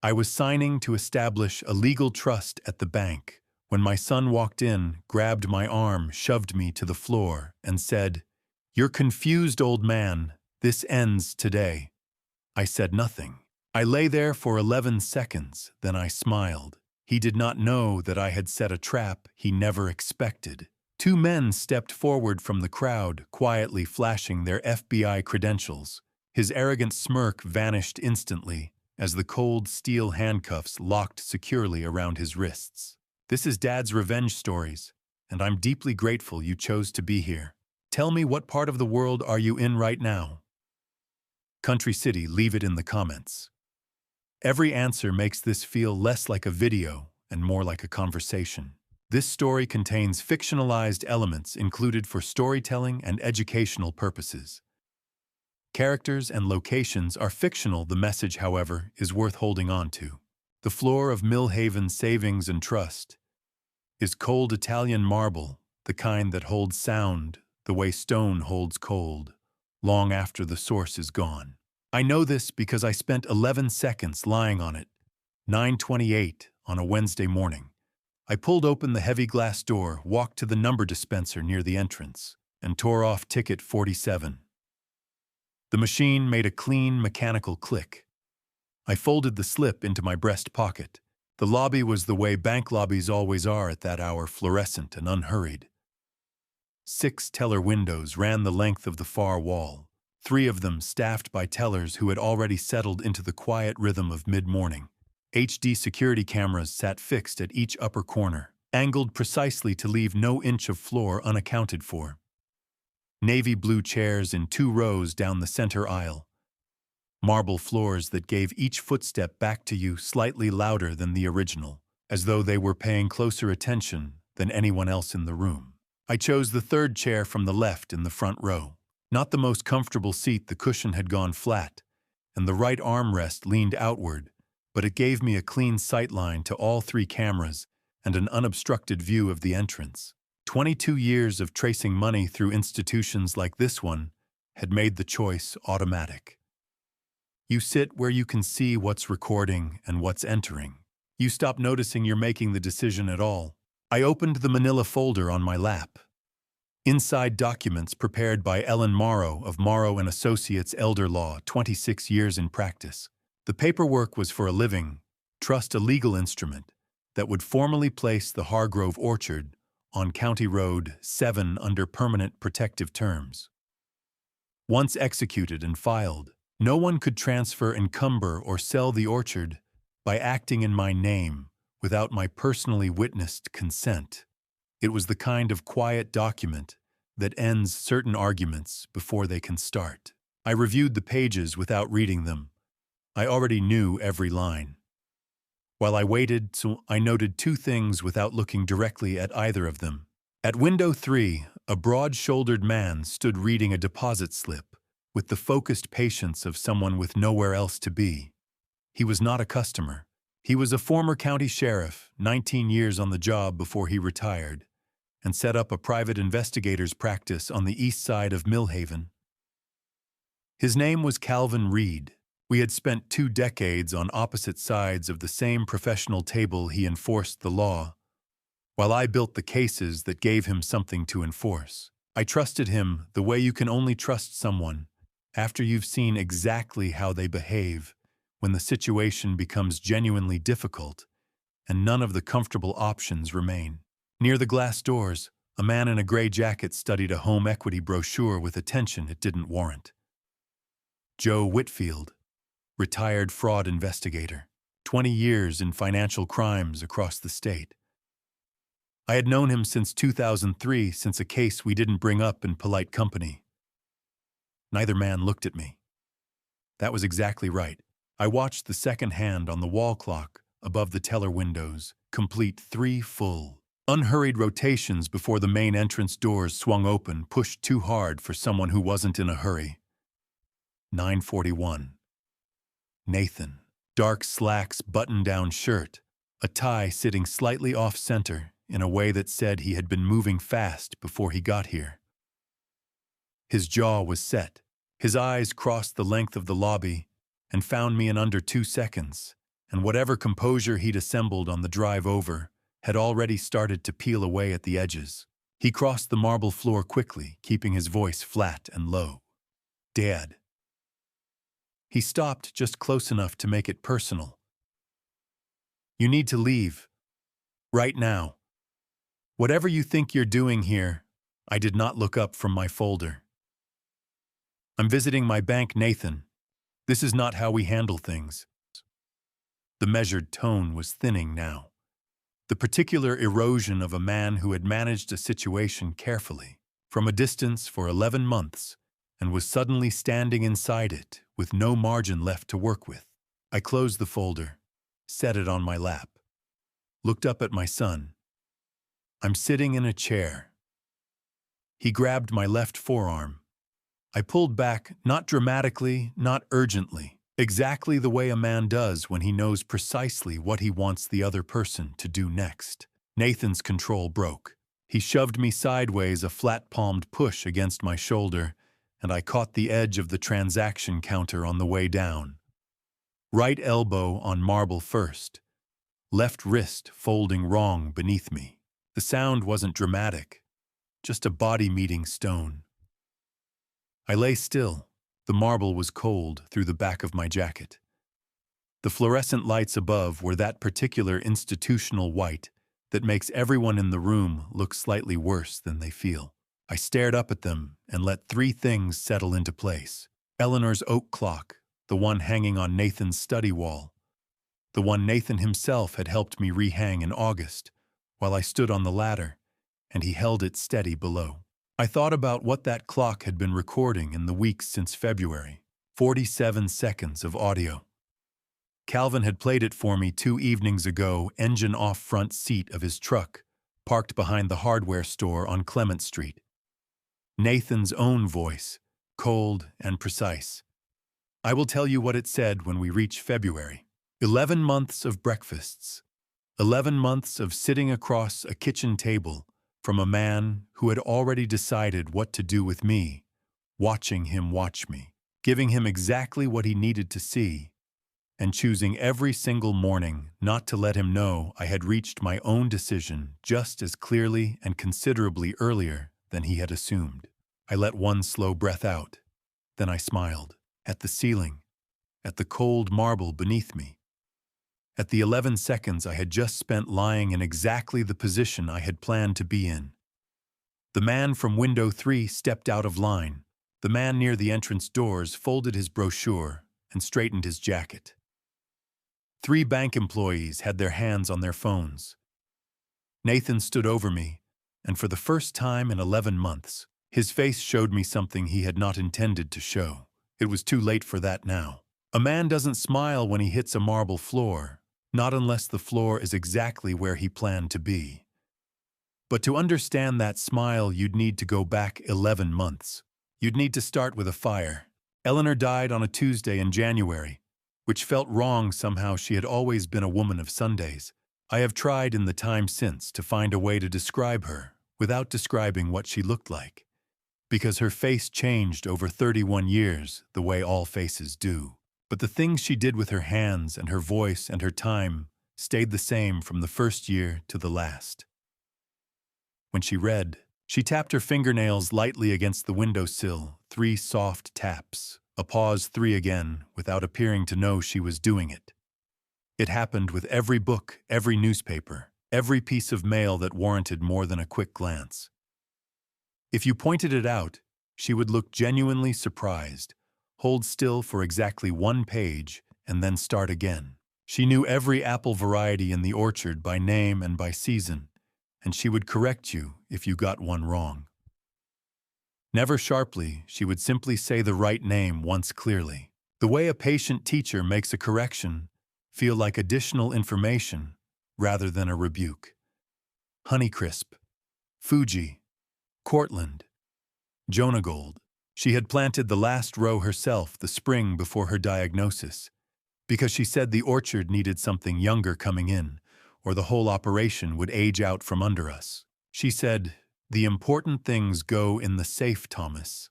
I was signing to establish a legal trust at the bank when my son walked in, grabbed my arm, shoved me to the floor, and said, "You're confused, old man. This ends today." I said nothing. I lay there for 11 seconds, then I smiled. He did not know that I had set a trap he never expected. Two men stepped forward from the crowd, quietly flashing their FBI credentials. His arrogant smirk vanished instantly as the cold steel handcuffs locked securely around his wrists. "This is Dad's Revenge Stories, and I'm deeply grateful you chose to be here. Tell me, what part of the world are you in right now?" Country City, leave it in the comments. Every answer makes this feel less like a video and more like a conversation. This story contains fictionalized elements included for storytelling and educational purposes. Characters and locations are fictional. The message, however, is worth holding on to. The floor of Millhaven Savings and Trust is cold Italian marble, the kind that holds sound the way stone holds cold, long after the source is gone. I know this because I spent 11 seconds lying on it, 9:28 on a Wednesday morning. I pulled open the heavy glass door, walked to the number dispenser near the entrance, and tore off ticket 47. The machine made a clean, mechanical click. I folded the slip into my breast pocket. The lobby was the way bank lobbies always are at that hour, fluorescent and unhurried. 6 teller windows ran the length of the far wall, 3 of them staffed by tellers who had already settled into the quiet rhythm of mid-morning. HD security cameras sat fixed at each upper corner, angled precisely to leave no inch of floor unaccounted for. Navy blue chairs in 2 rows down the center aisle. Marble floors that gave each footstep back to you slightly louder than the original, as though they were paying closer attention than anyone else in the room. I chose the 3rd chair from the left in the front row. Not the most comfortable seat, the cushion had gone flat, and the right armrest leaned outward, but it gave me a clean sightline to all 3 cameras and an unobstructed view of the entrance. 22 years of tracing money through institutions like this one had made the choice automatic. You sit where you can see what's recording and what's entering. You stop noticing you're making the decision at all. I opened the manila folder on my lap. Inside, documents prepared by Ellen Morrow of Morrow & Associates, elder law, 26 years in practice. The paperwork was for a living trust, a legal instrument that would formally place the Hargrove Orchard on County Road 7 under permanent protective terms. Once executed and filed, no one could transfer, encumber, or sell the orchard by acting in my name without my personally witnessed consent. It was the kind of quiet document that ends certain arguments before they can start. I reviewed the pages without reading them. I already knew every line. While I waited, I noted 2 things without looking directly at either of them. At window 3, a broad-shouldered man stood reading a deposit slip with the focused patience of someone with nowhere else to be. He was not a customer. He was a former county sheriff, 19 years on the job before he retired, and set up a private investigator's practice on the east side of Millhaven. His name was Calvin Reed. We had spent 2 decades on opposite sides of the same professional table. He enforced the law, while I built the cases that gave him something to enforce. I trusted him the way you can only trust someone after you've seen exactly how they behave when the situation becomes genuinely difficult and none of the comfortable options remain. Near the glass doors, a man in a gray jacket studied a home equity brochure with attention it didn't warrant. Joe Whitfield, retired fraud investigator, 20 years in financial crimes across the state. I had known him since 2003, since a case we didn't bring up in polite company. Neither man looked at me. That was exactly right. I watched the second hand on the wall clock above the teller windows complete 3 full, unhurried rotations before the main entrance doors swung open, pushed too hard for someone who wasn't in a hurry. 9:41. Nathan. Dark slacks, button-down shirt, a tie sitting slightly off-center in a way that said he had been moving fast before he got here. His jaw was set. His eyes crossed the length of the lobby and found me in under 2 seconds. and whatever composure he'd assembled on the drive over had already started to peel away at the edges. He crossed the marble floor quickly, keeping his voice flat and low. "Dad." He stopped just close enough to make it personal. "You need to leave. Right now. Whatever you think you're doing here." I did not look up from my folder. "I'm visiting my bank, Nathan. This is not how we handle things." The measured tone was thinning now. The particular erosion of a man who had managed a situation carefully, from a distance for 11 months, and was suddenly standing inside it with no margin left to work with. I closed the folder, set it on my lap, looked up at my son. "I'm sitting in a chair." He grabbed my left forearm. I pulled back, not dramatically, not urgently, exactly the way a man does when he knows precisely what he wants the other person to do next. Nathan's control broke. He shoved me sideways, a flat-palmed push against my shoulder, and I caught the edge of the transaction counter on the way down. Right elbow on marble first, left wrist folding wrong beneath me. The sound wasn't dramatic, just a body meeting stone. I lay still. The marble was cold through the back of my jacket. The fluorescent lights above were that particular institutional white that makes everyone in the room look slightly worse than they feel. I stared up at them and let three things settle into place. Eleanor's oak clock, the one hanging on Nathan's study wall, the one Nathan himself had helped me rehang in August, while I stood on the ladder, and he held it steady below. I thought about what that clock had been recording in the weeks since February. 47 seconds of audio. Calvin had played it for me 2 evenings ago, engine off front seat of his truck, parked behind the hardware store on Clement Street. Nathan's own voice, cold and precise. I will tell you what it said when we reach February. 11 months of breakfasts. 11 months of sitting across a kitchen table from a man who had already decided what to do with me, watching him watch me, giving him exactly what he needed to see, and choosing every single morning not to let him know I had reached my own decision just as clearly and considerably earlier than he had assumed. I let one slow breath out. Then I smiled. At the ceiling, at the cold marble beneath me, at the 11 seconds I had just spent lying in exactly the position I had planned to be in. The man from window 3 stepped out of line. The man near the entrance doors folded his brochure and straightened his jacket. 3 bank employees had their hands on their phones. Nathan stood over me, and for the first time in 11 months, his face showed me something he had not intended to show. It was too late for that now. A man doesn't smile when he hits a marble floor, not unless the floor is exactly where he planned to be. But to understand that smile, you'd need to go back 11 months. You'd need to start with a fire. Eleanor died on a Tuesday in January, which felt wrong. Somehow she had always been a woman of Sundays. I have tried in the time since to find a way to describe her without describing what she looked like, because her face changed over 31 years the way all faces do. But the things she did with her hands and her voice and her time stayed the same from the first year to the last. When she read, she tapped her fingernails lightly against the windowsill, 3 soft taps, a pause, 3 again, without appearing to know she was doing it. It happened with every book, every newspaper, every piece of mail that warranted more than a quick glance. If you pointed it out, she would look genuinely surprised, hold still for exactly 1 page, and then start again. She knew every apple variety in the orchard by name and by season, and she would correct you if you got one wrong. Never sharply, she would simply say the right name once clearly. The way a patient teacher makes a correction feel like additional information rather than a rebuke. Honeycrisp, Fuji, Cortland, Jonagold. She had planted the last row herself the spring before her diagnosis, because she said the orchard needed something younger coming in, or the whole operation would age out from under us. She said, "The important things go in the safe, Thomas."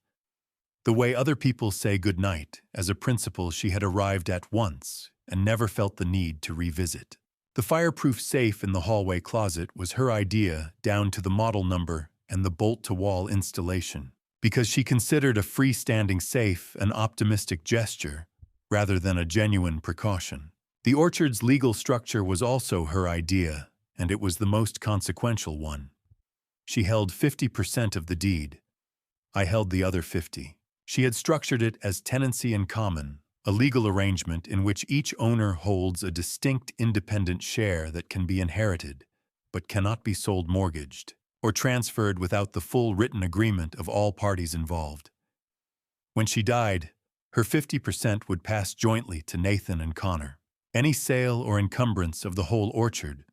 The way other people say goodnight, as a principle she had arrived at once, and never felt the need to revisit. The fireproof safe in the hallway closet was her idea, down to the model number and the bolt-to-wall installation, because she considered a freestanding safe an optimistic gesture rather than a genuine precaution. The orchard's legal structure was also her idea, and it was the most consequential one. She held 50% of the deed. I held the other 50. She had structured it as tenancy in common, a legal arrangement in which each owner holds a distinct independent share that can be inherited, but cannot be sold mortgaged, or transferred without the full written agreement of all parties involved. When she died, her 50% would pass jointly to Nathan and Connor. Any sale or encumbrance of the whole orchard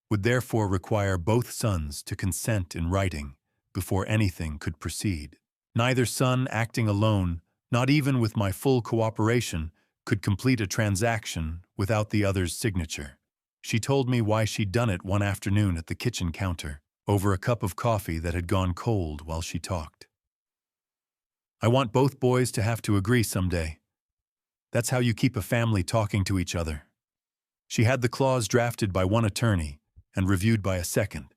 would therefore require both sons to consent in writing before anything could proceed. Neither son acting alone, not even with my full cooperation, could complete a transaction without the other's signature. She told me why she'd done it one afternoon at the kitchen counter, over a cup of coffee that had gone cold while she talked. I want both boys to have to agree someday. That's how you keep a family talking to each other. She had the clause drafted by one attorney and reviewed by a second,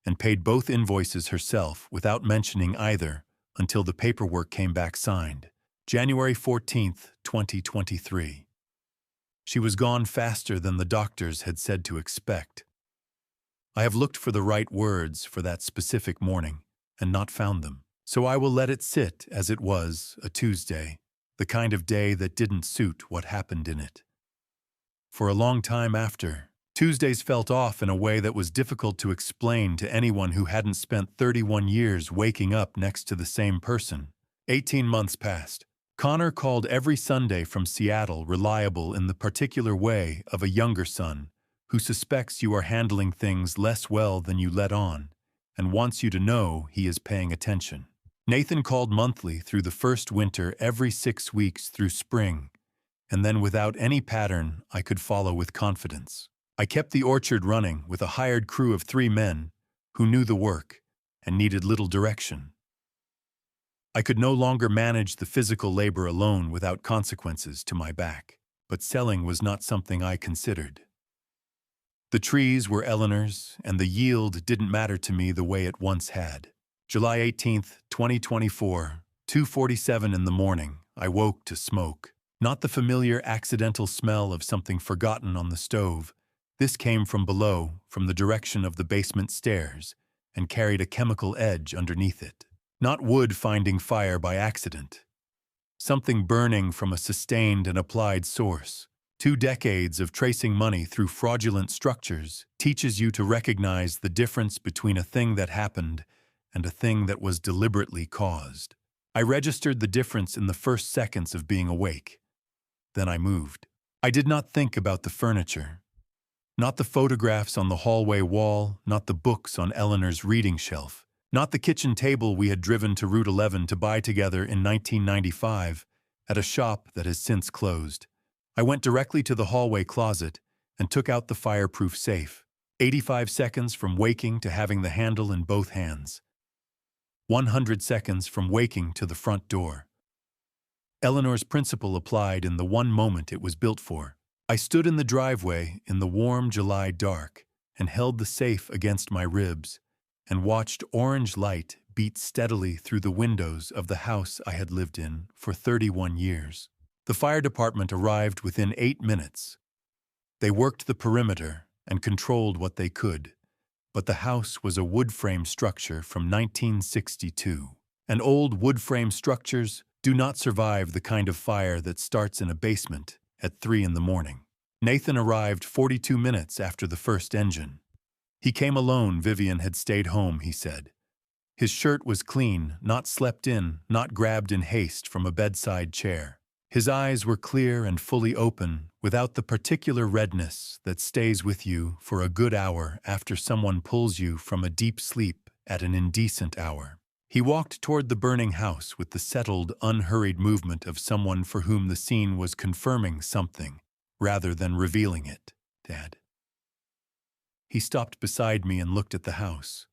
and paid both invoices herself without mentioning either until the paperwork came back signed. January 14th, 2023. She was gone faster than the doctors had said to expect. I have looked for the right words for that specific morning and not found them, so I will let it sit as it was, a Tuesday, the kind of day that didn't suit what happened in it. For a long time after, Tuesdays felt off in a way that was difficult to explain to anyone who hadn't spent 31 years waking up next to the same person. 18 months passed. Connor called every Sunday from Seattle, reliable in the particular way of a younger son who suspects you are handling things less well than you let on and wants you to know he is paying attention. Nathan called monthly through the first winter, every 6 weeks through spring, and then without any pattern I could follow with confidence. I kept the orchard running with a hired crew of 3 men who knew the work and needed little direction. I could no longer manage the physical labor alone without consequences to my back, but selling was not something I considered. The trees were Eleanor's, and the yield didn't matter to me the way it once had. July 18th, 2024, 2:47 in the morning, I woke to smoke. Not the familiar accidental smell of something forgotten on the stove. This came from below, from the direction of the basement stairs, and carried a chemical edge underneath it. Not wood finding fire by accident. Something burning from a sustained and applied source. 2 decades of tracing money through fraudulent structures teaches you to recognize the difference between a thing that happened and a thing that was deliberately caused. I registered the difference in the first seconds of being awake. Then I moved. I did not think about the furniture. Not the photographs on the hallway wall, not the books on Eleanor's reading shelf, not the kitchen table we had driven to Route 11 to buy together in 1995 at a shop that has since closed. I went directly to the hallway closet and took out the fireproof safe. 85 seconds from waking to having the handle in both hands. 100 seconds from waking to the front door. Eleanor's principle applied in the one moment it was built for. I stood in the driveway in the warm July dark and held the safe against my ribs and watched orange light beat steadily through the windows of the house I had lived in for 31 years. The fire department arrived within 8 minutes. They worked the perimeter and controlled what they could, but the house was a wood frame structure from 1962. And old wood frame structures do not survive the kind of fire that starts in a basement at 3 in the morning. Nathan arrived 42 minutes after the first engine. He came alone. Vivian had stayed home, he said. His shirt was clean, not slept in, not grabbed in haste from a bedside chair. His eyes were clear and fully open, without the particular redness that stays with you for a good hour after someone pulls you from a deep sleep at an indecent hour. He walked toward the burning house with the settled, unhurried movement of someone for whom the scene was confirming something, rather than revealing it. Dad. He stopped beside me and looked at the house.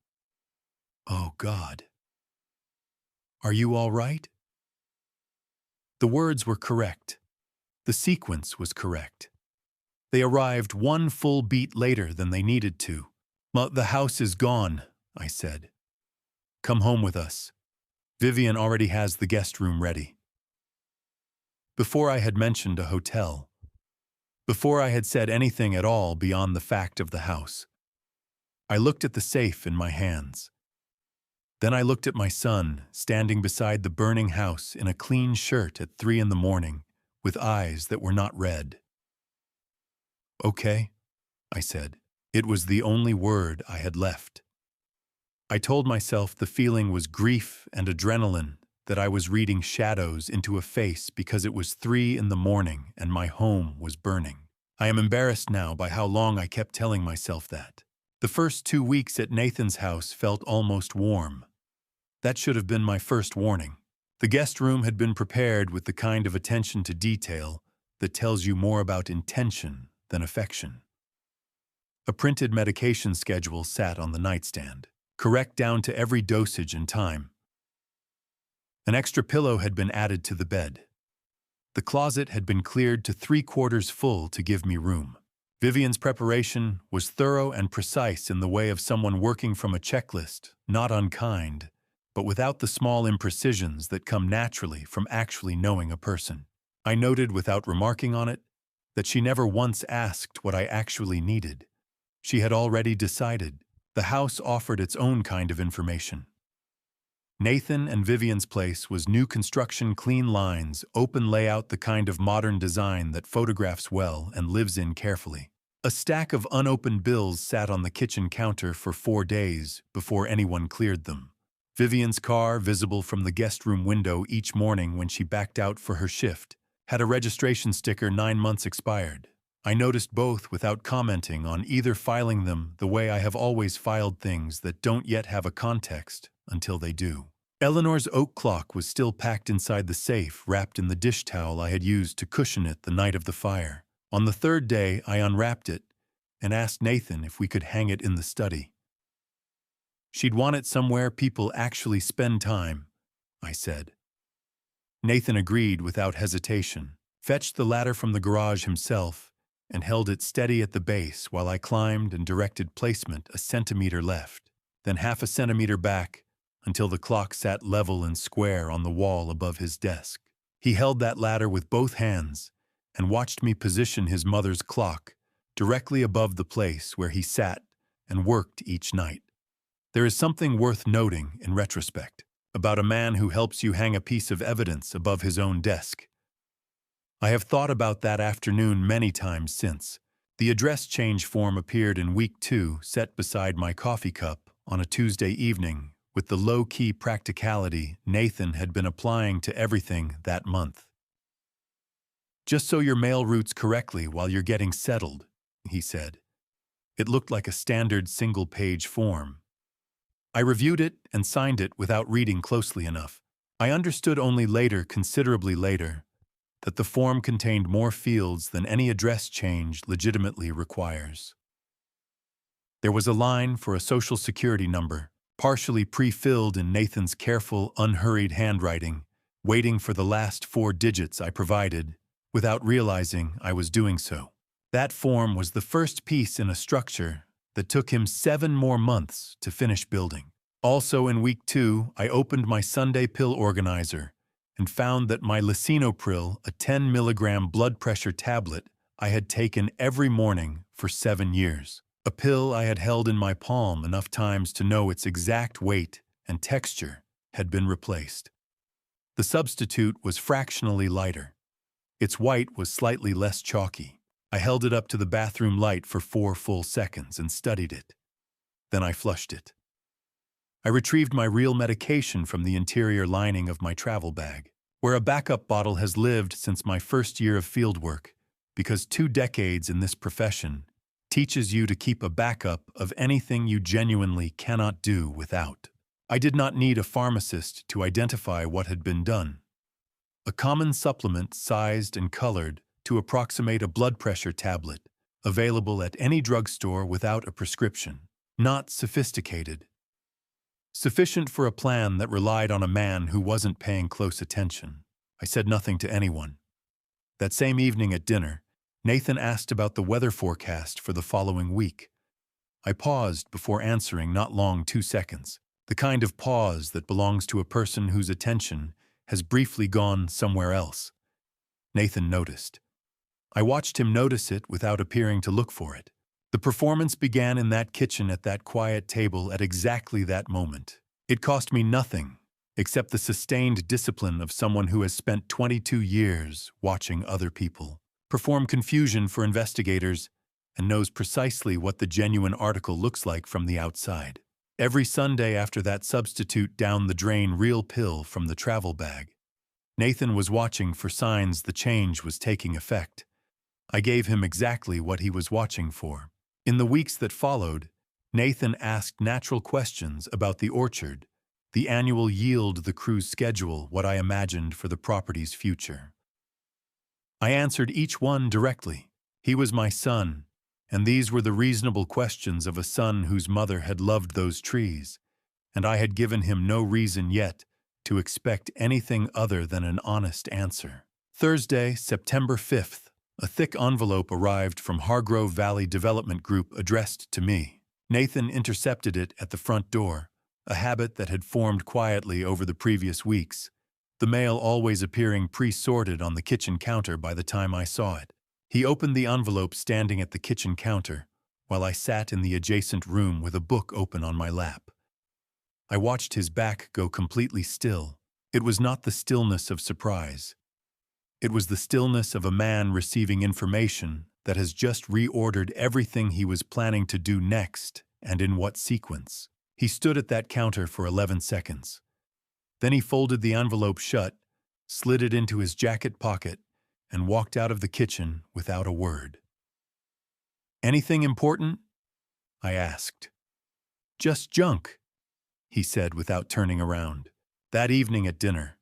Oh, God. Are you all right? The words were correct. The sequence was correct. They arrived one full beat later than they needed to. The house is gone, I said. Come home with us. Vivian already has the guest room ready. Before I had mentioned a hotel, before I had said anything at all beyond the fact of the house, I looked at the safe in my hands. Then I looked at my son, standing beside the burning house in a clean shirt at 3 in the morning, with eyes that were not red. Okay, I said. It was the only word I had left. I told myself the feeling was grief and adrenaline, that I was reading shadows into a face because it was 3 in the morning and my home was burning. I am embarrassed now by how long I kept telling myself that. The first 2 weeks at Nathan's house felt almost warm. That should have been my first warning. The guest room had been prepared with the kind of attention to detail that tells you more about intention than affection. A printed medication schedule sat on the nightstand, correct down to every dosage and time. An extra pillow had been added to the bed. The closet had been cleared to 3/4 full to give me room. Vivian's preparation was thorough and precise in the way of someone working from a checklist, not unkind, but without the small imprecisions that come naturally from actually knowing a person. I noted without remarking on it that she never once asked what I actually needed. She had already decided. The house offered its own kind of information. Nathan and Vivian's place was new construction, clean lines, open layout, the kind of modern design that photographs well and lives in carefully. A stack of unopened bills sat on the kitchen counter for 4 days before anyone cleared them. Vivian's car, visible from the guest room window each morning when she backed out for her shift, had a registration sticker 9 months expired. I noticed both without commenting on either, filing them the way I have always filed things that don't yet have a context until they do. Eleanor's oak clock was still packed inside the safe, wrapped in the dish towel I had used to cushion it the night of the fire. On the 3rd day, I unwrapped it and asked Nathan if we could hang it in the study. She'd want it somewhere people actually spend time, I said. Nathan agreed without hesitation, fetched the ladder from the garage himself, and held it steady at the base while I climbed and directed placement a centimeter left, then half a centimeter back, until the clock sat level and square on the wall above his desk. He held that ladder with both hands and watched me position his mother's clock directly above the place where he sat and worked each night. There is something worth noting in retrospect about a man who helps you hang a piece of evidence above his own desk. I have thought about that afternoon many times since. The address change form appeared in week 2, set beside my coffee cup on a Tuesday evening, with the low-key practicality Nathan had been applying to everything that month. Just so your mail routes correctly while you're getting settled, he said. It looked like a standard single-page form. I reviewed it and signed it without reading closely enough. I understood only later, considerably later, that the form contained more fields than any address change legitimately requires. There was a line for a social security number, partially pre-filled in Nathan's careful, unhurried handwriting, waiting for the last 4 digits I provided, without realizing I was doing so. That form was the first piece in a structure that took him 7 more months to finish building. Also in week 2, I opened my Sunday pill organizer and found that my lisinopril, a 10 milligram blood pressure tablet I had taken every morning for 7 years. A pill I had held in my palm enough times to know its exact weight and texture had been replaced. The substitute was fractionally lighter. Its white was slightly less chalky. I held it up to the bathroom light for 4 full seconds and studied it. Then I flushed it. I retrieved my real medication from the interior lining of my travel bag, where a backup bottle has lived since my first year of fieldwork, because 2 decades in this profession teaches you to keep a backup of anything you genuinely cannot do without. I did not need a pharmacist to identify what had been done. A common supplement sized and colored to approximate a blood pressure tablet, available at any drugstore without a prescription. Not sophisticated. Sufficient for a plan that relied on a man who wasn't paying close attention. I said nothing to anyone. That same evening at dinner, Nathan asked about the weather forecast for the following week. I paused before answering, not long, 2 seconds. The kind of pause that belongs to a person whose attention has briefly gone somewhere else. Nathan noticed. I watched him notice it without appearing to look for it. The performance began in that kitchen at that quiet table at exactly that moment. It cost me nothing except the sustained discipline of someone who has spent 22 years watching other people perform confusion for investigators and knows precisely what the genuine article looks like from the outside. Every Sunday after that substitute down the drain real pill from the travel bag, Nathan was watching for signs the change was taking effect. I gave him exactly what he was watching for. In the weeks that followed, Nathan asked natural questions about the orchard, the annual yield, the crew's schedule, what I imagined for the property's future. I answered each one directly. He was my son, and these were the reasonable questions of a son whose mother had loved those trees, and I had given him no reason yet to expect anything other than an honest answer. Thursday, September 5th, a thick envelope arrived from Hargrove Valley Development Group addressed to me. Nathan intercepted it at the front door, a habit that had formed quietly over the previous weeks, the mail always appearing pre-sorted on the kitchen counter by the time I saw it. He opened the envelope standing at the kitchen counter, while I sat in the adjacent room with a book open on my lap. I watched his back go completely still. It was not the stillness of surprise. It was the stillness of a man receiving information that has just reordered everything he was planning to do next and in what sequence. He stood at that counter for 11 seconds. Then he folded the envelope shut, slid it into his jacket pocket, and walked out of the kitchen without a word. "Anything important?" I asked. "Just junk," he said without turning around. That evening at dinner,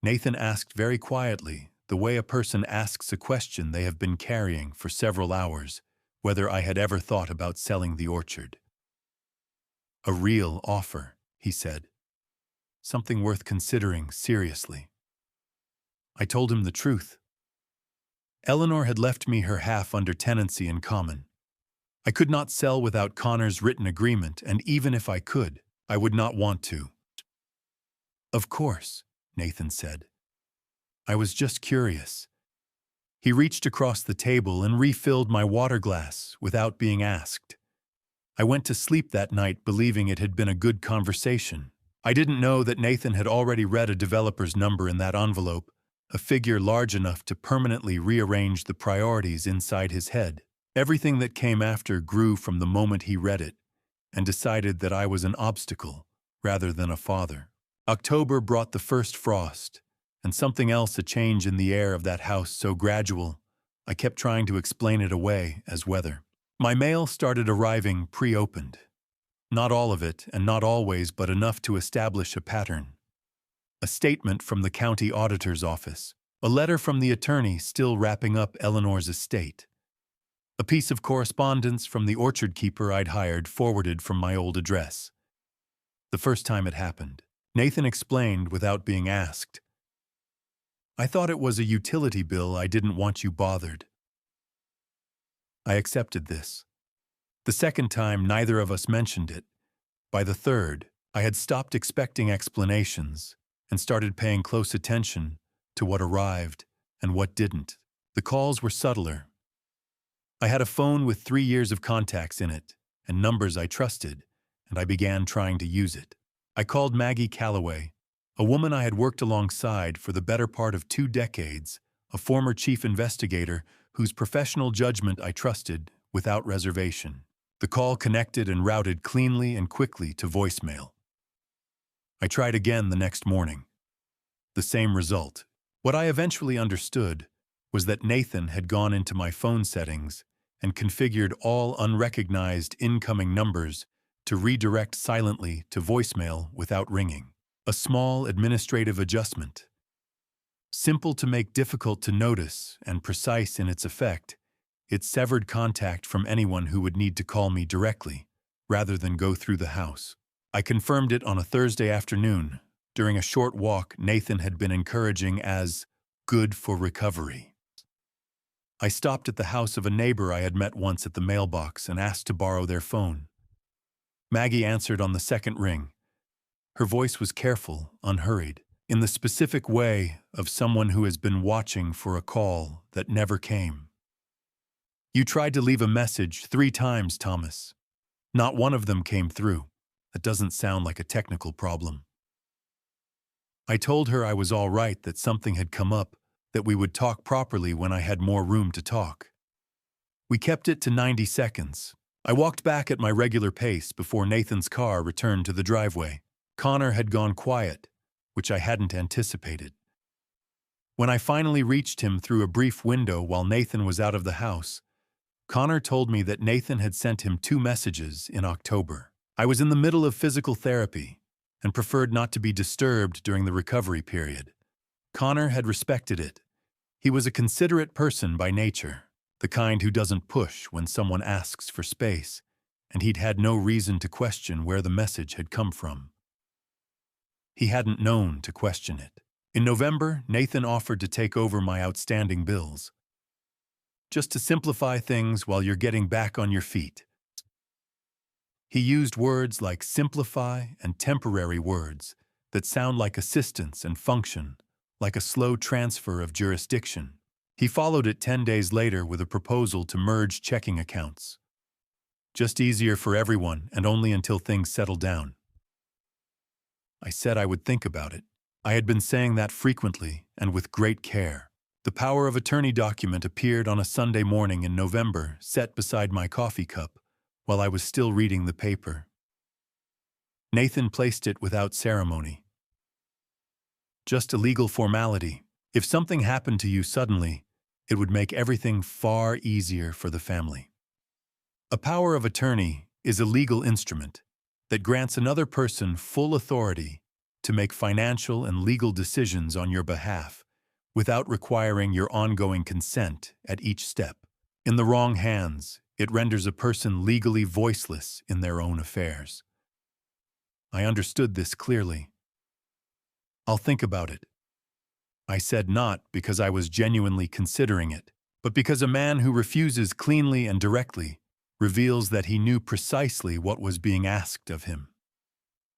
Nathan asked very quietly, the way a person asks a question they have been carrying for several hours, whether I had ever thought about selling the orchard. "A real offer," he said. "Something worth considering seriously." I told him the truth. Eleanor had left me her half under tenancy in common. I could not sell without Connor's written agreement, and even if I could, I would not want to. "Of course," Nathan said. "I was just curious." He reached across the table and refilled my water glass without being asked. I went to sleep that night believing it had been a good conversation. I didn't know that Nathan had already read a developer's number in that envelope, a figure large enough to permanently rearrange the priorities inside his head. Everything that came after grew from the moment he read it, and decided that I was an obstacle rather than a father. October brought the first frost, and something else, a change in the air of that house so gradual, I kept trying to explain it away as weather. My mail started arriving pre-opened. Not all of it, and not always, but enough to establish a pattern. A statement from the county auditor's office, a letter from the attorney still wrapping up Eleanor's estate, a piece of correspondence from the orchard keeper I'd hired forwarded from my old address. The first time it happened, Nathan explained without being asked. "I thought it was a utility bill. I didn't want you bothered." I accepted this. The second time, neither of us mentioned it. By the third, I had stopped expecting explanations and started paying close attention to what arrived and what didn't. The calls were subtler. I had a phone with 3 years of contacts in it and numbers I trusted, and I began trying to use it. I called Maggie Calloway, a woman I had worked alongside for the better part of 2 decades, a former chief investigator whose professional judgment I trusted without reservation. The call connected and routed cleanly and quickly to voicemail. I tried again the next morning. The same result. What I eventually understood was that Nathan had gone into my phone settings and configured all unrecognized incoming numbers to redirect silently to voicemail without ringing. A small administrative adjustment. Simple to make difficult to notice and precise in its effect, it severed contact from anyone who would need to call me directly, rather than go through the house. I confirmed it on a Thursday afternoon, during a short walk Nathan had been encouraging as good for recovery. I stopped at the house of a neighbor I had met once at the mailbox and asked to borrow their phone. Maggie answered on the second ring. Her voice was careful, unhurried, in the specific way of someone who has been watching for a call that never came. "You tried to leave a message 3 times, Thomas. Not one of them came through. That doesn't sound like a technical problem." I told her I was all right, that something had come up, that we would talk properly when I had more room to talk. We kept it to 90 seconds. I walked back at my regular pace before Nathan's car returned to the driveway. Connor had gone quiet, which I hadn't anticipated. When I finally reached him through a brief window while Nathan was out of the house, Connor told me that Nathan had sent him 2 messages in October. I was in the middle of physical therapy and preferred not to be disturbed during the recovery period. Connor had respected it. He was a considerate person by nature, the kind who doesn't push when someone asks for space, and he'd had no reason to question where the message had come from. He hadn't known to question it. In November, Nathan offered to take over my outstanding bills, just to simplify things while you're getting back on your feet. He used words like simplify and temporary words that sound like assistance and function, like a slow transfer of jurisdiction. He followed it 10 days later with a proposal to merge checking accounts. Just easier for everyone and only until things settled down. I said I would think about it. I had been saying that frequently and with great care. The power of attorney document appeared on a Sunday morning in November, set beside my coffee cup, while I was still reading the paper. Nathan placed it without ceremony. Just a legal formality. If something happened to you suddenly, it would make everything far easier for the family. A power of attorney is a legal instrument that grants another person full authority to make financial and legal decisions on your behalf without requiring your ongoing consent at each step. In the wrong hands, it renders a person legally voiceless in their own affairs. I understood this clearly. "I'll think about it," I said, not because I was genuinely considering it, but because a man who refuses cleanly and directly reveals that he knew precisely what was being asked of him.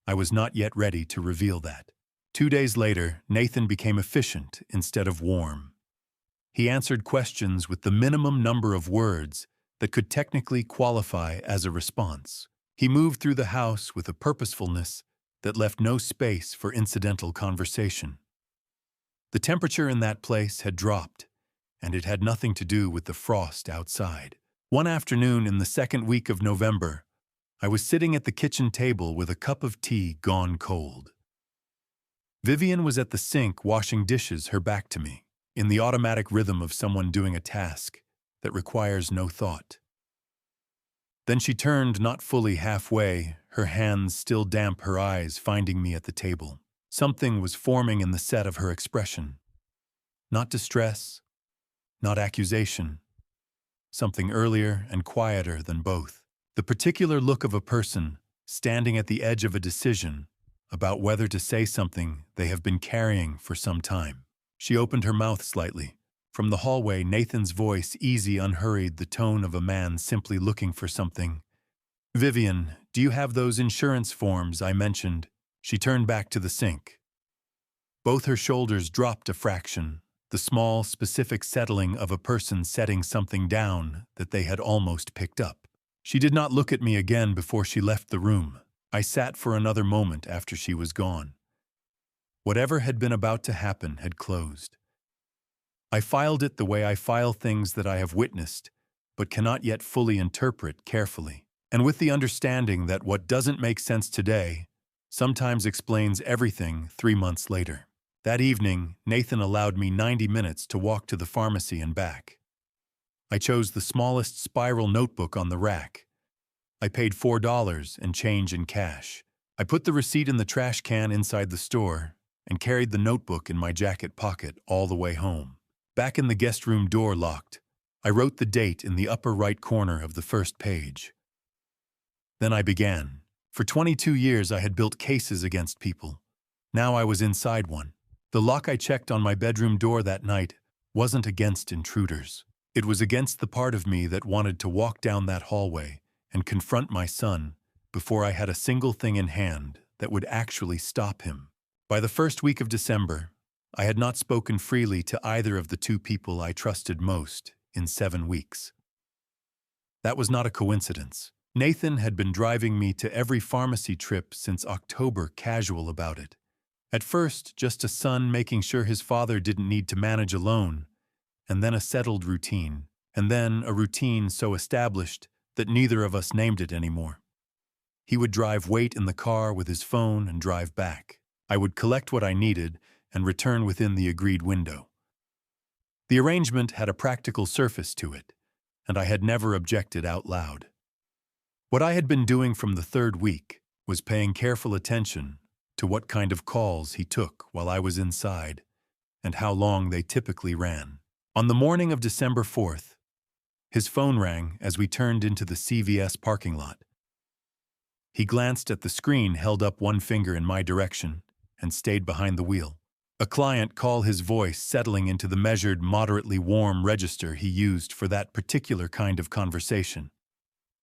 I was not yet ready to reveal that. 2 days later, Nathan became efficient instead of warm. He answered questions with the minimum number of words that could technically qualify as a response. He moved through the house with a purposefulness that left no space for incidental conversation. The temperature in that place had dropped, and it had nothing to do with the frost outside. One afternoon in the second week of November, I was sitting at the kitchen table with a cup of tea gone cold. Vivian was at the sink washing dishes, her back to me, in the automatic rhythm of someone doing a task that requires no thought. Then she turned not fully halfway, her hands still damp, her eyes finding me at the table. Something was forming in the set of her expression. Not distress, not accusation. Something earlier and quieter than both. The particular look of a person standing at the edge of a decision about whether to say something they have been carrying for some time. She opened her mouth slightly. From the hallway, Nathan's voice, easy, unhurried, the tone of a man simply looking for something. "Vivian, do you have those insurance forms I mentioned?" She turned back to the sink. Both her shoulders dropped a fraction, the small, specific settling of a person setting something down that they had almost picked up. She did not look at me again before she left the room. I sat for another moment after she was gone. Whatever had been about to happen had closed. I filed it the way I file things that I have witnessed, but cannot yet fully interpret carefully, and with the understanding that what doesn't make sense today sometimes explains everything 3 months later. That evening, Nathan allowed me 90 minutes to walk to the pharmacy and back. I chose the smallest spiral notebook on the rack. I paid $4 and change in cash. I put the receipt in the trash can inside the store and carried the notebook in my jacket pocket all the way home. Back in the guest room, door locked, I wrote the date in the upper right corner of the first page. Then I began. For 22 years I had built cases against people. Now I was inside one. The lock I checked on my bedroom door that night wasn't against intruders. It was against the part of me that wanted to walk down that hallway and confront my son before I had a single thing in hand that would actually stop him. By the first week of December, I had not spoken freely to either of the two people I trusted most in 7 weeks. That was not a coincidence. Nathan had been driving me to every pharmacy trip since October, casual about it. At first, just a son making sure his father didn't need to manage alone, and then a settled routine, and then a routine so established that neither of us named it anymore. He would wait in the car with his phone and drive back. I would collect what I needed and return within the agreed window. The arrangement had a practical surface to it, and I had never objected out loud. What I had been doing from the 3rd week was paying careful attention to what kind of calls he took while I was inside and how long they typically ran. On the morning of December 4th, his phone rang as we turned into the CVS parking lot. He glanced at the screen, held up one finger in my direction, and stayed behind the wheel. A client call, his voice settling into the measured, moderately warm register he used for that particular kind of conversation.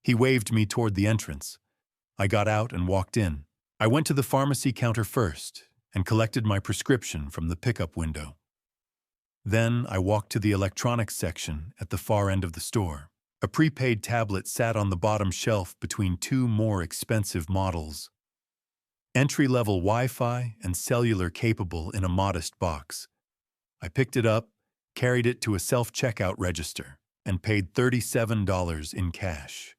He waved me toward the entrance. I got out and walked in. I went to the pharmacy counter first and collected my prescription from the pickup window. Then I walked to the electronics section at the far end of the store. A prepaid tablet sat on the bottom shelf between two more expensive models. Entry-level Wi-Fi and cellular capable in a modest box. I picked it up, carried it to a self-checkout register, and paid $37 in cash.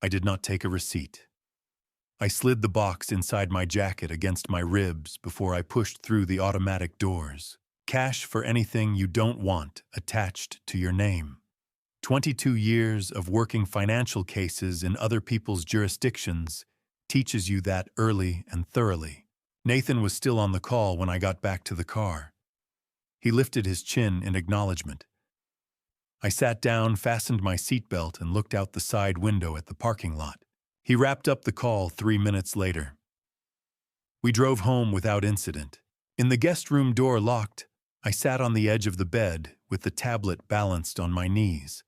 I did not take a receipt. I slid the box inside my jacket against my ribs before I pushed through the automatic doors. Cash for anything you don't want attached to your name. 22 years of working financial cases in other people's jurisdictions teaches you that early and thoroughly. Nathan was still on the call when I got back to the car. He lifted his chin in acknowledgement. I sat down, fastened my seatbelt, and looked out the side window at the parking lot. He wrapped up the call 3 minutes later. We drove home without incident. In the guest room door locked, I sat on the edge of the bed with the tablet balanced on my knees.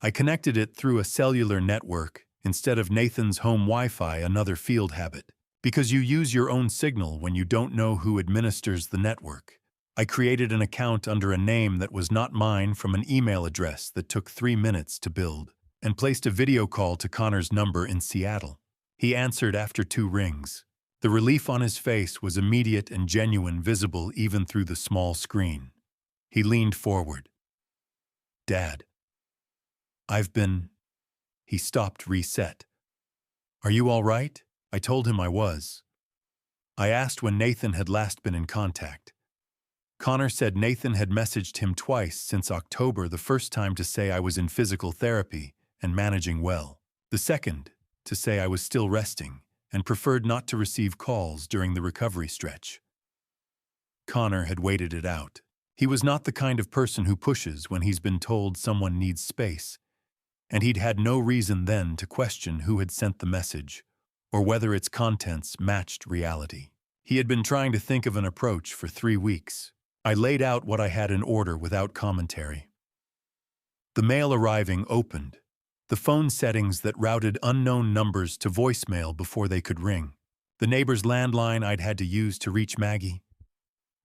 I connected it through a cellular network instead of Nathan's home Wi-Fi, another field habit, because you use your own signal when you don't know who administers the network. I created an account under a name that was not mine from an email address that took 3 minutes to build, and placed a video call to Connor's number in Seattle. He answered after 2 rings. The relief on his face was immediate and genuine, visible even through the small screen. He leaned forward. "Dad, I've been..." He stopped, reset. "Are you all right?" I told him I was. I asked when Nathan had last been in contact. Connor said Nathan had messaged him twice since October, the first time to say I was in physical therapy and managing well. The second, to say I was still resting and preferred not to receive calls during the recovery stretch. Connor had waited it out. He was not the kind of person who pushes when he's been told someone needs space, and he'd had no reason then to question who had sent the message or whether its contents matched reality. He had been trying to think of an approach for 3 weeks. I laid out what I had in order without commentary. The mail arriving opened. The phone settings that routed unknown numbers to voicemail before they could ring. The neighbor's landline I'd had to use to reach Maggie.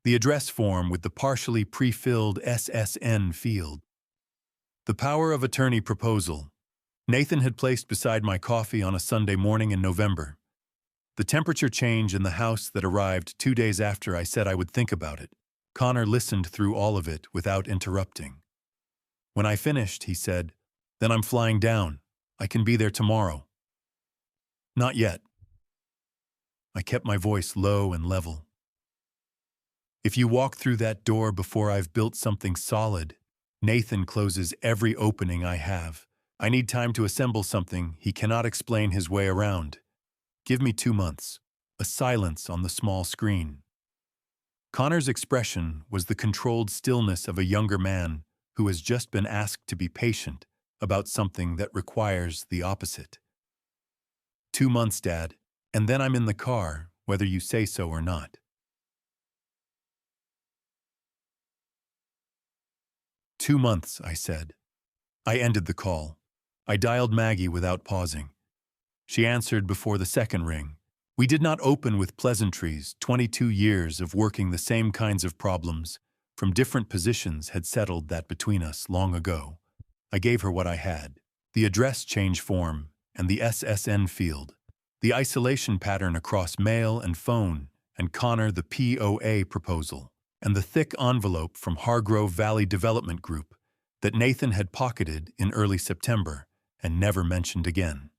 The address form with the partially pre-filled SSN field. The power of attorney proposal Nathan had placed beside my coffee on a Sunday morning in November. The temperature change in the house that arrived 2 days after I said I would think about it. Connor listened through all of it without interrupting. When I finished, he said, "Then I'm flying down. I can be there tomorrow." "Not yet." I kept my voice low and level. "If you walk through that door before I've built something solid, Nathan closes every opening I have. I need time to assemble something he cannot explain his way around. Give me 2 months." A silence on the small screen. Connor's expression was the controlled stillness of a younger man who has just been asked to be patient about something that requires the opposite. 2 months, Dad, and then I'm in the car, whether you say so or not. 2 months, I said. I ended the call. I dialed Maggie without pausing. She answered before the second ring. We did not open with pleasantries. 22 years of working the same kinds of problems from different positions had settled that between us long ago. I gave her what I had: the address change form and the SSN field, the isolation pattern across mail and phone, and Connor the POA proposal, and the thick envelope from Hargrove Valley Development Group that Nathan had pocketed in early September and never mentioned again.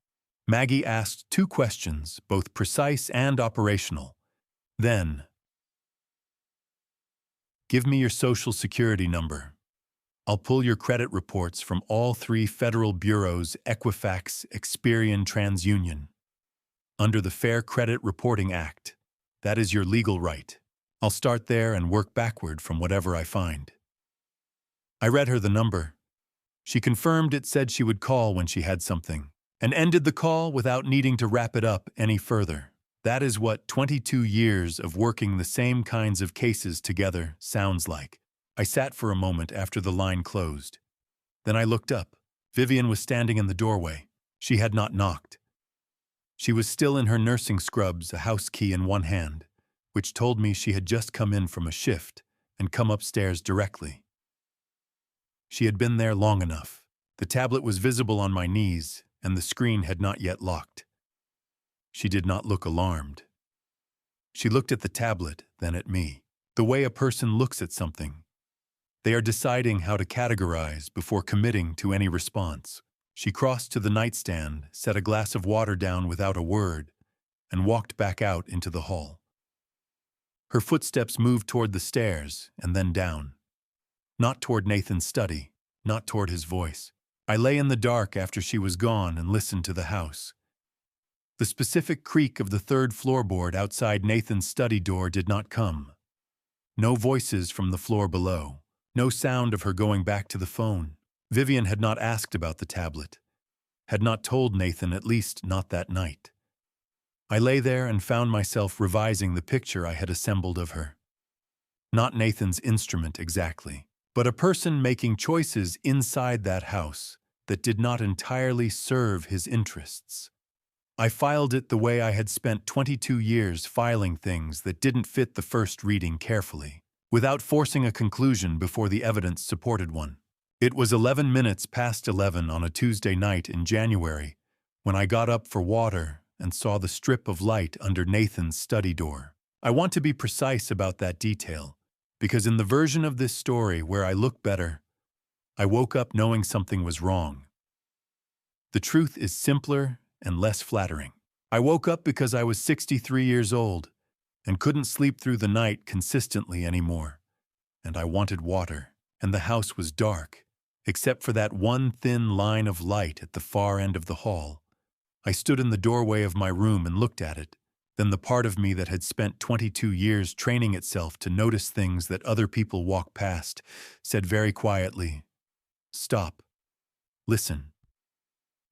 Maggie asked 2 questions, both precise and operational. Then, give me your social security number. I'll pull your credit reports from all 3 federal bureaus: Equifax, Experian, TransUnion. Under the Fair Credit Reporting Act, that is your legal right. I'll start there and work backward from whatever I find. I read her the number. She confirmed it said she would call when she had something, and ended the call without needing to wrap it up any further. That is what 22 years of working the same kinds of cases together sounds like. I sat for a moment after the line closed. Then I looked up. Vivian was standing in the doorway. She had not knocked. She was still in her nursing scrubs, a house key in one hand, which told me she had just come in from a shift and come upstairs directly. She had been there long enough. The tablet was visible on my knees, and the screen had not yet locked. She did not look alarmed. She looked at the tablet, then at me, the way a person looks at something. They are deciding how to categorize before committing to any response. She crossed to the nightstand, set a glass of water down without a word, and walked back out into the hall. Her footsteps moved toward the stairs and then down. Not toward Nathan's study, not toward his voice. I lay in the dark after she was gone and listened to the house. The specific creak of the 3rd floorboard outside Nathan's study door did not come. No voices from the floor below. No sound of her going back to the phone. Vivian had not asked about the tablet. Had not told Nathan, at least not that night. I lay there and found myself revising the picture I had assembled of her. Not Nathan's instrument exactly, but a person making choices inside that house that did not entirely serve his interests. I filed it the way I had spent 22 years filing things that didn't fit the first reading carefully, without forcing a conclusion before the evidence supported one. It was 11 minutes past 11 on a Tuesday night in January when I got up for water and saw the strip of light under Nathan's study door. I want to be precise about that detail, because in the version of this story where I look better, I woke up knowing something was wrong. The truth is simpler and less flattering. I woke up because I was 63 years old and couldn't sleep through the night consistently anymore, and I wanted water, and the house was dark, except for that one thin line of light at the far end of the hall. I stood in the doorway of my room and looked at it. Then the part of me that had spent 22 years training itself to notice things that other people walk past said very quietly, "Stop. Listen.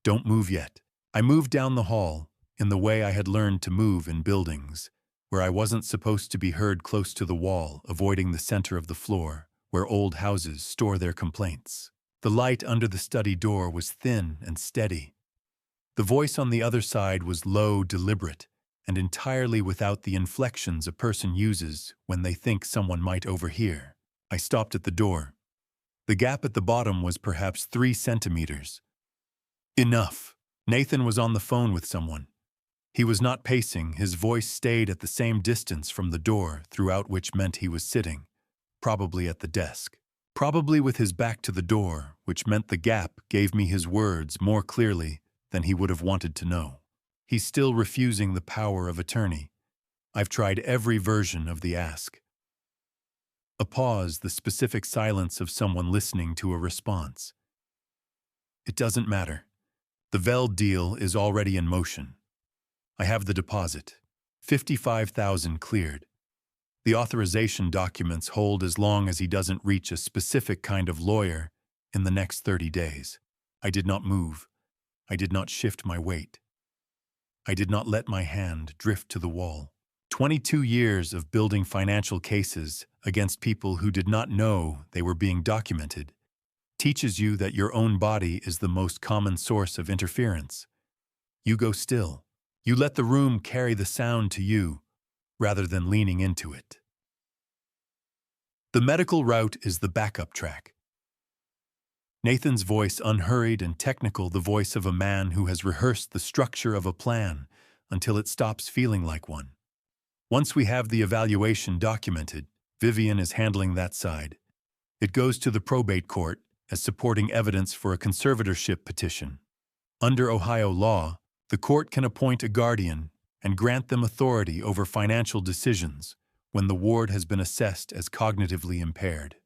Don't move yet." I moved down the hall in the way I had learned to move in buildings, where I wasn't supposed to be heard close to the wall, avoiding the center of the floor, where old houses store their complaints. The light under the study door was thin and steady. The voice on the other side was low, deliberate, and entirely without the inflections a person uses when they think someone might overhear. I stopped at the door. The gap at the bottom was perhaps 3 centimeters. Enough. Nathan was on the phone with someone. He was not pacing. His voice stayed at the same distance from the door, throughout, which meant he was sitting, probably at the desk. Probably with his back to the door, which meant the gap gave me his words more clearly than he would have wanted to know. He's still refusing the power of attorney. I've tried every version of the ask. A pause, the specific silence of someone listening to a response. It doesn't matter. The Veld deal is already in motion. I have the deposit. $55,000 cleared. The authorization documents hold as long as he doesn't reach a specific kind of lawyer in the next 30 days. I did not move. I did not shift my weight. I did not let my hand drift to the wall. 22 years of building financial cases against people who did not know they were being documented teaches you that your own body is the most common source of interference. You go still. You let the room carry the sound to you, rather than leaning into it. The medical route is the backup track. Nathan's voice, unhurried and technical, the voice of a man who has rehearsed the structure of a plan until it stops feeling like one. Once we have the evaluation documented, Vivian is handling that side. It goes to the probate court as supporting evidence for a conservatorship petition. Under Ohio law, the court can appoint a guardian and grant them authority over financial decisions when the ward has been assessed as cognitively impaired.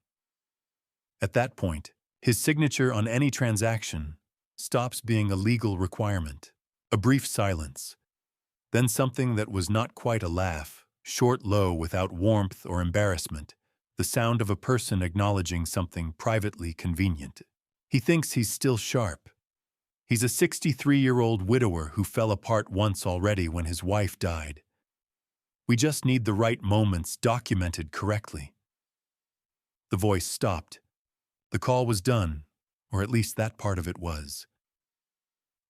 At that point, his signature on any transaction stops being a legal requirement. A brief silence. Then something that was not quite a laugh, short, low, without warmth or embarrassment, the sound of a person acknowledging something privately convenient. He thinks he's still sharp. He's a 63-year-old widower who fell apart once already when his wife died. We just need the right moments documented correctly. The voice stopped. The call was done, or at least that part of it was.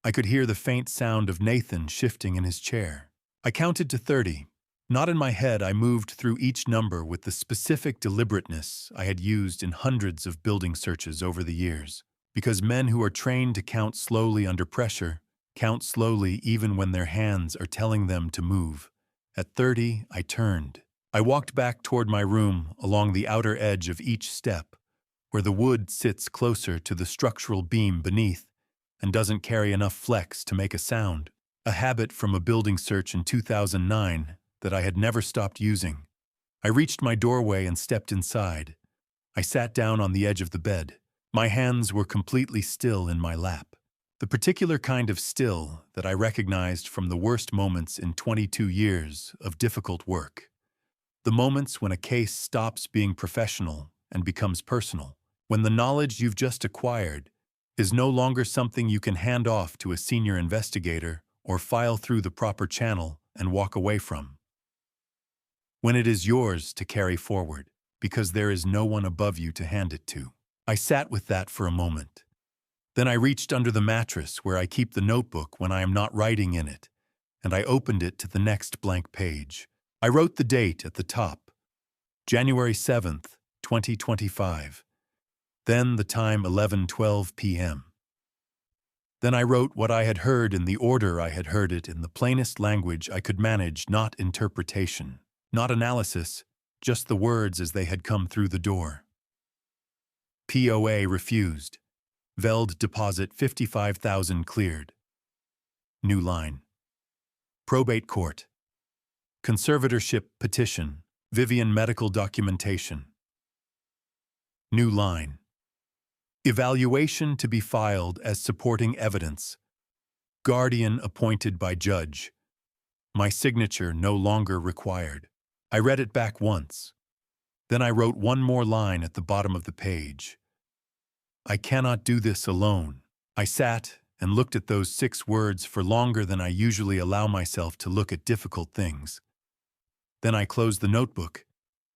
I could hear the faint sound of Nathan shifting in his chair. I counted to 30. Not in my head, I moved through each number with the specific deliberateness I had used in hundreds of building searches over the years. Because men who are trained to count slowly under pressure count slowly even when their hands are telling them to move. At 30, I turned. I walked back toward my room along the outer edge of each step, where the wood sits closer to the structural beam beneath and doesn't carry enough flex to make a sound. A habit from a building search in 2009 that I had never stopped using. I reached my doorway and stepped inside. I sat down on the edge of the bed. My hands were completely still in my lap. The particular kind of still that I recognized from the worst moments in 22 years of difficult work. The moments when a case stops being professional and becomes personal. When the knowledge you've just acquired is no longer something you can hand off to a senior investigator or file through the proper channel and walk away from. When it is yours to carry forward, because there is no one above you to hand it to. I sat with that for a moment. Then I reached under the mattress where I keep the notebook when I am not writing in it, and I opened it to the next blank page. I wrote the date at the top, January 7th, 2025. Then the time 11:12 p.m. Then I wrote what I had heard in the order I had heard it, in the plainest language I could manage, not interpretation, not analysis, just the words as they had come through the door. POA refused. Veld deposit 55,000 cleared. New line. Probate court. Conservatorship petition. Vivian medical documentation. New line. Evaluation to be filed as supporting evidence. Guardian appointed by judge. My signature no longer required. I read it back once. Then I wrote one more line at the bottom of the page. I cannot do this alone. I sat and looked at those 6 words for longer than I usually allow myself to look at difficult things. Then I closed the notebook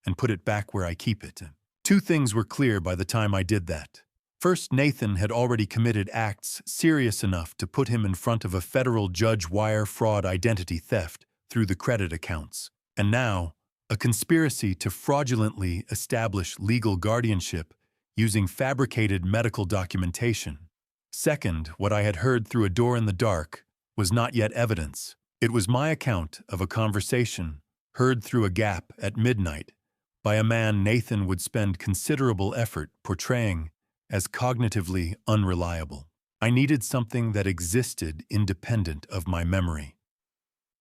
and put it back where I keep it. 2 things were clear by the time I did that. First, Nathan had already committed acts serious enough to put him in front of a federal judge, wire fraud, identity theft through the credit accounts. And now, a conspiracy to fraudulently establish legal guardianship using fabricated medical documentation. Second, what I had heard through a door in the dark was not yet evidence. It was my account of a conversation heard through a gap at midnight by a man Nathan would spend considerable effort portraying as cognitively unreliable. I needed something that existed independent of my memory.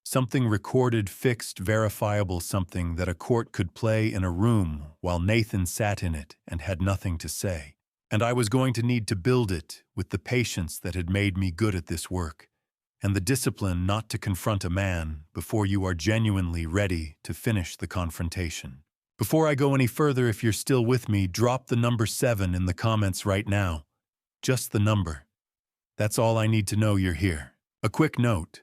Something recorded, fixed, verifiable, something that a court could play in a room while Nathan sat in it and had nothing to say. And I was going to need to build it with the patience that had made me good at this work, and the discipline not to confront a man before you are genuinely ready to finish the confrontation. Before I go any further, if you're still with me, drop the number 7 in the comments right now. Just the number. That's all I need to know you're here. A quick note.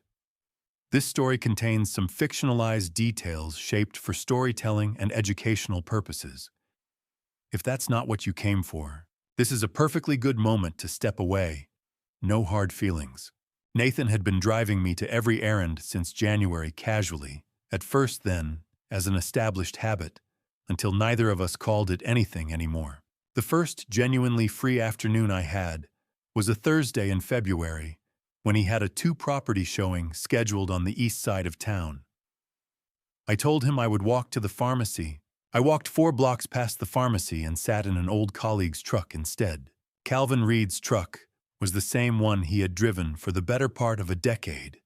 This story contains some fictionalized details shaped for storytelling and educational purposes. If that's not what you came for, This is a perfectly good moment to step away. No hard feelings. Nathan had been driving me to every errand since January casually, at first then, as an established habit, until neither of us called it anything anymore. The first genuinely free afternoon I had was a Thursday in February, when he had a two-property showing scheduled on the east side of town. I told him I would walk to the pharmacy. I walked 4 blocks past the pharmacy and sat in an old colleague's truck instead. Calvin Reed's truck was the same one he had driven for the better part of a decade,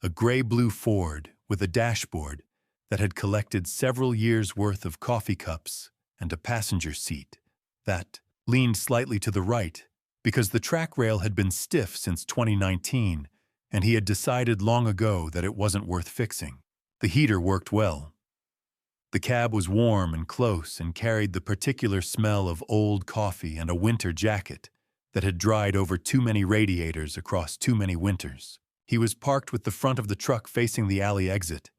a gray-blue Ford with a dashboard that had collected several years' worth of coffee cups and a passenger seat that leaned slightly to the right because the track rail had been stiff since 2019 and he had decided long ago that it wasn't worth fixing. The heater worked well. The cab was warm and close and carried the particular smell of old coffee and a winter jacket that had dried over too many radiators across too many winters. He was parked with the front of the truck facing the alley exit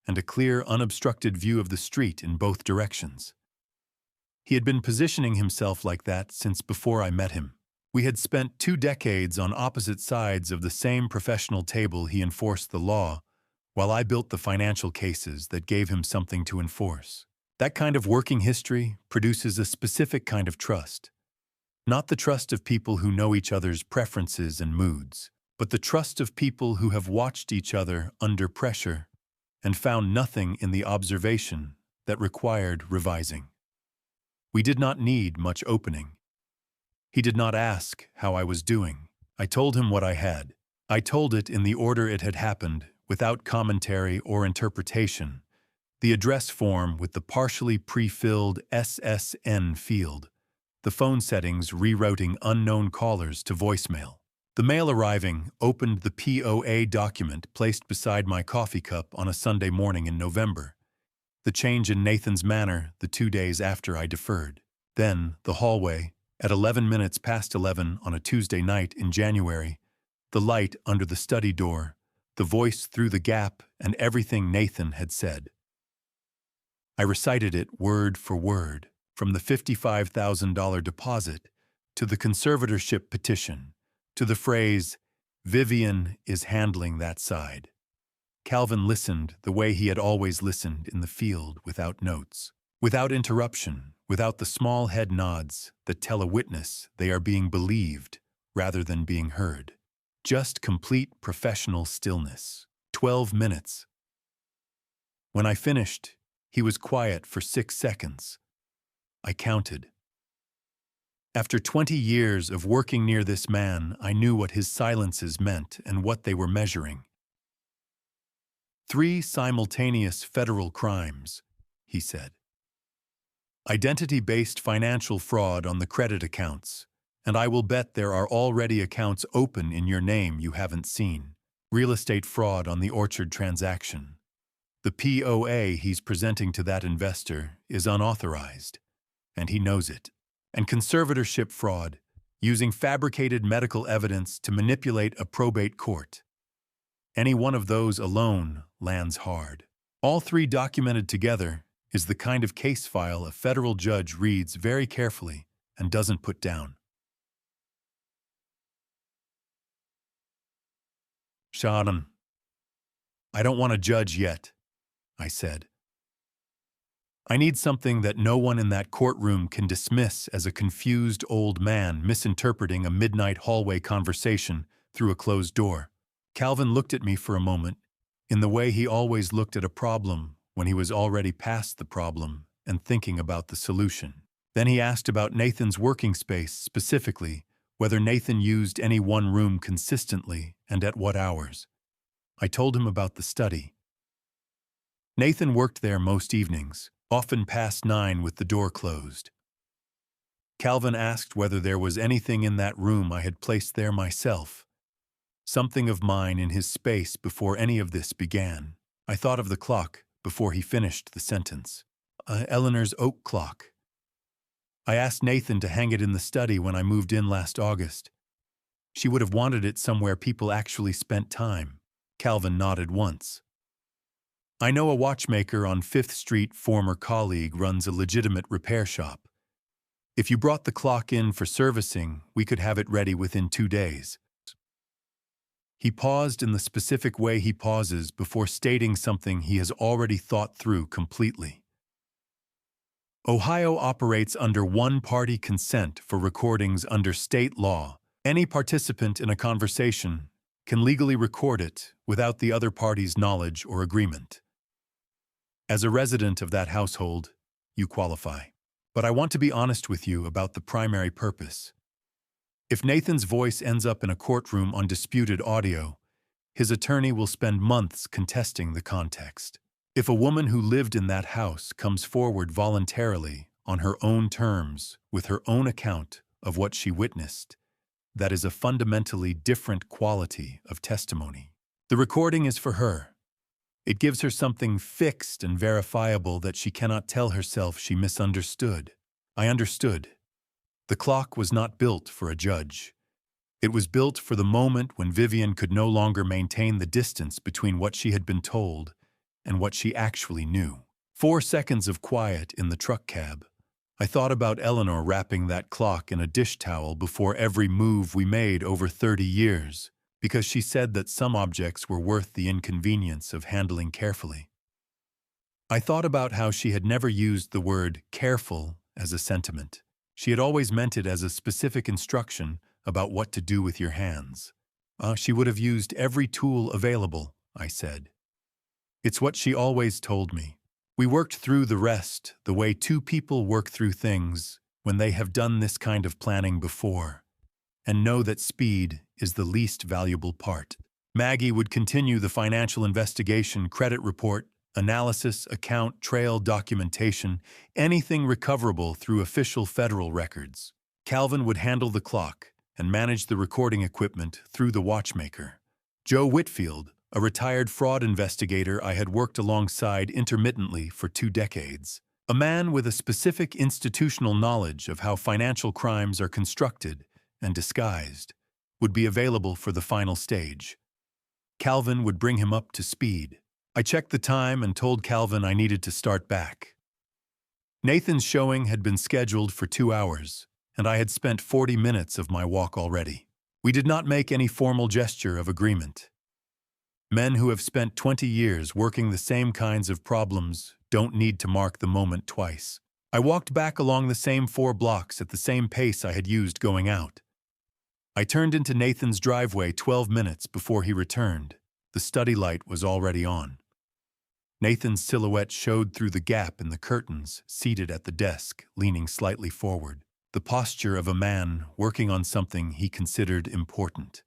and a clear, unobstructed view of the street in both directions. He had been positioning himself like that since before I met him. We had spent 2 decades on opposite sides of the same professional table. He enforced the law, while I built the financial cases that gave him something to enforce. That kind of working history produces a specific kind of trust. Not the trust of people who know each other's preferences and moods, but the trust of people who have watched each other under pressure and found nothing in the observation that required revising. We did not need much opening. He did not ask how I was doing. I told him what I had. I told it in the order it had happened, without commentary or interpretation. The address form with the partially pre-filled SSN field. The phone settings rerouting unknown callers to voicemail. The mail arriving opened the POA document placed beside my coffee cup on a Sunday morning in November. The change in Nathan's manner the 2 days after I deferred. Then, the hallway, at 11 minutes past 11 on a Tuesday night in January, the light under the study door, the voice through the gap, and everything Nathan had said. I recited it word for word, from the $55,000 deposit to the conservatorship petition, to the phrase, "Vivian is handling that side." Calvin listened the way he had always listened in the field, without notes, without interruption, without the small head nods that tell a witness they are being believed rather than being heard. Just complete professional stillness. 12 minutes. When I finished, he was quiet for 6 seconds. I counted. After 20 years of working near this man, I knew what his silences meant and what they were measuring. 3 simultaneous federal crimes, he said. Identity-based financial fraud on the credit accounts, and I will bet there are already accounts open in your name you haven't seen. Real estate fraud on the Orchard transaction. The POA he's presenting to that investor is unauthorized, and he knows it. And conservatorship fraud, using fabricated medical evidence to manipulate a probate court. Any one of those alone lands hard. All 3 documented together is the kind of case file a federal judge reads very carefully and doesn't put down. Sharon, I don't want to judge yet, I said. I need something that no one in that courtroom can dismiss as a confused old man misinterpreting a midnight hallway conversation through a closed door. Calvin looked at me for a moment, in the way he always looked at a problem when he was already past the problem and thinking about the solution. Then he asked about Nathan's working space, specifically whether Nathan used any one room consistently and at what hours. I told him about the study. Nathan worked there most evenings, often past 9 with the door closed. Calvin asked whether there was anything in that room I had placed there myself. Something of mine in his space before any of this began. I thought of the clock before he finished the sentence. Eleanor's oak clock. I asked Nathan to hang it in the study when I moved in last August. She would have wanted it somewhere people actually spent time. Calvin nodded once. I know a watchmaker on 5th Street, former colleague, runs a legitimate repair shop. If you brought the clock in for servicing, we could have it ready within 2 days. He paused in the specific way he pauses before stating something he has already thought through completely. Ohio operates under one-party consent for recordings under state law. Any participant in a conversation can legally record it without the other party's knowledge or agreement. As a resident of that household, you qualify. But I want to be honest with you about the primary purpose. If Nathan's voice ends up in a courtroom on disputed audio, his attorney will spend months contesting the context. If a woman who lived in that house comes forward voluntarily, on her own terms, with her own account of what she witnessed, that is a fundamentally different quality of testimony. The recording is for her. It gives her something fixed and verifiable that she cannot tell herself she misunderstood. I understood. The clock was not built for a judge. It was built for the moment when Vivian could no longer maintain the distance between what she had been told and what she actually knew. 4 seconds of quiet in the truck cab. I thought about Eleanor wrapping that clock in a dish towel before every move we made over 30 years, because she said that some objects were worth the inconvenience of handling carefully. I thought about how she had never used the word careful as a sentiment. She had always meant it as a specific instruction about what to do with your hands. She would have used every tool available, I said. It's what she always told me. We worked through the rest the way two people work through things when they have done this kind of planning before, and know that speed is the least valuable part. Maggie would continue the financial investigation, credit report, analysis, account, trail, documentation, anything recoverable through official federal records. Calvin would handle the clock and manage the recording equipment through the watchmaker. Joe Whitfield, a retired fraud investigator I had worked alongside intermittently for 2 decades, a man with a specific institutional knowledge of how financial crimes are constructed and disguised, would be available for the final stage. Calvin would bring him up to speed. I checked the time and told Calvin I needed to start back. Nathan's showing had been scheduled for 2 hours, and I had spent 40 minutes of my walk already. We did not make any formal gesture of agreement. Men who have spent 20 years working the same kinds of problems don't need to mark the moment twice. I walked back along the same 4 blocks at the same pace I had used going out. I turned into Nathan's driveway 12 minutes before he returned. The study light was already on. Nathan's silhouette showed through the gap in the curtains, seated at the desk, leaning slightly forward, the posture of a man working on something he considered important.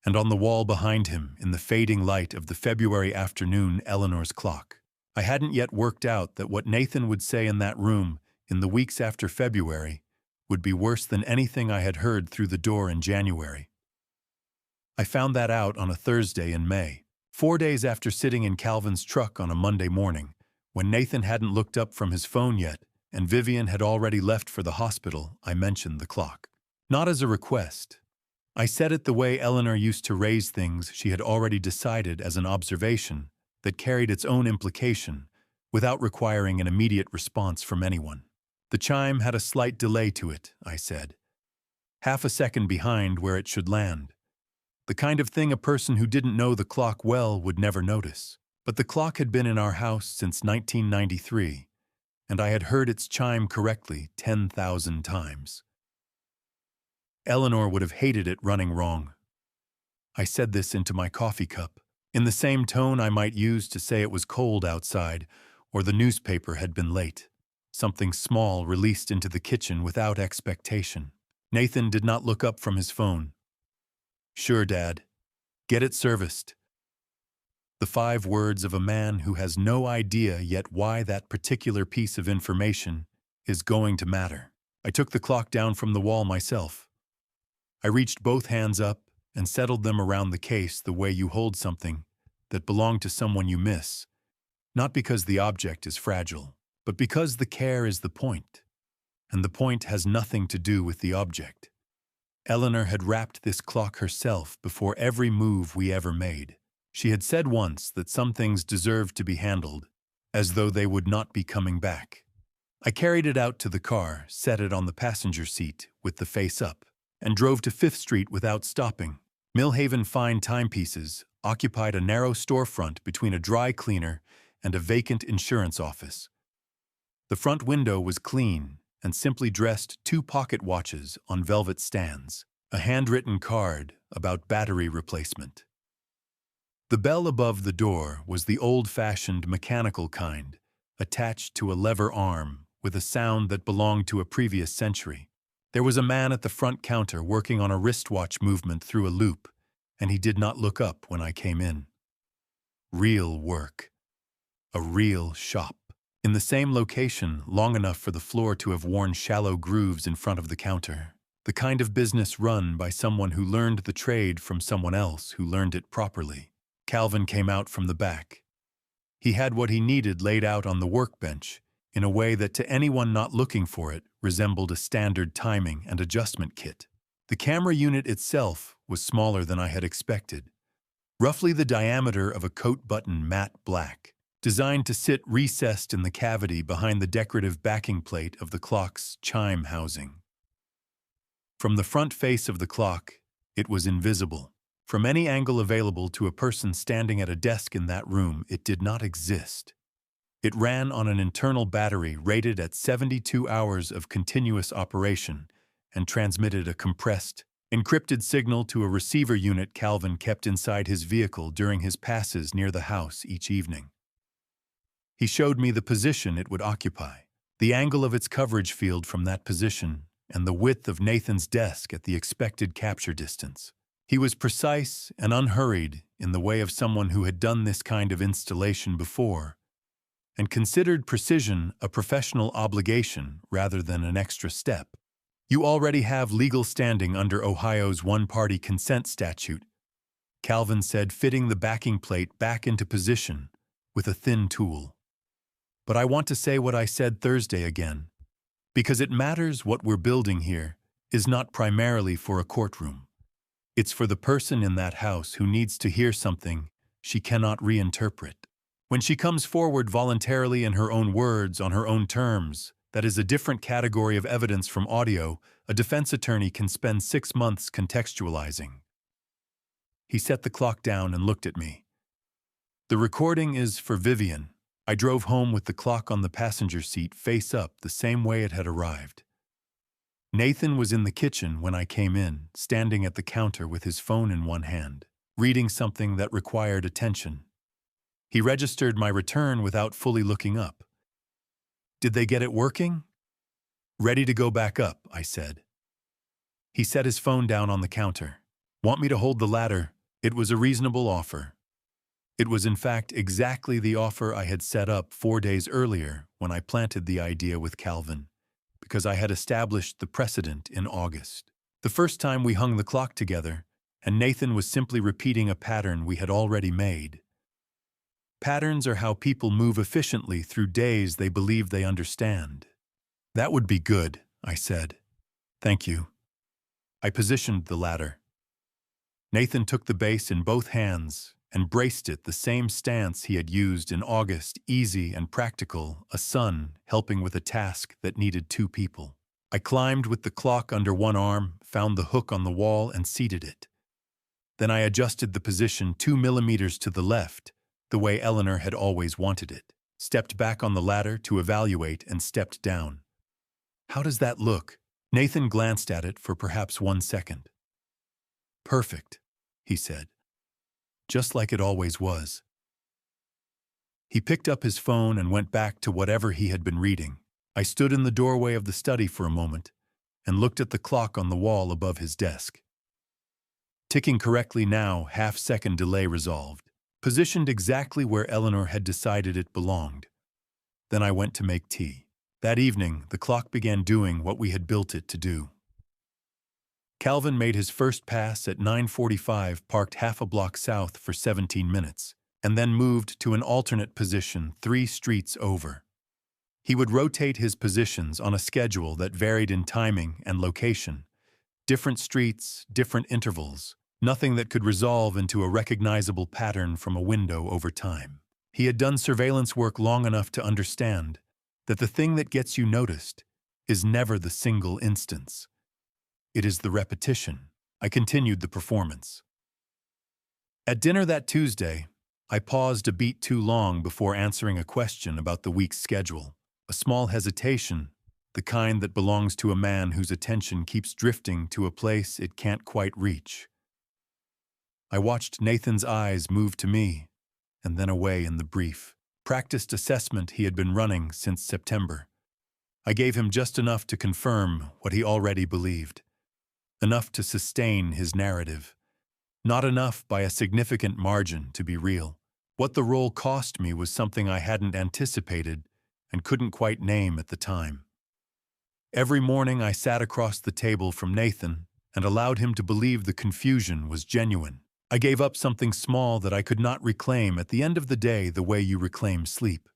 And on the wall behind him, in the fading light of the February afternoon, Eleanor's clock. I hadn't yet worked out that what Nathan would say in that room in the weeks after February would be worse than anything I had heard through the door in January. I found that out on a Thursday in May, 4 days after sitting in Calvin's truck on a Monday morning, when Nathan hadn't looked up from his phone yet and Vivian had already left for the hospital. I mentioned the clock. Not as a request. I said it the way Eleanor used to raise things she had already decided as an observation that carried its own implication without requiring an immediate response from anyone. The chime had a slight delay to it, I said. Half a second behind where it should land. The kind of thing a person who didn't know the clock well would never notice. But the clock had been in our house since 1993, and I had heard its chime correctly 10,000 times. Eleanor would have hated it running wrong. I said this into my coffee cup, in the same tone I might use to say it was cold outside or the newspaper had been late. Something small released into the kitchen without expectation. Nathan did not look up from his phone. Sure, Dad. Get it serviced. The 5 words of a man who has no idea yet why that particular piece of information is going to matter. I took the clock down from the wall myself. I reached both hands up and settled them around the case the way you hold something that belonged to someone you miss, not because the object is fragile, but because the care is the point, and the point has nothing to do with the object. Eleanor had wrapped this clock herself before every move we ever made. She had said once that some things deserved to be handled as though they would not be coming back. I carried it out to the car, set it on the passenger seat with the face up, and drove to 5th Street without stopping. Millhaven Fine Timepieces occupied a narrow storefront between a dry cleaner and a vacant insurance office. The front window was clean and simply dressed 2 pocket watches on velvet stands, a handwritten card about battery replacement. The bell above the door was the old-fashioned mechanical kind, attached to a lever arm with a sound that belonged to a previous century. There was a man at the front counter working on a wristwatch movement through a loop, and he did not look up when I came in. Real work. A real shop. In the same location, long enough for the floor to have worn shallow grooves in front of the counter. The kind of business run by someone who learned the trade from someone else who learned it properly. Calvin came out from the back. He had what he needed laid out on the workbench in a way that to anyone not looking for it resembled a standard timing and adjustment kit. The camera unit itself was smaller than I had expected, roughly the diameter of a coat button matte black, designed to sit recessed in the cavity behind the decorative backing plate of the clock's chime housing. From the front face of the clock, it was invisible. From any angle available to a person standing at a desk in that room, it did not exist. It ran on an internal battery rated at 72 hours of continuous operation and transmitted a compressed, encrypted signal to a receiver unit Calvin kept inside his vehicle during his passes near the house each evening. He showed me the position it would occupy, the angle of its coverage field from that position, and the width of Nathan's desk at the expected capture distance. He was precise and unhurried in the way of someone who had done this kind of installation before, and considered precision a professional obligation rather than an extra step. You already have legal standing under Ohio's one-party consent statute, Calvin said, fitting the backing plate back into position with a thin tool. But I want to say what I said Thursday again, because it matters. What we're building here is not primarily for a courtroom. It's for the person in that house who needs to hear something she cannot reinterpret. When she comes forward voluntarily in her own words, on her own terms, that is a different category of evidence from audio. A defense attorney can spend 6 months contextualizing. He set the clock down and looked at me. The recording is for Vivian. I drove home with the clock on the passenger seat face up the same way it had arrived. Nathan was in the kitchen when I came in, standing at the counter with his phone in one hand, reading something that required attention. He registered my return without fully looking up. Did they get it working? Ready to go back up, I said. He set his phone down on the counter. Want me to hold the ladder? It was a reasonable offer. It was in fact exactly the offer I had set up 4 days earlier when I planted the idea with Calvin, because I had established the precedent in August. The first time we hung the clock together, and Nathan was simply repeating a pattern we had already made. Patterns are how people move efficiently through days they believe they understand. That would be good, I said. Thank you. I positioned the ladder. Nathan took the base in both hands and braced it the same stance he had used in August, easy and practical, a son helping with a task that needed 2 people. I climbed with the clock under one arm, found the hook on the wall, and seated it. Then I adjusted the position 2 millimeters to the left, the way Eleanor had always wanted it, stepped back on the ladder to evaluate, and stepped down. How does that look? Nathan glanced at it for perhaps 1 second. Perfect, he said. Just like it always was. He picked up his phone and went back to whatever he had been reading. I stood in the doorway of the study for a moment and looked at the clock on the wall above his desk. Ticking correctly now, half-second delay resolved, positioned exactly where Eleanor had decided it belonged. Then I went to make tea. That evening, the clock began doing what we had built it to do. Calvin made his first pass at 9:45, parked half a block south for 17 minutes, and then moved to an alternate position 3 streets over. He would rotate his positions on a schedule that varied in timing and location. Different streets, different intervals, nothing that could resolve into a recognizable pattern from a window over time. He had done surveillance work long enough to understand that the thing that gets you noticed is never the single instance. It is the repetition. I continued the performance. At dinner that Tuesday, I paused a beat too long before answering a question about the week's schedule. A small hesitation, the kind that belongs to a man whose attention keeps drifting to a place it can't quite reach. I watched Nathan's eyes move to me, and then away in the brief, practiced assessment he had been running since September. I gave him just enough to confirm what he already believed, enough to sustain his narrative, not enough by a significant margin to be real. What the role cost me was something I hadn't anticipated and couldn't quite name at the time. Every morning I sat across the table from Nathan and allowed him to believe the confusion was genuine. I gave up something small that I could not reclaim at the end of the day the way you reclaim sleep.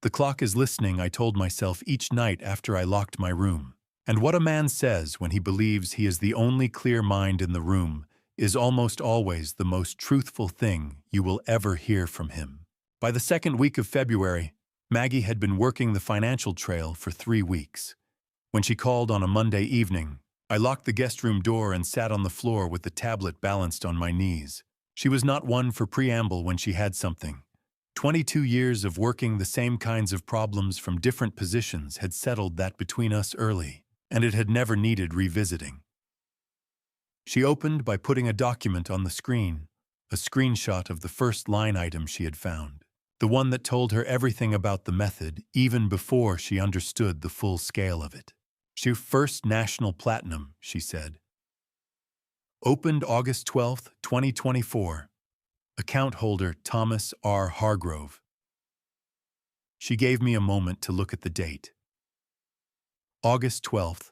The clock is listening, I told myself each night after I locked my room. And what a man says when he believes he is the only clear mind in the room is almost always the most truthful thing you will ever hear from him. By the second week of February, Maggie had been working the financial trail for 3 weeks. When she called on a Monday evening, I locked the guest room door and sat on the floor with the tablet balanced on my knees. She was not one for preamble when she had something. 22 years of working the same kinds of problems from different positions had settled that between us early, and it had never needed revisiting. She opened by putting a document on the screen, a screenshot of the first line item she had found, the one that told her everything about the method even before she understood the full scale of it. She first national platinum, she said. Opened August 12, 2024. Account holder Thomas R. Hargrove. She gave me a moment to look at the date. August 12th,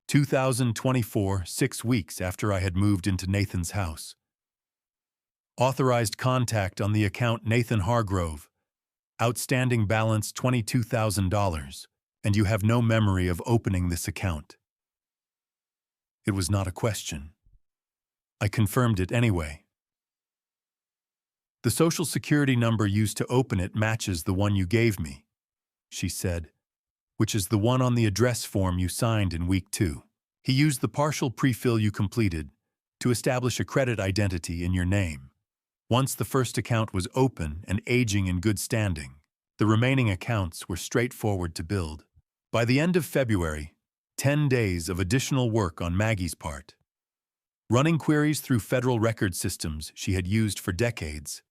2024, 6 weeks after I had moved into Nathan's house. Authorized contact on the account Nathan Hargrove. Outstanding balance $22,000, and you have no memory of opening this account. It was not a question. I confirmed it anyway. The Social Security number used to open it matches the one you gave me, she said, which is the one on the address form you signed in week 2. He used the partial pre-fill you completed to establish a credit identity in your name. Once the first account was open and aging in good standing, the remaining accounts were straightforward to build. By the end of February, 10 days of additional work on Maggie's part. Running queries through federal record systems she had used for decades.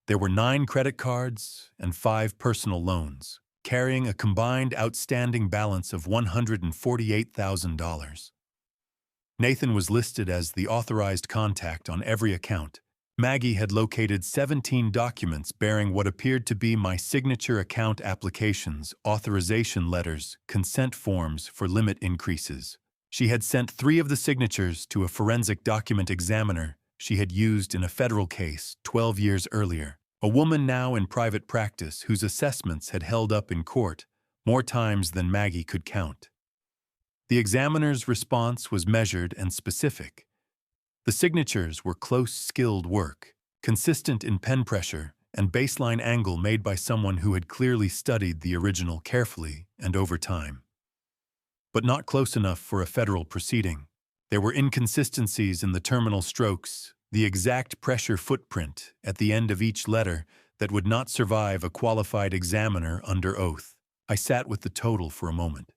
There were 9 credit cards and 5 personal loans, carrying a combined outstanding balance of $148,000. Nathan was listed as the authorized contact on every account. Maggie had located 17 documents bearing what appeared to be my signature account applications, authorization letters, consent forms for limit increases. She had sent 3 of the signatures to a forensic document examiner she had used in a federal case 12 years earlier, a woman now in private practice whose assessments had held up in court more times than Maggie could count. The examiner's response was measured and specific. The signatures were close, skilled work, consistent in pen pressure and baseline angle made by someone who had clearly studied the original carefully and over time. But not close enough for a federal proceeding. There were inconsistencies in the terminal strokes, the exact pressure footprint at the end of each letter that would not survive a qualified examiner under oath. I sat with the total for a moment.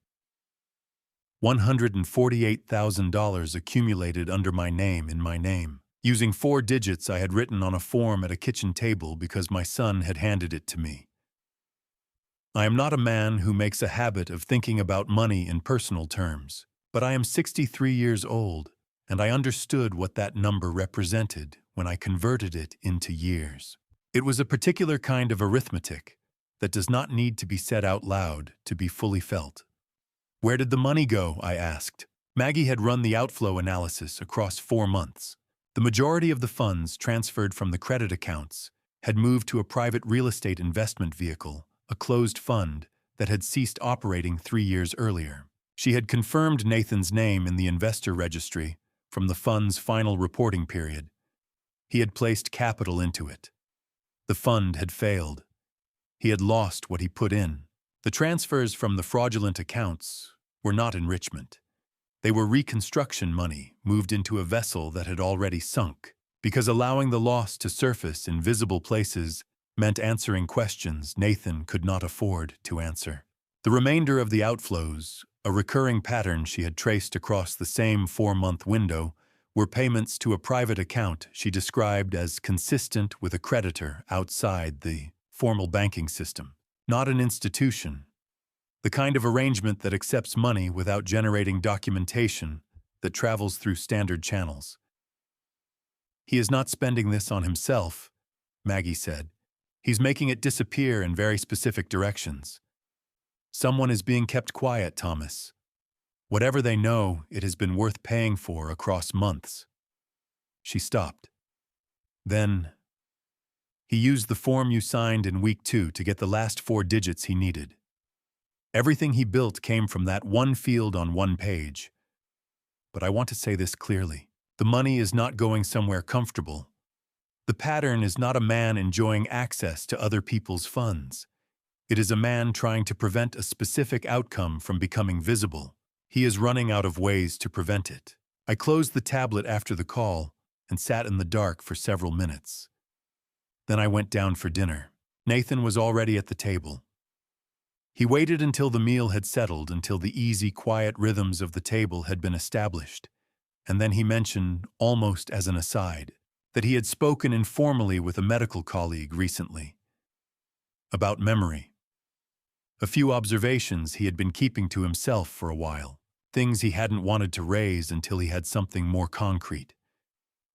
$148,000 accumulated under my name in my name, using 4 digits I had written on a form at a kitchen table because my son had handed it to me. I am not a man who makes a habit of thinking about money in personal terms, but I am 63 years old, and I understood what that number represented when I converted it into years. It was a particular kind of arithmetic that does not need to be said out loud to be fully felt. Where did the money go? I asked. Maggie had run the outflow analysis across 4 months. The majority of the funds transferred from the credit accounts had moved to a private real estate investment vehicle, a closed fund that had ceased operating 3 years earlier. She had confirmed Nathan's name in the investor registry from the fund's final reporting period. He had placed capital into it. The fund had failed. He had lost what he put in. The transfers from the fraudulent accounts were not enrichment. They were reconstruction money moved into a vessel that had already sunk, because allowing the loss to surface in visible places meant answering questions Nathan could not afford to answer. The remainder of the outflows, a recurring pattern she had traced across the same 4-month window, were payments to a private account she described as consistent with a creditor outside the formal banking system, not an institution. The kind of arrangement that accepts money without generating documentation that travels through standard channels. "He is not spending this on himself," Maggie said. "He's making it disappear in very specific directions. Someone is being kept quiet, Thomas. Whatever they know, it has been worth paying for across months." She stopped. Then, "He used the form you signed in week 2 to get the last 4 digits he needed. Everything he built came from that one field on one page. But I want to say this clearly. The money is not going somewhere comfortable. The pattern is not a man enjoying access to other people's funds. It is a man trying to prevent a specific outcome from becoming visible. He is running out of ways to prevent it." I closed the tablet after the call and sat in the dark for several minutes. Then I went down for dinner. Nathan was already at the table. He waited until the meal had settled, until the easy, quiet rhythms of the table had been established, and then he mentioned, almost as an aside, that he had spoken informally with a medical colleague recently about memory. A few observations he had been keeping to himself for a while, things he hadn't wanted to raise until he had something more concrete.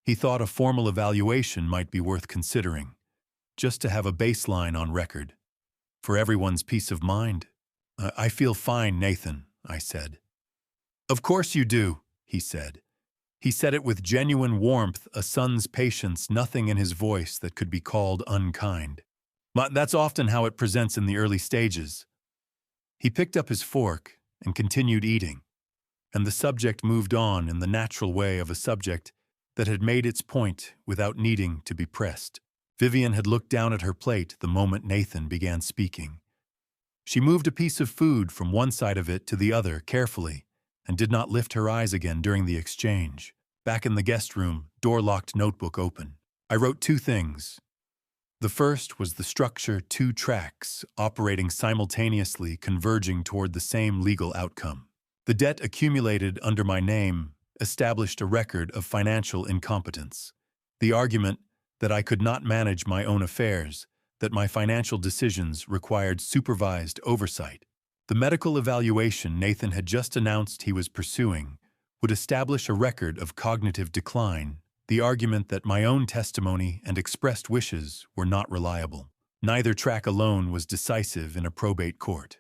He thought a formal evaluation might be worth considering, just to have a baseline on record. For everyone's peace of mind. "I feel fine, Nathan," I said. "Of course you do," he said. He said it with genuine warmth, a son's patience, nothing in his voice that could be called unkind. But that's often how it presents in the early stages. He picked up his fork and continued eating, and the subject moved on in the natural way of a subject that had made its point without needing to be pressed. Vivian had looked down at her plate the moment Nathan began speaking. She moved a piece of food from one side of it to the other carefully and did not lift her eyes again during the exchange. Back in the guest room, door-locked notebook open. I wrote 2 things. The first was the structure 2 tracks, operating simultaneously, converging toward the same legal outcome. The debt accumulated under my name established a record of financial incompetence. The argument that I could not manage my own affairs, that my financial decisions required supervised oversight. The medical evaluation Nathan had just announced he was pursuing would establish a record of cognitive decline, the argument that my own testimony and expressed wishes were not reliable. Neither track alone was decisive in a probate court.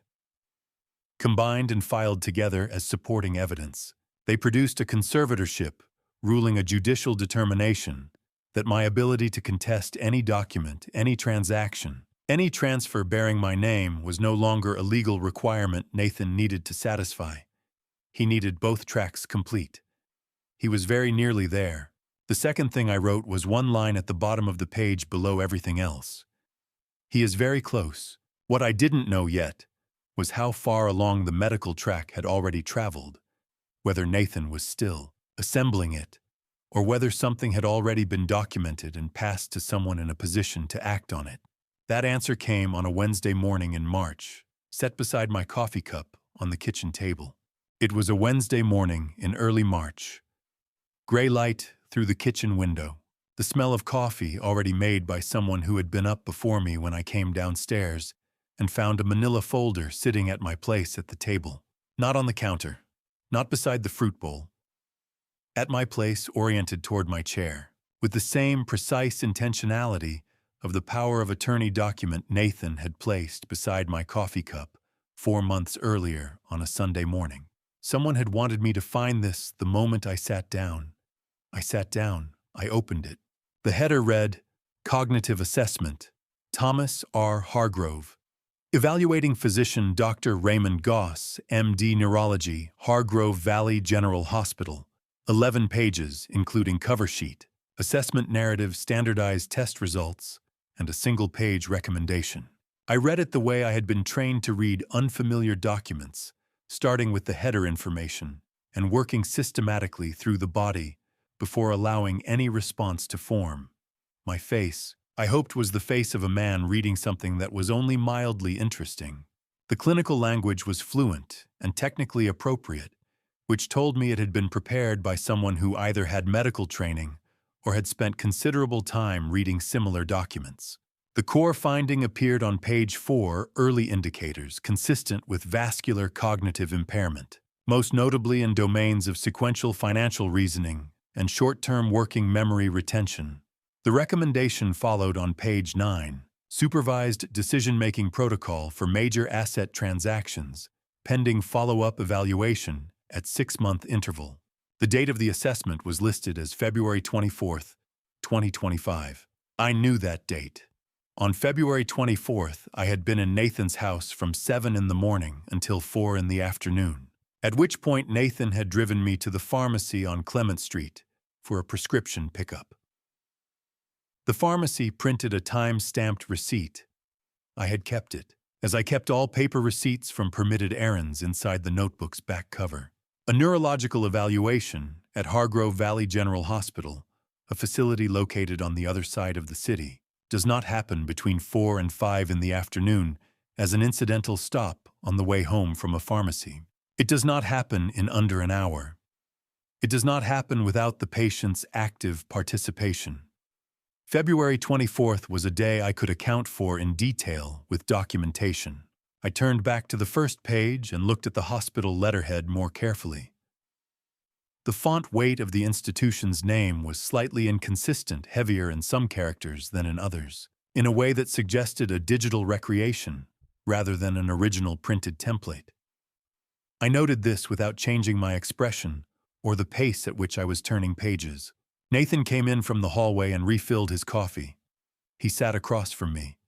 Combined and filed together as supporting evidence, they produced a conservatorship, ruling a judicial determination that my ability to contest any document, any transaction, any transfer bearing my name was no longer a legal requirement Nathan needed to satisfy. He needed both tracks complete. He was very nearly there. The second thing I wrote was one line at the bottom of the page below everything else. He is very close. What I didn't know yet was how far along the medical track had already traveled, whether Nathan was still assembling it, or whether something had already been documented and passed to someone in a position to act on it. That answer came on a Wednesday morning in March, set beside my coffee cup on the kitchen table. It was a Wednesday morning in early March. Gray light through the kitchen window, the smell of coffee already made by someone who had been up before me when I came downstairs and found a manila folder sitting at my place at the table. Not on the counter, not beside the fruit bowl. At my place, oriented toward my chair, with the same precise intentionality of the power of attorney document Nathan had placed beside my coffee cup 4 months earlier on a Sunday morning. Someone had wanted me to find this the moment I sat down. I sat down. I opened it. The header read, Cognitive Assessment, Thomas R. Hargrove. Evaluating physician Dr. Raymond Goss, M.D. Neurology, Hargrove Valley General Hospital. 11 pages, including cover sheet, assessment narrative, standardized test results, and a single-page recommendation. I read it the way I had been trained to read unfamiliar documents, starting with the header information and working systematically through the body before allowing any response to form. My face, I hoped, was the face of a man reading something that was only mildly interesting. The clinical language was fluent and technically appropriate, which told me it had been prepared by someone who either had medical training or had spent considerable time reading similar documents. The core finding appeared on page 4, early indicators consistent with vascular cognitive impairment, most notably in domains of sequential financial reasoning and short-term working memory retention. The recommendation followed on page 9, supervised decision-making protocol for major asset transactions, pending follow-up evaluation at 6-month interval. The date of the assessment was listed as February 24th, 2025. I knew that date. On February 24th, I had been in Nathan's house from 7 in the morning until 4 in the afternoon, at which point Nathan had driven me to the pharmacy on Clement Street for a prescription pickup. The pharmacy printed a time-stamped receipt. I had kept it, as I kept all paper receipts from permitted errands inside the notebook's back cover. A neurological evaluation at Hargrove Valley General Hospital, a facility located on the other side of the city, does not happen between 4 and 5 in the afternoon as an incidental stop on the way home from a pharmacy. It does not happen in under an hour. It does not happen without the patient's active participation. February 24th was a day I could account for in detail with documentation. I turned back to the first page and looked at the hospital letterhead more carefully. The font weight of the institution's name was slightly inconsistent, heavier in some characters than in others, in a way that suggested a digital recreation rather than an original printed template. I noted this without changing my expression or the pace at which I was turning pages. Nathan came in from the hallway and refilled his coffee. He sat across from me.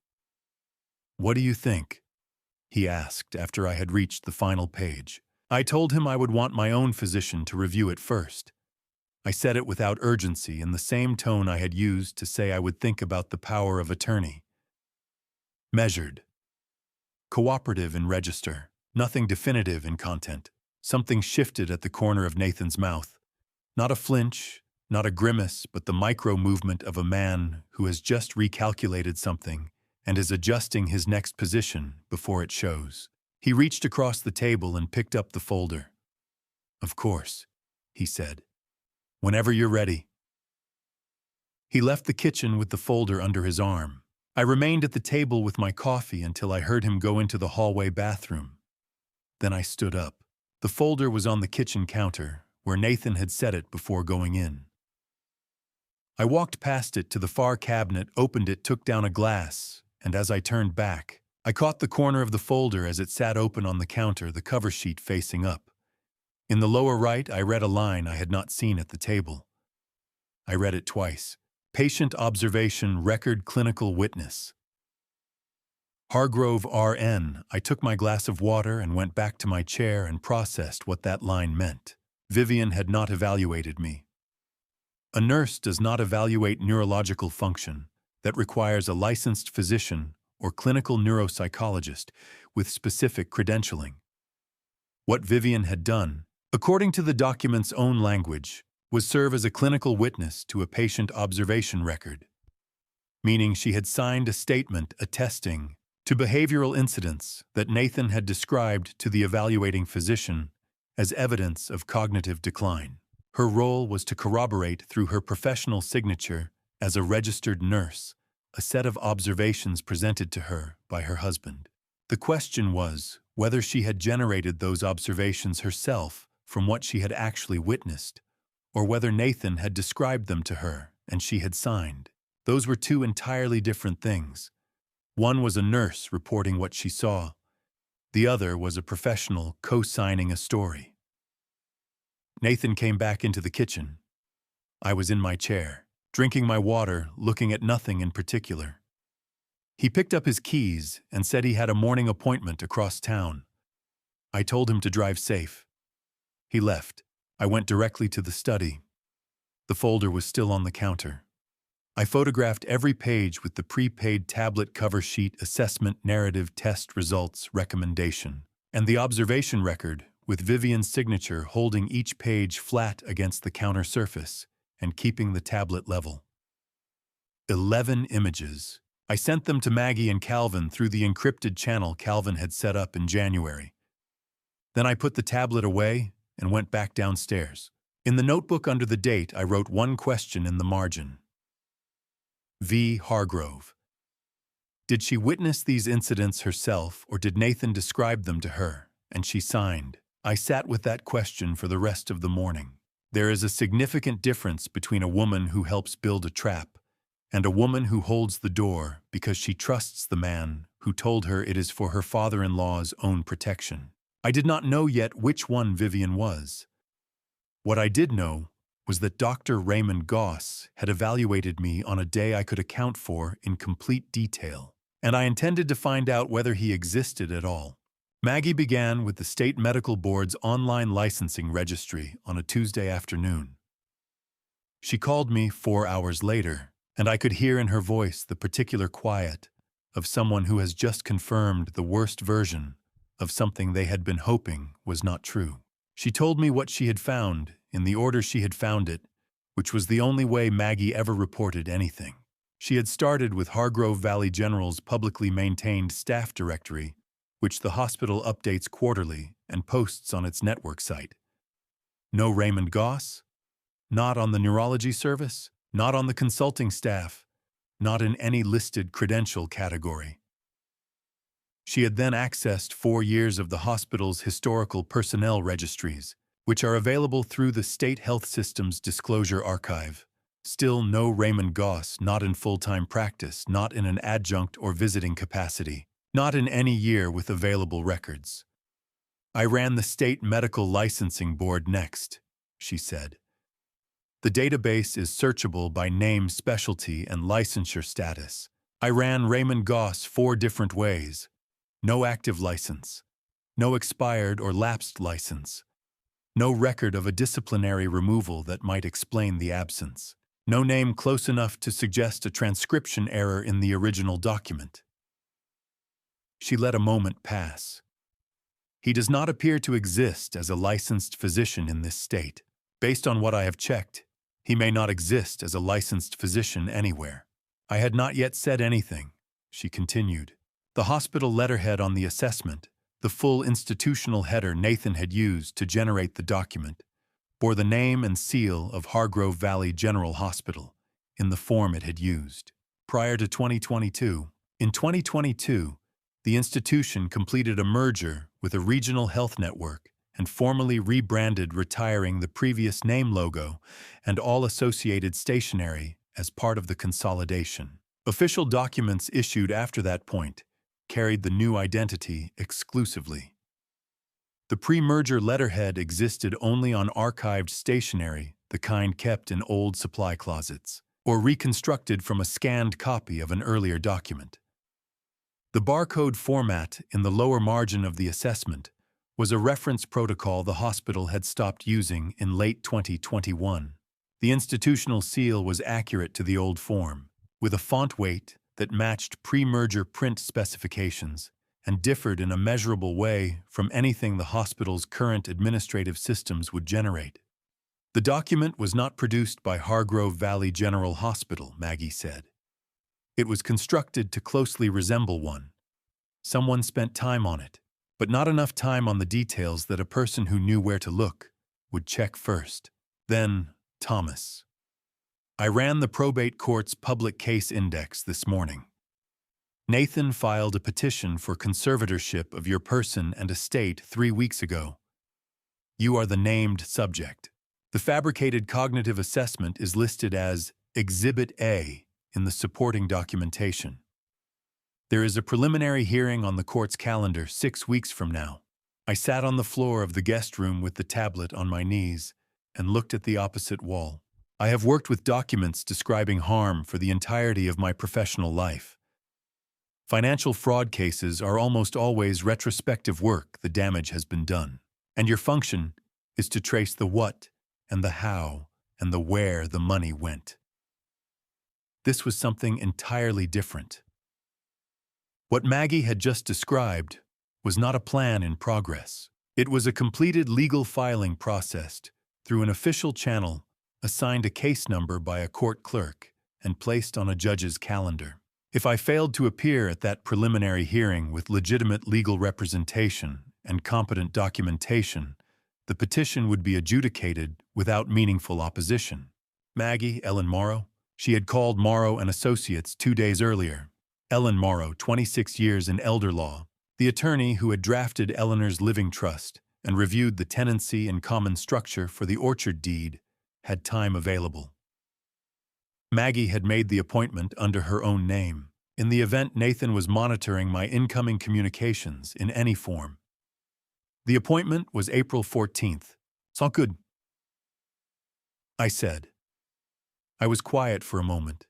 "What do you think?" he asked after I had reached the final page. I told him I would want my own physician to review it first. I said it without urgency, in the same tone I had used to say I would think about the power of attorney. Measured. Cooperative in register. Nothing definitive in content. Something shifted at the corner of Nathan's mouth. Not a flinch, not a grimace, but the micro-movement of a man who has just recalculated something and is adjusting his next position before it shows. He reached across the table and picked up the folder. "Of course," he said. "Whenever you're ready." He left the kitchen with the folder under his arm. I remained at the table with my coffee until I heard him go into the hallway bathroom. Then I stood up. The folder was on the kitchen counter, where Nathan had set it before going in. I walked past it to the far cabinet, opened it, took down a glass, and as I turned back, I caught the corner of the folder as it sat open on the counter, the cover sheet facing up. In the lower right, I read a line I had not seen at the table. I read it twice. Patient observation, record, clinical witness. Hargrove RN. I took my glass of water and went back to my chair and processed what that line meant. Vivian had not evaluated me. A nurse does not evaluate neurological function. That requires a licensed physician or clinical neuropsychologist with specific credentialing. What Vivian had done, according to the document's own language, was serve as a clinical witness to a patient observation record, meaning she had signed a statement attesting to behavioral incidents that Nathan had described to the evaluating physician as evidence of cognitive decline. Her role was to corroborate through her professional signature as a registered nurse a set of observations presented to her by her husband. The question was whether she had generated those observations herself from what she had actually witnessed, or whether Nathan had described them to her and she had signed. Those were two entirely different things. One was a nurse reporting what she saw. The other was a professional co-signing a story. Nathan came back into the kitchen. I was in my chair, drinking my water, looking at nothing in particular. He picked up his keys and said he had a morning appointment across town. I told him to drive safe. He left. I went directly to the study. The folder was still on the counter. I photographed every page with the prepaid tablet cover sheet, assessment, narrative, test results, recommendation, and the observation record with Vivian's signature holding each page flat against the counter surface and keeping the tablet level. 11 images. I sent them to Maggie and Calvin through the encrypted channel Calvin had set up in January. Then I put the tablet away and went back downstairs. In the notebook under the date, I wrote one question in the margin. V. Hargrove. Did she witness these incidents herself, or did Nathan describe them to her? And she signed. I sat with that question for the rest of the morning. There is a significant difference between a woman who helps build a trap and a woman who holds the door because she trusts the man who told her it is for her father-in-law's own protection. I did not know yet which one Vivian was. What I did know was that Dr. Raymond Goss had evaluated me on a day I could account for in complete detail, and I intended to find out whether he existed at all. Maggie began with the State Medical Board's online licensing registry on a Tuesday afternoon. She called me 4 hours later, and I could hear in her voice the particular quiet of someone who has just confirmed the worst version of something they had been hoping was not true. She told me what she had found in the order she had found it, which was the only way Maggie ever reported anything. She had started with Hargrove Valley General's publicly maintained staff directory, which the hospital updates quarterly and posts on its network site. No Raymond Goss? Not on the neurology service? Not on the consulting staff? Not in any listed credential category. She had then accessed 4 years of the hospital's historical personnel registries, which are available through the State Health System's Disclosure Archive. Still no Raymond Goss, not in full-time practice, not in an adjunct or visiting capacity, not in any year with available records. I ran the State Medical Licensing Board next, she said. The database is searchable by name, specialty, and licensure status. I ran Raymond Goss 4 different ways. No active license. No expired or lapsed license. No record of a disciplinary removal that might explain the absence. No name close enough to suggest a transcription error in the original document. She let a moment pass. He does not appear to exist as a licensed physician in this state. Based on what I have checked, he may not exist as a licensed physician anywhere. I had not yet said anything, she continued. The hospital letterhead on the assessment, the full institutional header Nathan had used to generate the document, bore the name and seal of Hargrove Valley General Hospital in the form it had used. Prior to 2022, in 2022, the institution completed a merger with a regional health network and formally rebranded, retiring the previous name logo and all associated stationery as part of the consolidation. Official documents issued after that point carried the new identity exclusively. The pre-merger letterhead existed only on archived stationery, the kind kept in old supply closets, or reconstructed from a scanned copy of an earlier document. The barcode format in the lower margin of the assessment was a reference protocol the hospital had stopped using in late 2021. The institutional seal was accurate to the old form, with a font weight that matched pre-merger print specifications and differed in a measurable way from anything the hospital's current administrative systems would generate. The document was not produced by Hargrove Valley General Hospital, Maggie said. It was constructed to closely resemble one. Someone spent time on it, but not enough time on the details that a person who knew where to look would check first. Then, Thomas. I ran the probate court's public case index this morning. Nathan filed a petition for conservatorship of your person and estate 3 weeks ago. You are the named subject. The fabricated cognitive assessment is listed as Exhibit A in the supporting documentation. There is a preliminary hearing on the court's calendar 6 weeks from now. I sat on the floor of the guest room with the tablet on my knees and looked at the opposite wall. I have worked with documents describing harm for the entirety of my professional life. Financial fraud cases are almost always retrospective work. The damage has been done, and your function is to trace the what and the how and the where the money went. This was something entirely different. What Maggie had just described was not a plan in progress. It was a completed legal filing processed through an official channel, assigned a case number by a court clerk, and placed on a judge's calendar. If I failed to appear at that preliminary hearing with legitimate legal representation and competent documentation, the petition would be adjudicated without meaningful opposition. Maggie, Ellen Morrow, she had called Morrow and Associates 2 days earlier. Ellen Morrow, 26 years in elder law, the attorney who had drafted Eleanor's living trust and reviewed the tenancy and common structure for the orchard deed, had time available. Maggie had made the appointment under her own name, in the event Nathan was monitoring my incoming communications in any form. The appointment was April 14th. "It's all good," I said. I was quiet for a moment.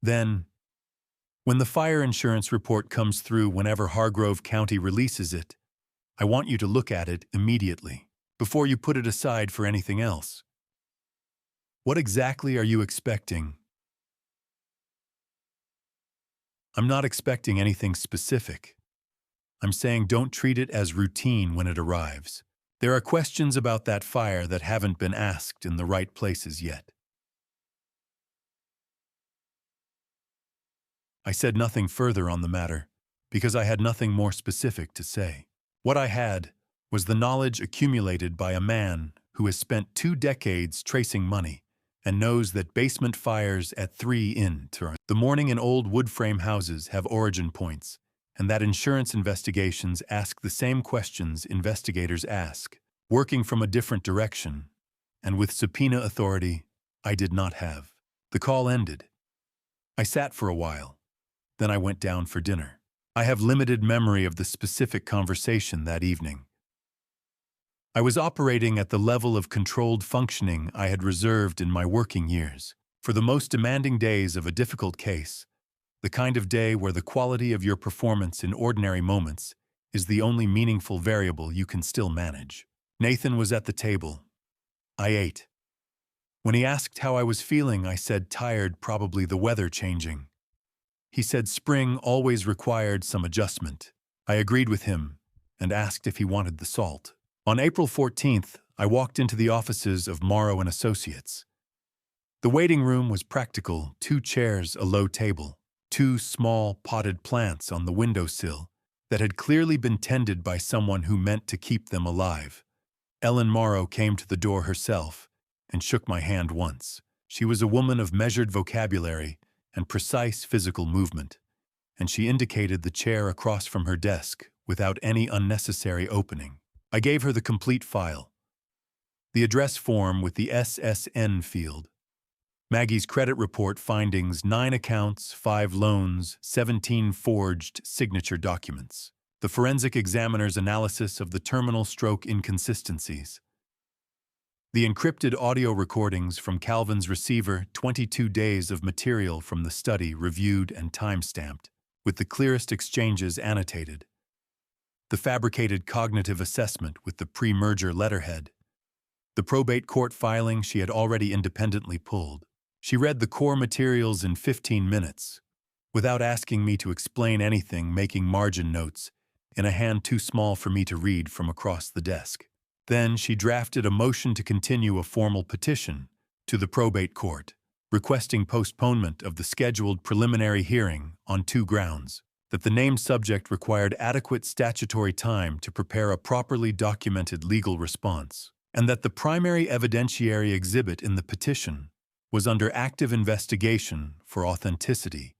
Then, "When the fire insurance report comes through whenever Hargrove County releases it, I want you to look at it immediately, before you put it aside for anything else." "What exactly are you expecting?" "I'm not expecting anything specific. I'm saying don't treat it as routine when it arrives. There are questions about that fire that haven't been asked in the right places yet." I said nothing further on the matter, because I had nothing more specific to say. What I had was the knowledge accumulated by a man who has spent 2 decades tracing money and knows that basement fires at 3 in turn. The morning in old wood frame houses have origin points, and that insurance investigations ask the same questions investigators ask, working from a different direction, and with subpoena authority I did not have. The call ended. I sat for a while. Then I went down for dinner. I have limited memory of the specific conversation that evening. I was operating at the level of controlled functioning I had reserved in my working years. For the most demanding days of a difficult case, the kind of day where the quality of your performance in ordinary moments is the only meaningful variable you can still manage. Nathan was at the table. I ate. When he asked how I was feeling, I said tired, probably the weather changing. He said spring always required some adjustment. I agreed with him and asked if he wanted the salt. On April 14th, I walked into the offices of Morrow and Associates. The waiting room was practical: 2 chairs, a low table, 2 small potted plants on the windowsill that had clearly been tended by someone who meant to keep them alive. Ellen Morrow came to the door herself and shook my hand once. She was a woman of measured vocabulary and precise physical movement, and she indicated the chair across from her desk without any unnecessary opening. I gave her the complete file. The address form with the SSN field. Maggie's credit report findings: 9 accounts, 5 loans, 17 forged signature documents. The forensic examiner's analysis of the terminal stroke inconsistencies. The encrypted audio recordings from Calvin's receiver, 22 days of material from the study reviewed and time-stamped, with the clearest exchanges annotated. The fabricated cognitive assessment with the pre-merger letterhead. The probate court filing she had already independently pulled. She read the core materials in 15 minutes, without asking me to explain anything, making margin notes in a hand too small for me to read from across the desk. Then she drafted a motion to continue a formal petition to the probate court, requesting postponement of the scheduled preliminary hearing on 2 grounds: that the named subject required adequate statutory time to prepare a properly documented legal response, and that the primary evidentiary exhibit in the petition was under active investigation for authenticity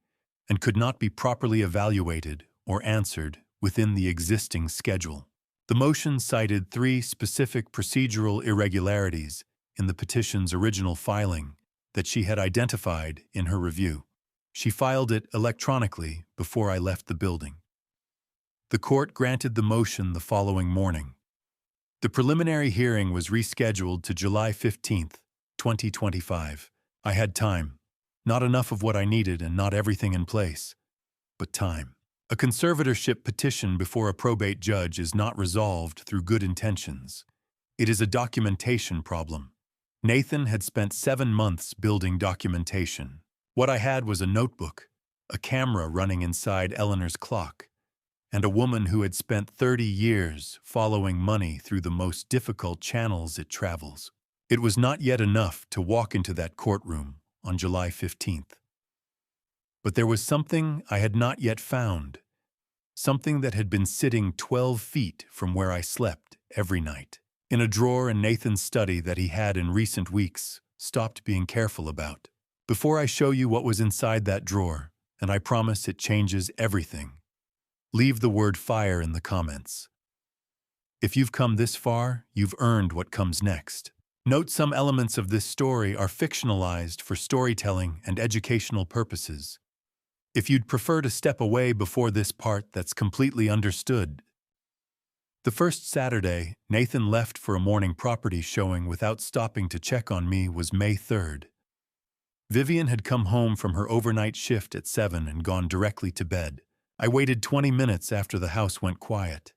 and could not be properly evaluated or answered within the existing schedule. The motion cited 3 specific procedural irregularities in the petition's original filing that she had identified in her review. She filed it electronically before I left the building. The court granted the motion the following morning. The preliminary hearing was rescheduled to July 15th, 2025. I had time. Not enough of what I needed and not everything in place, but time. A conservatorship petition before a probate judge is not resolved through good intentions. It is a documentation problem. Nathan had spent 7 months building documentation. What I had was a notebook, a camera running inside Eleanor's clock, and a woman who had spent 30 years following money through the most difficult channels it travels. It was not yet enough to walk into that courtroom on July 15th. But there was something I had not yet found, something that had been sitting 12 feet from where I slept every night, in a drawer in Nathan's study that he had in recent weeks stopped being careful about. Before I show you what was inside that drawer, and I promise it changes everything, leave the word fire in the comments. If you've come this far, you've earned what comes next. Note some elements of this story are fictionalized for storytelling and educational purposes. If you'd prefer to step away before this part, that's completely understood. The first Saturday Nathan left for a morning property showing without stopping to check on me was May 3rd. Vivian had come home from her overnight shift at 7 and gone directly to bed. I waited 20 minutes after the house went quiet.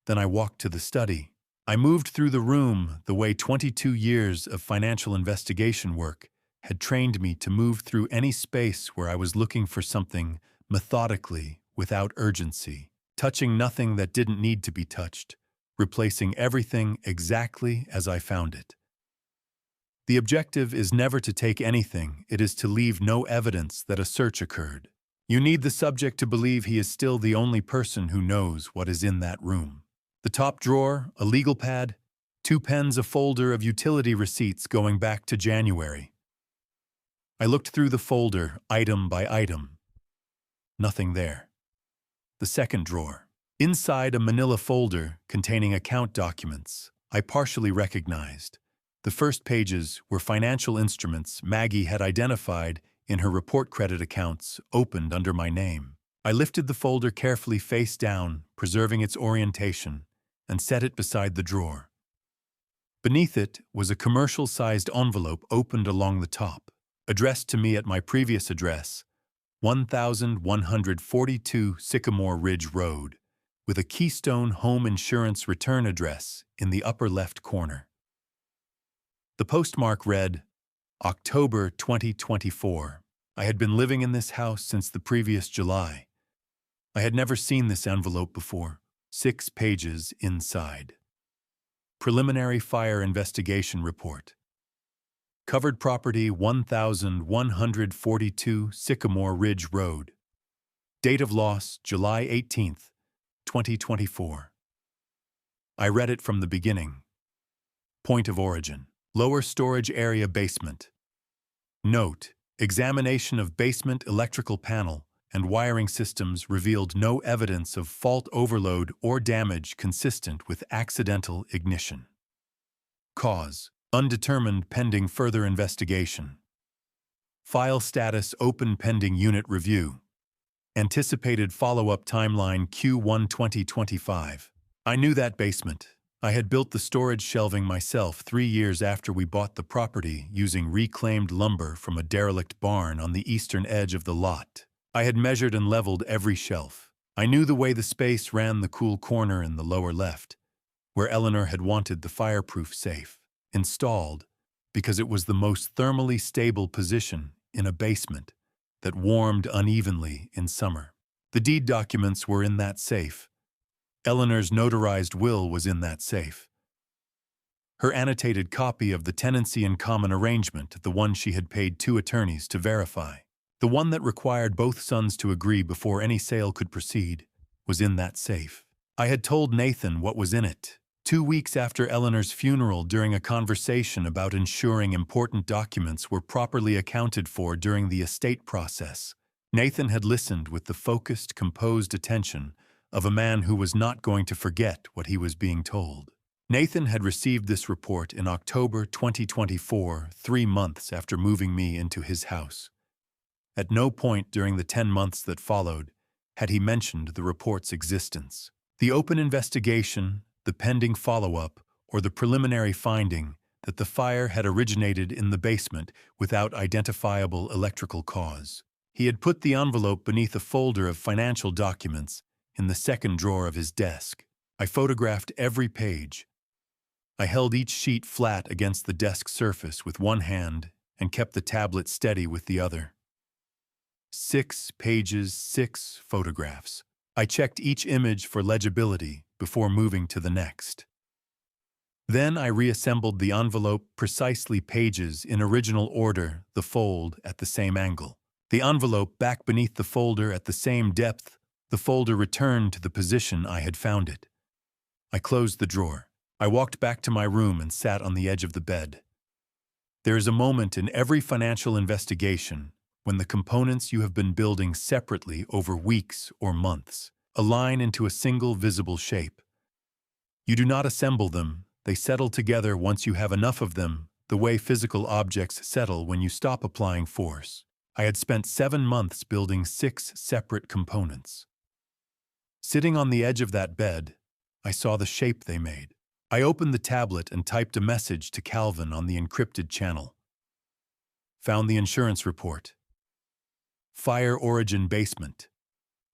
Then I walked to the study. I moved through the room the way 22 years of financial investigation work had trained me to move through any space where I was looking for something methodically, without urgency, touching nothing that didn't need to be touched, replacing everything exactly as I found it. The objective is never to take anything, it is to leave no evidence that a search occurred. You need the subject to believe he is still the only person who knows what is in that room. The top drawer, a legal pad, 2 pens, a folder of utility receipts going back to January. I looked through the folder, item by item. Nothing there. The second drawer. Inside a manila folder containing account documents, I partially recognized. The first pages were financial instruments Maggie had identified in her report credit accounts opened under my name. I lifted the folder carefully face down, preserving its orientation, and set it beside the drawer. Beneath it was a commercial-sized envelope opened along the top, addressed to me at my previous address, 1142 Sycamore Ridge Road, with a Keystone Home Insurance return address in the upper left corner. The postmark read, October 2024. I had been living in this house since the previous July. I had never seen this envelope before. 6 pages inside. Preliminary Fire Investigation Report. Covered property 1142 Sycamore Ridge Road. Date of loss July 18th, 2024. I read it from the beginning. Point of origin. Lower storage area basement. Note: examination of basement electrical panel and wiring systems revealed no evidence of fault overload or damage consistent with accidental ignition. Cause: undetermined pending further investigation. File status open pending unit review. Anticipated follow-up timeline Q1 2025. I knew that basement. I had built the storage shelving myself 3 years after we bought the property using reclaimed lumber from a derelict barn on the eastern edge of the lot. I had measured and leveled every shelf. I knew the way the space ran the cool corner in the lower left, where Eleanor had wanted the fireproof safe installed because it was the most thermally stable position in a basement that warmed unevenly in summer. The deed documents were in that safe. Eleanor's notarized will was in that safe. Her annotated copy of the tenancy in common arrangement, the one she had paid 2 attorneys to verify, the one that required both sons to agree before any sale could proceed, was in that safe. I had told Nathan what was in it 2 weeks after Eleanor's funeral during a conversation about ensuring important documents were properly accounted for during the estate process. Nathan had listened with the focused, composed attention of a man who was not going to forget what he was being told. Nathan had received this report in October 2024, 3 months after moving me into his house. At no point during the 10 months that followed had he mentioned the report's existence. The open investigation, the pending follow-up, or the preliminary finding that the fire had originated in the basement without identifiable electrical cause. He had put the envelope beneath a folder of financial documents in the second drawer of his desk. I photographed every page. I held each sheet flat against the desk surface with one hand and kept the tablet steady with the other. 6 pages, 6 photographs. I checked each image for legibility before moving to the next. Then I reassembled the envelope precisely pages in original order, the fold at the same angle. The envelope back beneath the folder at the same depth, the folder returned to the position I had found it. I closed the drawer. I walked back to my room and sat on the edge of the bed. There is a moment in every financial investigation when the components you have been building separately over weeks or months align into a single visible shape. You do not assemble them, they settle together once you have enough of them, the way physical objects settle when you stop applying force. I had spent 7 months building 6 separate components. Sitting on the edge of that bed, I saw the shape they made. I opened the tablet and typed a message to Calvin on the encrypted channel. Found the insurance report. Fire origin basement.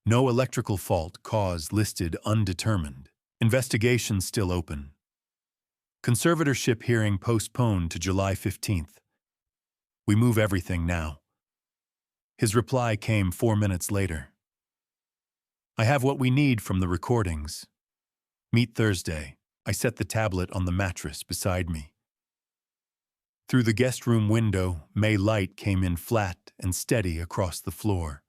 No electrical fault, cause listed undetermined. Investigation still open. Conservatorship hearing postponed to July 15th. We move everything now. His reply came 4 minutes later. I have what we need from the recordings. Meet Thursday. I set the tablet on the mattress beside me. Through the guest room window, May light came in flat and steady across the floor.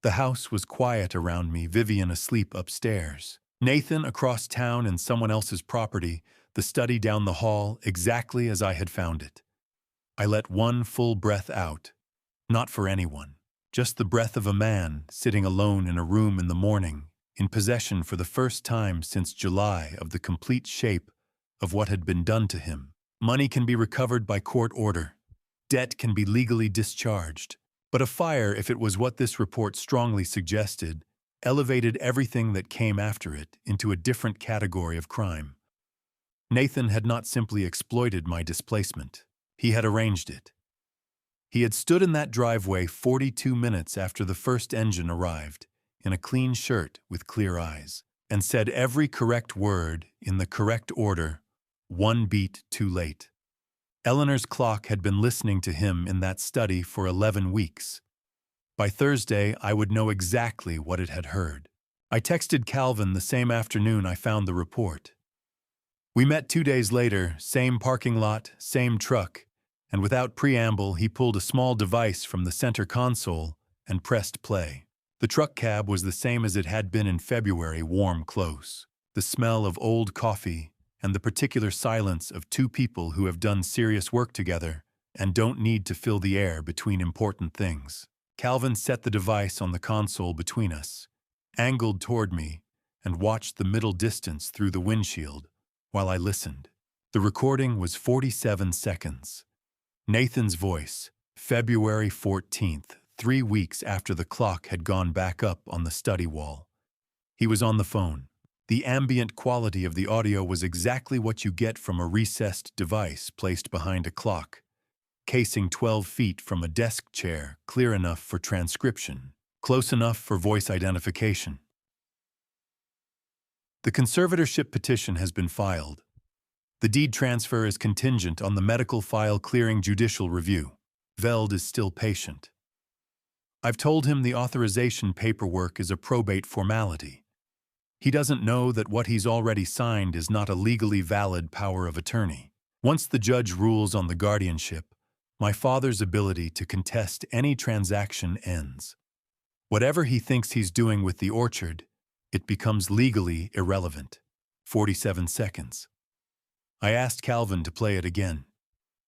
The house was quiet around me, Vivian asleep upstairs. Nathan across town in someone else's property, the study down the hall exactly as I had found it. I let one full breath out, not for anyone, just the breath of a man sitting alone in a room in the morning, in possession for the first time since July of the complete shape of what had been done to him. Money can be recovered by court order. Debt can be legally discharged. But a fire, if it was what this report strongly suggested, elevated everything that came after it into a different category of crime. Nathan had not simply exploited my displacement. He had arranged it. He had stood in that driveway 42 minutes after the first engine arrived, in a clean shirt with clear eyes, and said every correct word in the correct order, 1 beat too late. Eleanor's clock had been listening to him in that study for 11 weeks. By Thursday, I would know exactly what it had heard. I texted Calvin the same afternoon I found the report. We met 2 days later, same parking lot, same truck, and without preamble, he pulled a small device from the center console and pressed play. The truck cab was the same as it had been in February, warm close. The smell of old coffee and the particular silence of 2 people who have done serious work together and don't need to fill the air between important things. Calvin set the device on the console between us, angled toward me, and watched the middle distance through the windshield while I listened. The recording was 47 seconds. Nathan's voice, February 14th, 3 weeks after the clock had gone back up on the study wall. He was on the phone. The ambient quality of the audio was exactly what you get from a recessed device placed behind a clock, casing 12 feet from a desk chair, clear enough for transcription, close enough for voice identification. The conservatorship petition has been filed. The deed transfer is contingent on the medical file clearing judicial review. Veld is still patient. I've told him the authorization paperwork is a probate formality. He doesn't know that what he's already signed is not a legally valid power of attorney. Once the judge rules on the guardianship, my father's ability to contest any transaction ends. Whatever he thinks he's doing with the orchard, it becomes legally irrelevant. 47 seconds. I asked Calvin to play it again.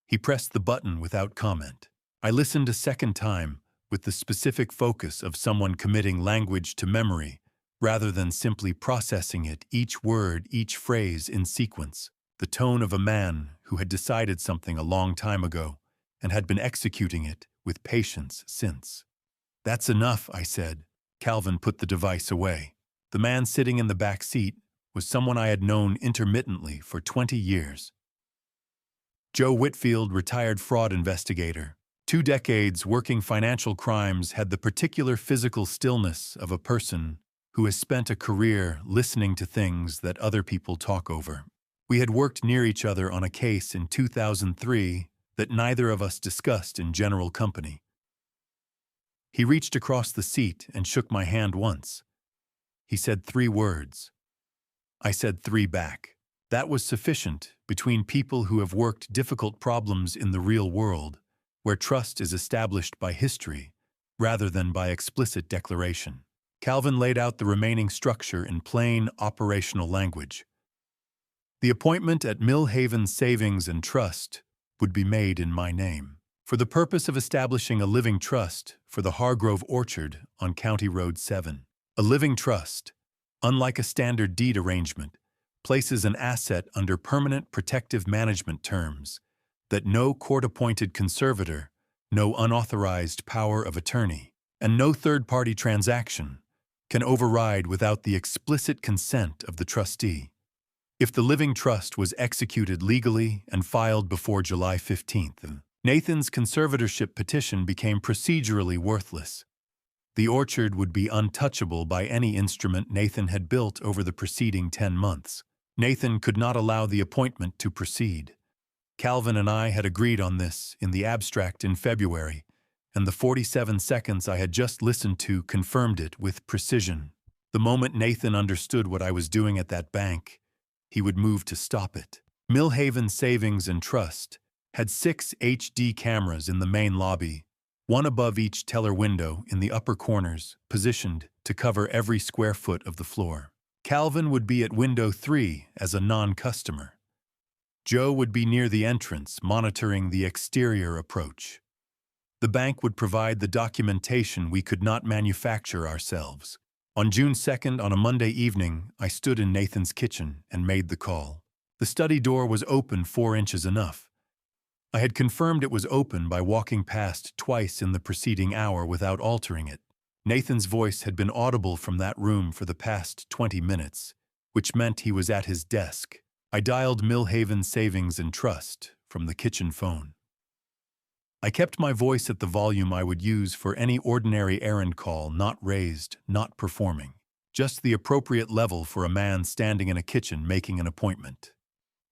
He pressed the button without comment. I listened a second time with the specific focus of someone committing language to memory rather than simply processing it, each word, each phrase in sequence, the tone of a man who had decided something a long time ago and had been executing it with patience since. That's enough, I said. Calvin put the device away. The man sitting in the back seat was someone I had known intermittently for 20 years. Joe Whitfield, retired fraud investigator. 2 decades working financial crimes, had the particular physical stillness of a person who has spent a career listening to things that other people talk over. We had worked near each other on a case in 2003 that neither of us discussed in general company. He reached across the seat and shook my hand once. He said 3 words. I said 3 back. That was sufficient between people who have worked difficult problems in the real world, where trust is established by history rather than by explicit declaration. Calvin laid out the remaining structure in plain, operational language. The appointment at Millhaven Savings and Trust would be made in my name, for the purpose of establishing a living trust for the Hargrove Orchard on County Road 7. A living trust, unlike a standard deed arrangement, places an asset under permanent protective management terms that no court-appointed conservator, no unauthorized power of attorney, and no third-party transaction can override without the explicit consent of the trustee. If the living trust was executed legally and filed before July 15th, Nathan's conservatorship petition became procedurally worthless. The orchard would be untouchable by any instrument Nathan had built over the preceding 10 months. Nathan could not allow the appointment to proceed. Calvin and I had agreed on this in the abstract in February, and the 47 seconds I had just listened to confirmed it with precision. The moment Nathan understood what I was doing at that bank, he would move to stop it. Millhaven Savings and Trust had 6 HD cameras in the main lobby, one above each teller window in the upper corners, positioned to cover every square foot of the floor. Calvin would be at window 3 as a non-customer. Joe would be near the entrance, monitoring the exterior approach. The bank would provide the documentation we could not manufacture ourselves. On June 2nd, on a Monday evening, I stood in Nathan's kitchen and made the call. The study door was open 4 inches enough. I had confirmed it was open by walking past twice in the preceding hour without altering it. Nathan's voice had been audible from that room for the past 20 minutes, which meant he was at his desk. I dialed Millhaven Savings and Trust from the kitchen phone. I kept my voice at the volume I would use for any ordinary errand call, not raised, not performing, just the appropriate level for a man standing in a kitchen making an appointment.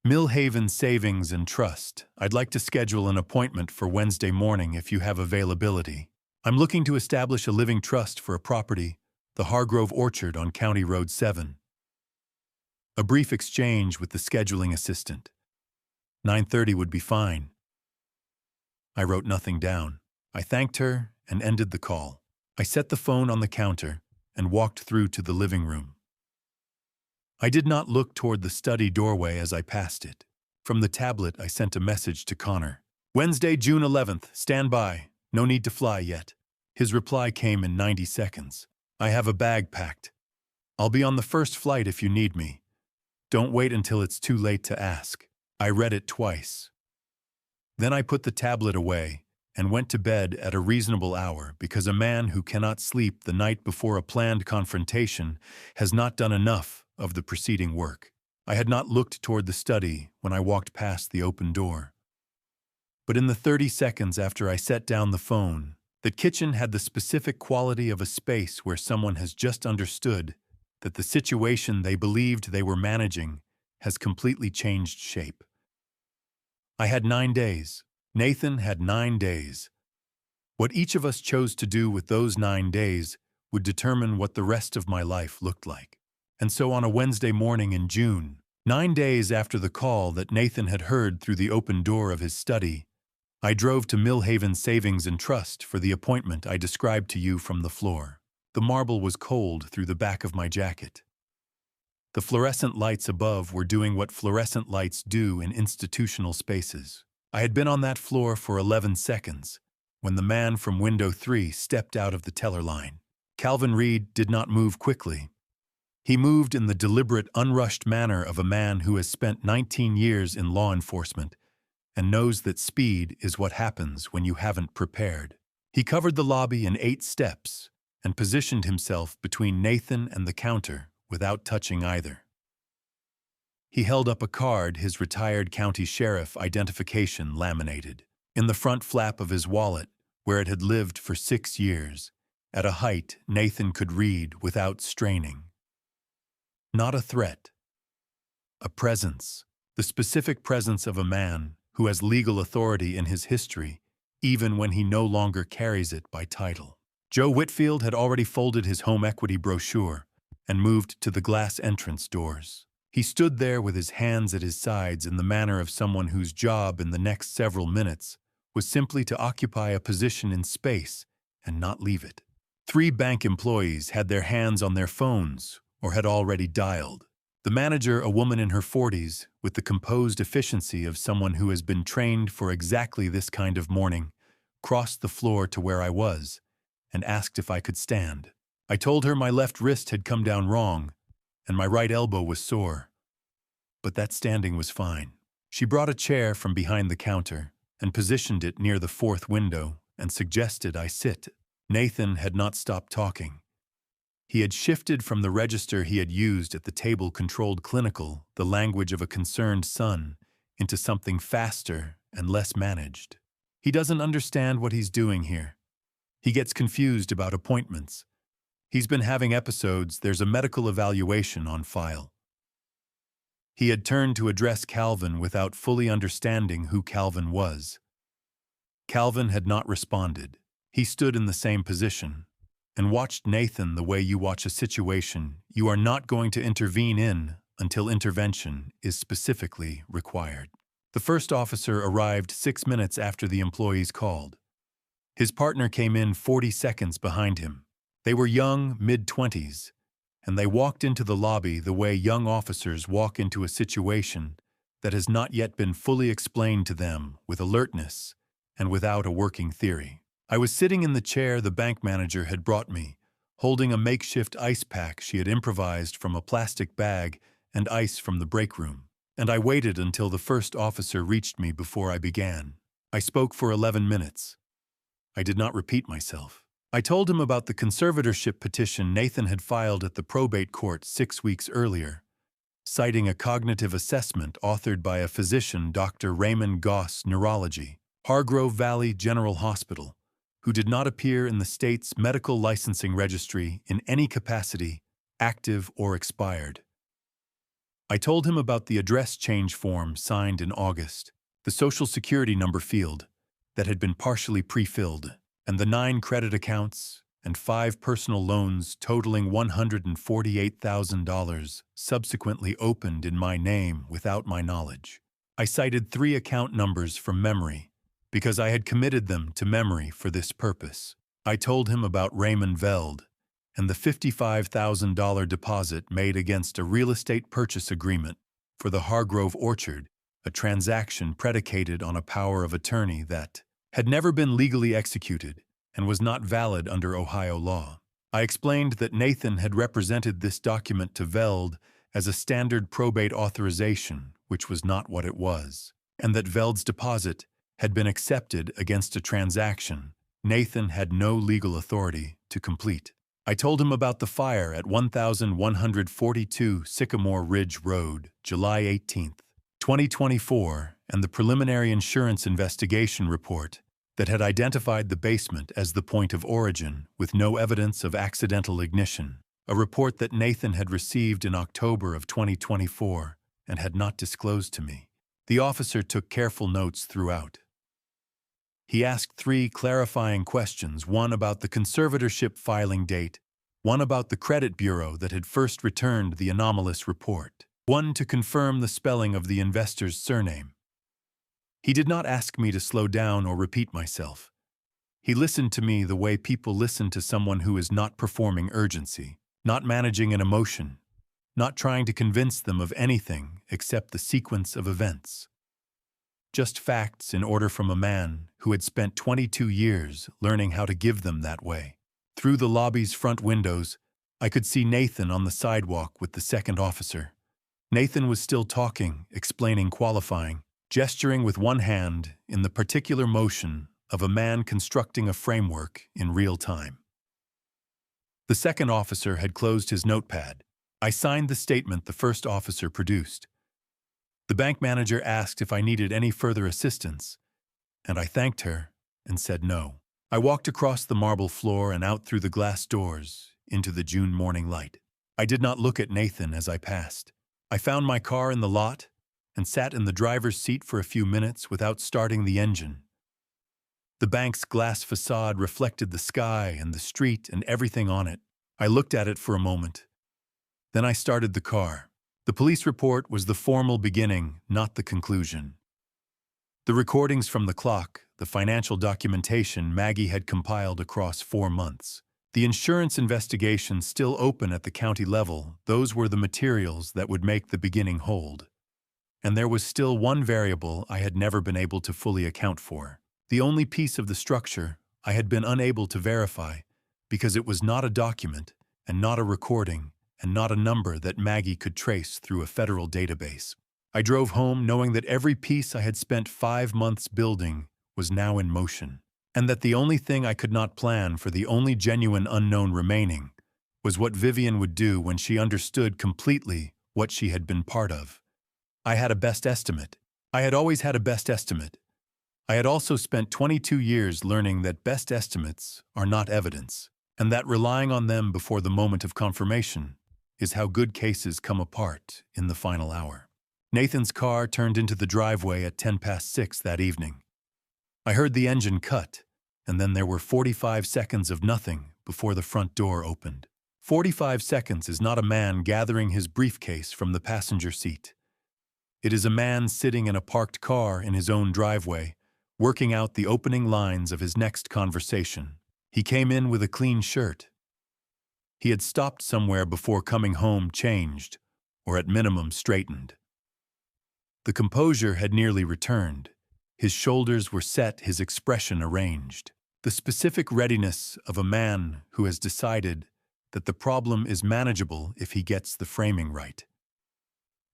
Millhaven Savings and Trust, I'd like to schedule an appointment for Wednesday morning if you have availability. I'm looking to establish a living trust for a property, the Hargrove Orchard on County Road 7. A brief exchange with the scheduling assistant. 9:30 would be fine. I wrote nothing down. I thanked her and ended the call. I set the phone on the counter and walked through to the living room. I did not look toward the study doorway as I passed it. From the tablet, I sent a message to Connor. Wednesday, June 11th, stand by. No need to fly yet. His reply came in 90 seconds. I have a bag packed. I'll be on the first flight if you need me. Don't wait until it's too late to ask. I read it twice. Then I put the tablet away and went to bed at a reasonable hour because a man who cannot sleep the night before a planned confrontation has not done enough of the preceding work. I had not looked toward the study when I walked past the open door. But in the 30 seconds after I set down the phone, the kitchen had the specific quality of a space where someone has just understood that the situation they believed they were managing has completely changed shape. I had 9 days. Nathan had 9 days. What each of us chose to do with those 9 days would determine what the rest of my life looked like. And so on a Wednesday morning in June, 9 days after the call that Nathan had heard through the open door of his study, I drove to Millhaven Savings and Trust for the appointment I described to you from the floor. The marble was cold through the back of my jacket. The fluorescent lights above were doing what fluorescent lights do in institutional spaces. I had been on that floor for 11 seconds when the man from window 3 stepped out of the teller line. Calvin Reed did not move quickly. He moved in the deliberate, unrushed manner of a man who has spent 19 years in law enforcement and knows that speed is what happens when you haven't prepared. He covered the lobby in 8 steps and positioned himself between Nathan and the counter without touching either. He held up a card his retired county sheriff identification laminated in the front flap of his wallet, where it had lived for 6 years, at a height Nathan could read without straining. Not a threat. A presence. The specific presence of a man who has legal authority in his history, even when he no longer carries it by title. Joe Whitfield had already folded his home equity brochure and moved to the glass entrance doors. He stood there with his hands at his sides in the manner of someone whose job in the next several minutes was simply to occupy a position in space and not leave it. 3 bank employees had their hands on their phones or had already dialed. The manager, a woman in her 40s, with the composed efficiency of someone who has been trained for exactly this kind of morning, crossed the floor to where I was and asked if I could stand. I told her my left wrist had come down wrong and my right elbow was sore, but that standing was fine. She brought a chair from behind the counter and positioned it near the 4th window and suggested I sit. Nathan had not stopped talking. He had shifted from the register he had used at the table-controlled clinical, the language of a concerned son, into something faster and less managed. He doesn't understand what he's doing here. He gets confused about appointments. He's been having episodes, there's a medical evaluation on file. He had turned to address Calvin without fully understanding who Calvin was. Calvin had not responded. He stood in the same position and watched Nathan the way you watch a situation you are not going to intervene in until intervention is specifically required. The first officer arrived 6 minutes after the employees called. His partner came in 40 seconds behind him. They were young, mid-20s, and they walked into the lobby the way young officers walk into a situation that has not yet been fully explained to them, with alertness and without a working theory. I was sitting in the chair the bank manager had brought me, holding a makeshift ice pack she had improvised from a plastic bag and ice from the break room, and I waited until the first officer reached me before I began. I spoke for 11 minutes. I did not repeat myself. I told him about the conservatorship petition Nathan had filed at the probate court 6 weeks earlier, citing a cognitive assessment authored by a physician, Dr. Raymond Goss, Neurology, Hargrove Valley General Hospital, who did not appear in the state's medical licensing registry in any capacity, active or expired. I told him about the address change form signed in August, the Social Security number field that had been partially pre-filled, and the 9 credit accounts and 5 personal loans totaling $148,000 subsequently opened in my name without my knowledge. I cited 3 account numbers from memory because I had committed them to memory for this purpose. I told him about Raymond Veld and the $55,000 deposit made against a real estate purchase agreement for the Hargrove Orchard, a transaction predicated on a power of attorney that had never been legally executed and was not valid under Ohio law. I explained that Nathan had represented this document to Veld as a standard probate authorization, which was not what it was, and that Veld's deposit had been accepted against a transaction Nathan had no legal authority to complete. I told him about the fire at 1142 Sycamore Ridge Road, July 18, 2024, and the preliminary insurance investigation report that had identified the basement as the point of origin with no evidence of accidental ignition, a report that Nathan had received in October of 2024 and had not disclosed to me. The officer took careful notes throughout. He asked 3 clarifying questions, one about the conservatorship filing date, one about the credit bureau that had first returned the anomalous report, one to confirm the spelling of the investor's surname. He did not ask me to slow down or repeat myself. He listened to me the way people listen to someone who is not performing urgency, not managing an emotion, not trying to convince them of anything except the sequence of events. Just facts in order from a man who had spent 22 years learning how to give them that way. Through the lobby's front windows, I could see Nathan on the sidewalk with the second officer. Nathan was still talking, explaining, qualifying, gesturing with one hand in the particular motion of a man constructing a framework in real time. The second officer had closed his notepad. I signed the statement the first officer produced. The bank manager asked if I needed any further assistance, and I thanked her and said no. I walked across the marble floor and out through the glass doors into the June morning light. I did not look at Nathan as I passed. I found my car in the lot and sat in the driver's seat for a few minutes without starting the engine. The bank's glass facade reflected the sky and the street and everything on it. I looked at it for a moment. Then I started the car. The police report was the formal beginning, not the conclusion. The recordings from the clock, the financial documentation Maggie had compiled across 4 months. The insurance investigation still open at the county level, those were the materials that would make the beginning hold. And there was still one variable I had never been able to fully account for. The only piece of the structure I had been unable to verify because it was not a document and not a recording and not a number that Maggie could trace through a federal database. I drove home knowing that every piece I had spent 5 months building was now in motion, and that the only thing I could not plan for the only genuine unknown remaining was what Vivian would do when she understood completely what she had been part of. I had a best estimate. I had always had a best estimate. I had also spent 22 years learning that best estimates are not evidence, and that relying on them before the moment of confirmation is how good cases come apart in the final hour. Nathan's car turned into the driveway at 6:10 that evening. I heard the engine cut, and then there were 45 seconds of nothing before the front door opened. 45 seconds is not a man gathering his briefcase from the passenger seat. It is a man sitting in a parked car in his own driveway, working out the opening lines of his next conversation. He came in with a clean shirt. He had stopped somewhere before coming home changed, or at minimum straightened. The composure had nearly returned. His shoulders were set, his expression arranged. The specific readiness of a man who has decided that the problem is manageable if he gets the framing right.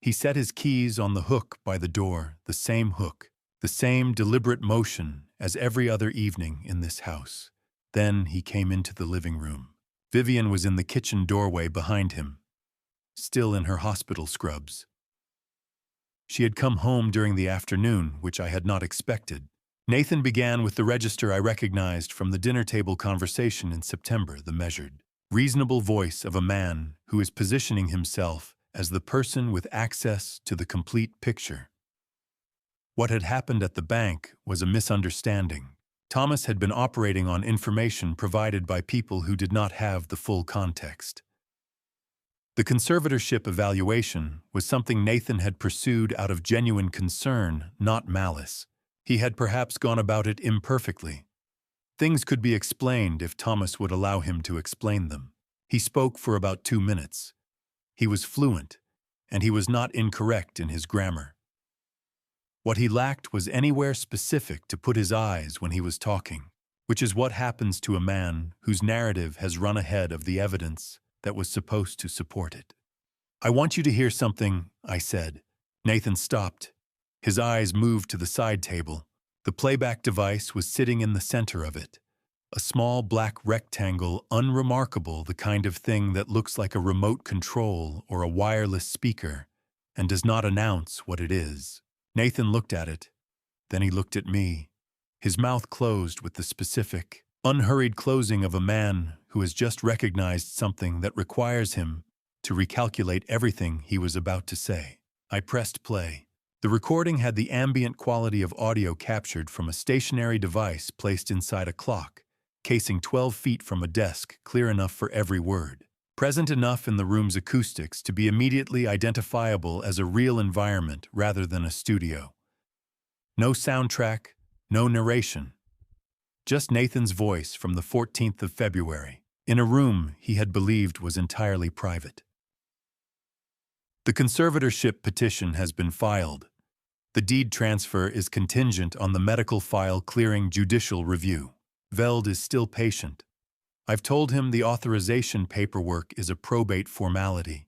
He set his keys on the hook by the door, the same hook, the same deliberate motion as every other evening in this house. Then he came into the living room. Vivian was in the kitchen doorway behind him, still in her hospital scrubs. She had come home during the afternoon, which I had not expected. Nathan began with the register I recognized from the dinner table conversation in September, the measured, reasonable voice of a man who is positioning himself as the person with access to the complete picture. What had happened at the bank was a misunderstanding. Thomas had been operating on information provided by people who did not have the full context. The conservatorship evaluation was something Nathan had pursued out of genuine concern, not malice. He had perhaps gone about it imperfectly. Things could be explained if Thomas would allow him to explain them. He spoke for about 2 minutes. He was fluent, and he was not incorrect in his grammar. What he lacked was anywhere specific to put his eyes when he was talking, which is what happens to a man whose narrative has run ahead of the evidence that was supposed to support it. "I want you to hear something," I said. Nathan stopped. His eyes moved to the side table. The playback device was sitting in the center of it. A small black rectangle, unremarkable, the kind of thing that looks like a remote control or a wireless speaker and does not announce what it is. Nathan looked at it. Then he looked at me. His mouth closed with the specific, unhurried closing of a man who has just recognized something that requires him to recalculate everything he was about to say. I pressed play. The recording had the ambient quality of audio captured from a stationary device placed inside a clock, casing 12 feet from a desk, clear enough for every word, present enough in the room's acoustics to be immediately identifiable as a real environment rather than a studio. No soundtrack, no narration. Just Nathan's voice from the 14th of February, in a room he had believed was entirely private. "The conservatorship petition has been filed. The deed transfer is contingent on the medical file clearing judicial review. Veld is still patient. I've told him the authorization paperwork is a probate formality.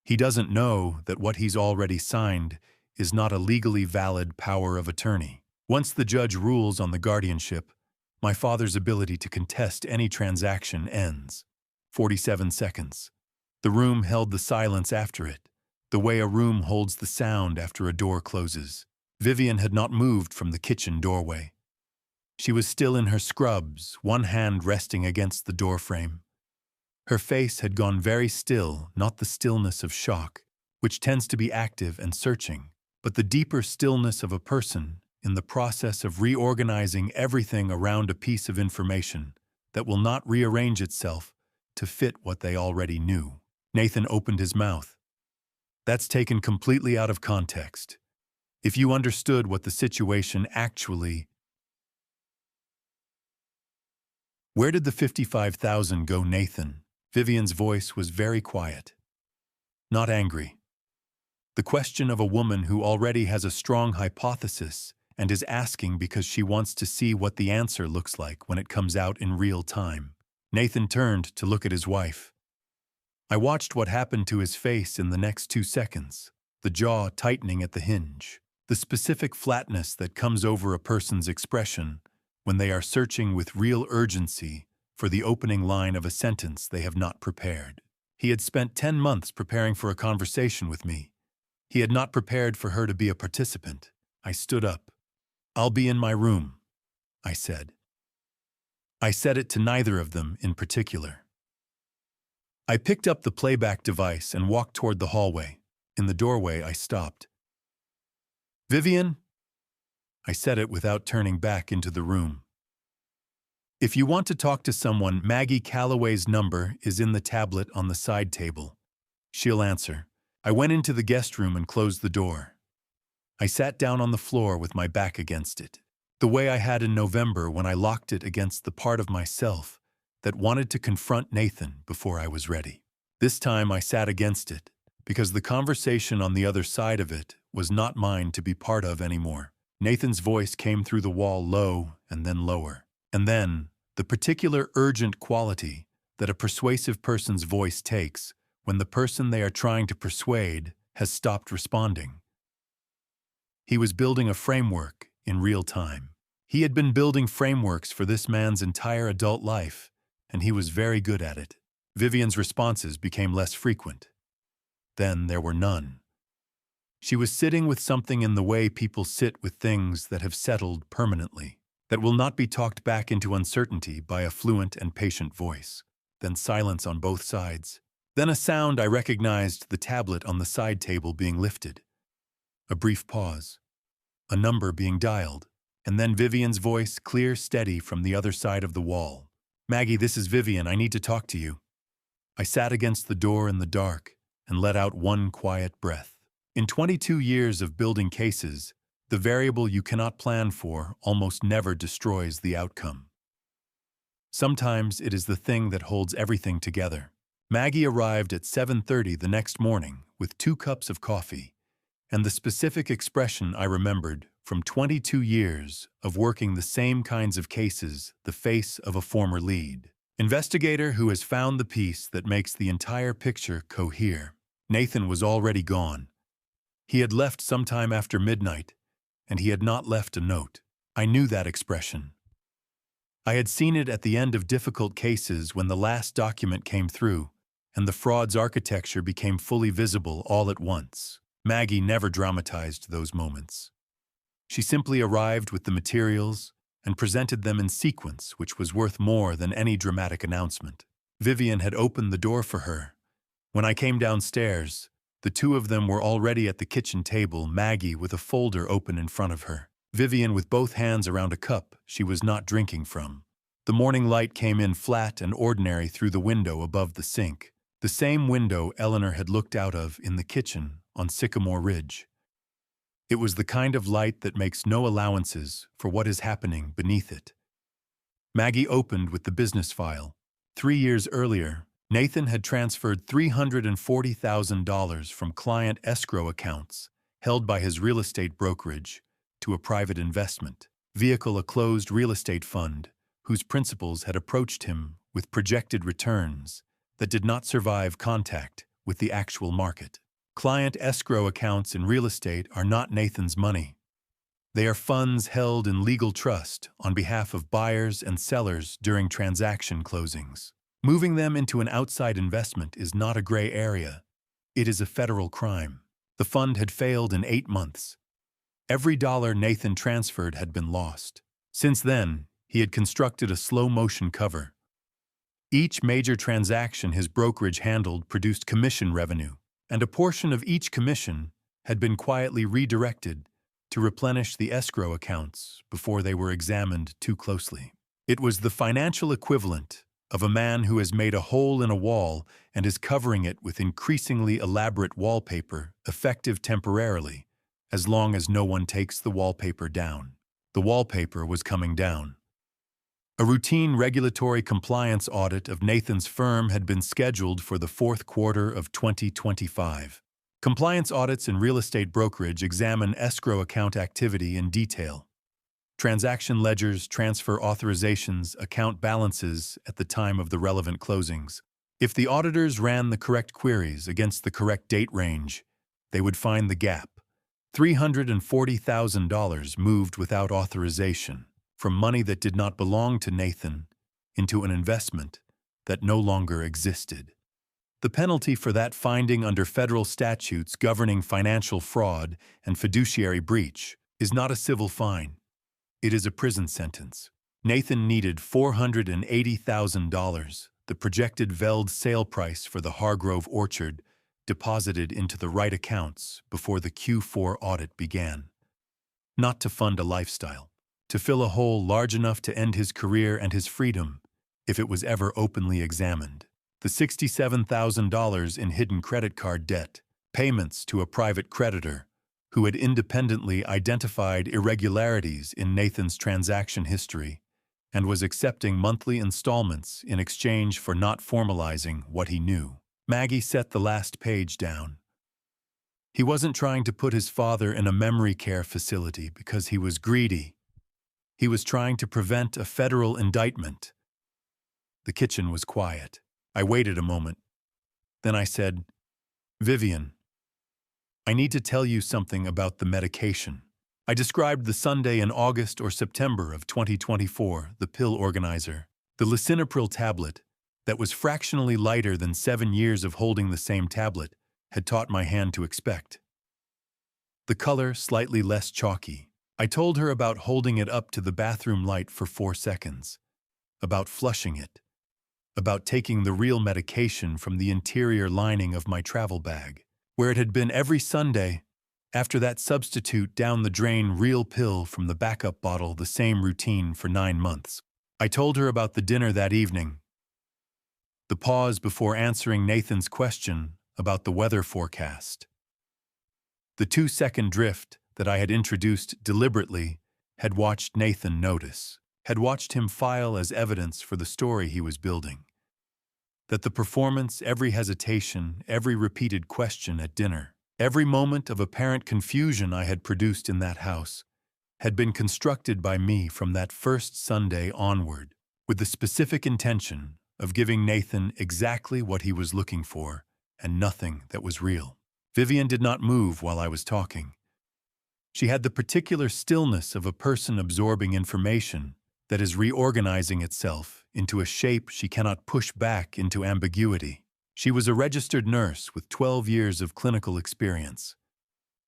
He doesn't know that what he's already signed is not a legally valid power of attorney. Once the judge rules on the guardianship, my father's ability to contest any transaction ends." 47 seconds. The room held the silence after it, the way a room holds the sound after a door closes. Vivian had not moved from the kitchen doorway. She was still in her scrubs, one hand resting against the doorframe. Her face had gone very still, not the stillness of shock, which tends to be active and searching, but the deeper stillness of a person in the process of reorganizing everything around a piece of information that will not rearrange itself to fit what they already knew. Nathan opened his mouth. That's taken completely out of context. If you understood what the situation actually... Where did the $55,000 go, Nathan? Vivian's voice was very quiet. Not angry. The question of a woman who already has a strong hypothesis and is asking because she wants to see what the answer looks like when it comes out in real time. Nathan turned to look at his wife. I watched what happened to his face in the next 2 seconds, the jaw tightening at the hinge, the specific flatness that comes over a person's expression when they are searching with real urgency for the opening line of a sentence they have not prepared. He had spent 10 months preparing for a conversation with me. He had not prepared for her to be a participant. I stood up. "I'll be in my room," I said. I said it to neither of them in particular. I picked up the playback device and walked toward the hallway. In the doorway, I stopped. "Vivian?" I said it without turning back into the room. "If you want to talk to someone, Maggie Calloway's number is in the tablet on the side table. She'll answer." I went into the guest room and closed the door. I sat down on the floor with my back against it, the way I had in November when I locked it against the part of myself that wanted to confront Nathan before I was ready. This time I sat against it, because the conversation on the other side of it was not mine to be part of anymore. Nathan's voice came through the wall low and then lower. And then, the particular urgent quality that a persuasive person's voice takes when the person they are trying to persuade has stopped responding. He was building a framework in real time. He had been building frameworks for this man's entire adult life, and he was very good at it. Vivian's responses became less frequent. Then there were none. She was sitting with something in the way people sit with things that have settled permanently, that will not be talked back into uncertainty by a fluent and patient voice. Then silence on both sides. Then a sound I recognized, the tablet on the side table being lifted. A brief pause. A number being dialed. And then Vivian's voice, clear, steady from the other side of the wall. "Maggie, this is Vivian. I need to talk to you." I sat against the door in the dark and let out one quiet breath. In 22 years of building cases, the variable you cannot plan for almost never destroys the outcome. Sometimes it is the thing that holds everything together. Maggie arrived at 7:30 the next morning with 2 cups of coffee, and the specific expression I remembered from 22 years of working the same kinds of cases, the face of a former lead investigator who has found the piece that makes the entire picture cohere. Nathan was already gone. He had left sometime after midnight, and he had not left a note. I knew that expression. I had seen it at the end of difficult cases when the last document came through, and the fraud's architecture became fully visible all at once. Maggie never dramatized those moments. She simply arrived with the materials and presented them in sequence, which was worth more than any dramatic announcement. Vivian had opened the door for her. When I came downstairs, the 2 of them were already at the kitchen table, Maggie with a folder open in front of her. Vivian with both hands around a cup she was not drinking from. The morning light came in flat and ordinary through the window above the sink, the same window Eleanor had looked out of in the kitchen on Sycamore Ridge. It was the kind of light that makes no allowances for what is happening beneath it. Maggie opened with the business file. 3 years earlier, Nathan had transferred $340,000 from client escrow accounts held by his real estate brokerage to a private investment vehicle, a closed real estate fund whose principals had approached him with projected returns that did not survive contact with the actual market. Client escrow accounts in real estate are not Nathan's money. They are funds held in legal trust on behalf of buyers and sellers during transaction closings. Moving them into an outside investment is not a gray area. It is a federal crime. The fund had failed in 8 months. Every dollar Nathan transferred had been lost. Since then, he had constructed a slow-motion cover. Each major transaction his brokerage handled produced commission revenue, and a portion of each commission had been quietly redirected to replenish the escrow accounts before they were examined too closely. It was the financial equivalent of a man who has made a hole in a wall and is covering it with increasingly elaborate wallpaper, effective temporarily, as long as no one takes the wallpaper down. The wallpaper was coming down. A routine regulatory compliance audit of Nathan's firm had been scheduled for the fourth quarter of 2025. Compliance audits in real estate brokerage examine escrow account activity in detail. Transaction ledgers, transfer authorizations, account balances at the time of the relevant closings. If the auditors ran the correct queries against the correct date range, they would find the gap. $340,000 moved without authorization, from money that did not belong to Nathan into an investment that no longer existed. The penalty for that finding under federal statutes governing financial fraud and fiduciary breach is not a civil fine. It is a prison sentence. Nathan needed $480,000, the projected Veld sale price for the Hargrove Orchard, deposited into the right accounts before the Q4 audit began. Not to fund a lifestyle, to fill a hole large enough to end his career and his freedom if it was ever openly examined. The $67,000 in hidden credit card debt, payments to a private creditor who had independently identified irregularities in Nathan's transaction history and was accepting monthly installments in exchange for not formalizing what he knew. Maggie set the last page down. He wasn't trying to put his father in a memory care facility because he was greedy. He was trying to prevent a federal indictment. The kitchen was quiet. I waited a moment. Then I said, "Vivian, I need to tell you something about the medication." I described the Sunday in August or September of 2024, the pill organizer, the lisinopril tablet that was fractionally lighter than 7 years of holding the same tablet had taught my hand to expect. The color slightly less chalky. I told her about holding it up to the bathroom light for 4 seconds, about flushing it, about taking the real medication from the interior lining of my travel bag, where it had been every Sunday, after that substitute down-the-drain real pill from the backup bottle, the same routine for 9 months. I told her about the dinner that evening, the pause before answering Nathan's question about the weather forecast. The 2-second drift that I had introduced deliberately had watched Nathan notice, had watched him file as evidence for the story he was building. That the performance, every hesitation, every repeated question at dinner, every moment of apparent confusion I had produced in that house had been constructed by me from that first Sunday onward, with the specific intention of giving Nathan exactly what he was looking for and nothing that was real. Vivian did not move while I was talking. She had the particular stillness of a person absorbing information that is reorganizing itself into a shape she cannot push back into ambiguity. She was a registered nurse with 12 years of clinical experience.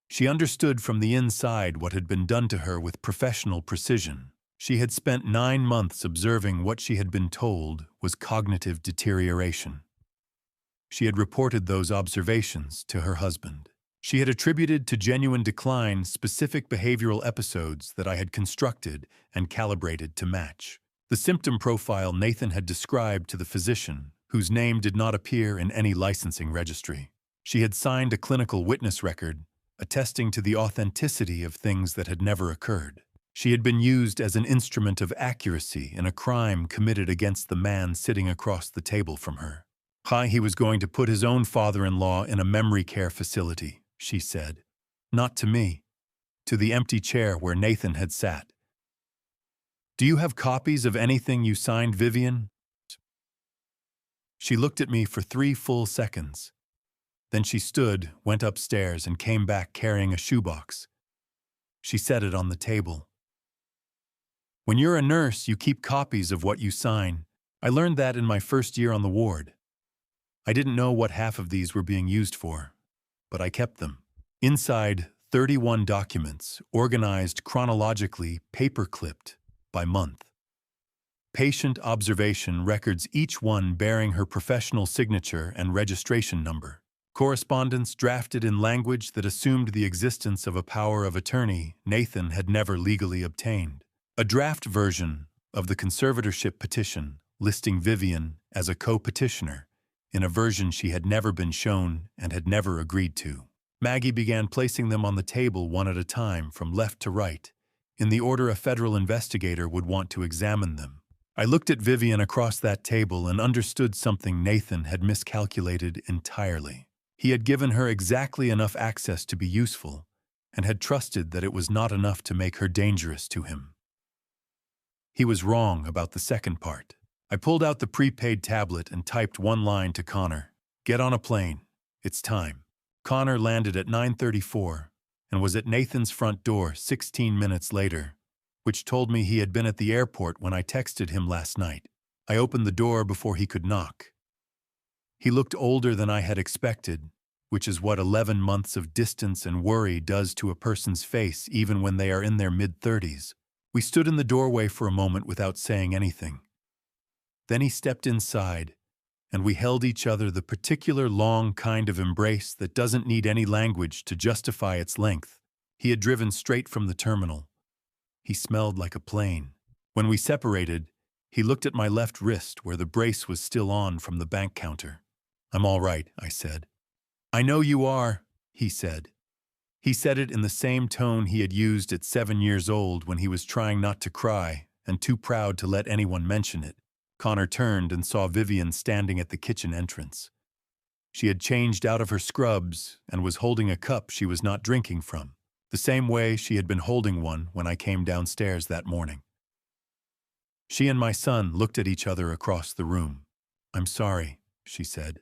She understood from the inside what had been done to her with professional precision. She had spent 9 months observing what she had been told was cognitive deterioration. She had reported those observations to her husband. She had attributed to genuine decline specific behavioral episodes that I had constructed and calibrated to match the symptom profile Nathan had described to the physician, whose name did not appear in any licensing registry. She had signed a clinical witness record, attesting to the authenticity of things that had never occurred. She had been used as an instrument of accuracy in a crime committed against the man sitting across the table from her. He was going to put his own father-in-law in a memory care facility, she said. Not to me. To the empty chair where Nathan had sat. "Do you have copies of anything you signed, Vivian?" She looked at me for 3 full seconds. Then she stood, went upstairs, and came back carrying a shoebox. She set it on the table. "When you're a nurse, you keep copies of what you sign. I learned that in my first year on the ward. I didn't know what half of these were being used for, but I kept them. Inside, 31 documents, organized chronologically, paper-clipped by month. Patient observation records, each one bearing her professional signature and registration number. Correspondence drafted in language that assumed the existence of a power of attorney Nathan had never legally obtained. A draft version of the conservatorship petition listing Vivian as a co-petitioner in a version she had never been shown and had never agreed to. Maggie began placing them on the table one at a time from left to right, in the order a federal investigator would want to examine them. I looked at Vivian across that table and understood something Nathan had miscalculated entirely. He had given her exactly enough access to be useful, and had trusted that it was not enough to make her dangerous to him. He was wrong about the second part. I pulled out the prepaid tablet and typed one line to Connor. "Get on a plane. It's time." Connor landed at 9:34 and was at Nathan's front door 16 minutes later, which told me he had been at the airport when I texted him last night. I opened the door before he could knock. He looked older than I had expected, which is what 11 months of distance and worry does to a person's face even when they are in their mid-30s. We stood in the doorway for a moment without saying anything. Then he stepped inside, and we held each other, the particular long kind of embrace that doesn't need any language to justify its length. He had driven straight from the terminal. He smelled like a plane. When we separated, he looked at my left wrist where the brace was still on from the bank counter. "I'm all right," I said. "I know you are," he said. He said it in the same tone he had used at 7 years old when he was trying not to cry and too proud to let anyone mention it. Connor turned and saw Vivian standing at the kitchen entrance. She had changed out of her scrubs and was holding a cup she was not drinking from, the same way she had been holding one when I came downstairs that morning. She and my son looked at each other across the room. "I'm sorry," she said.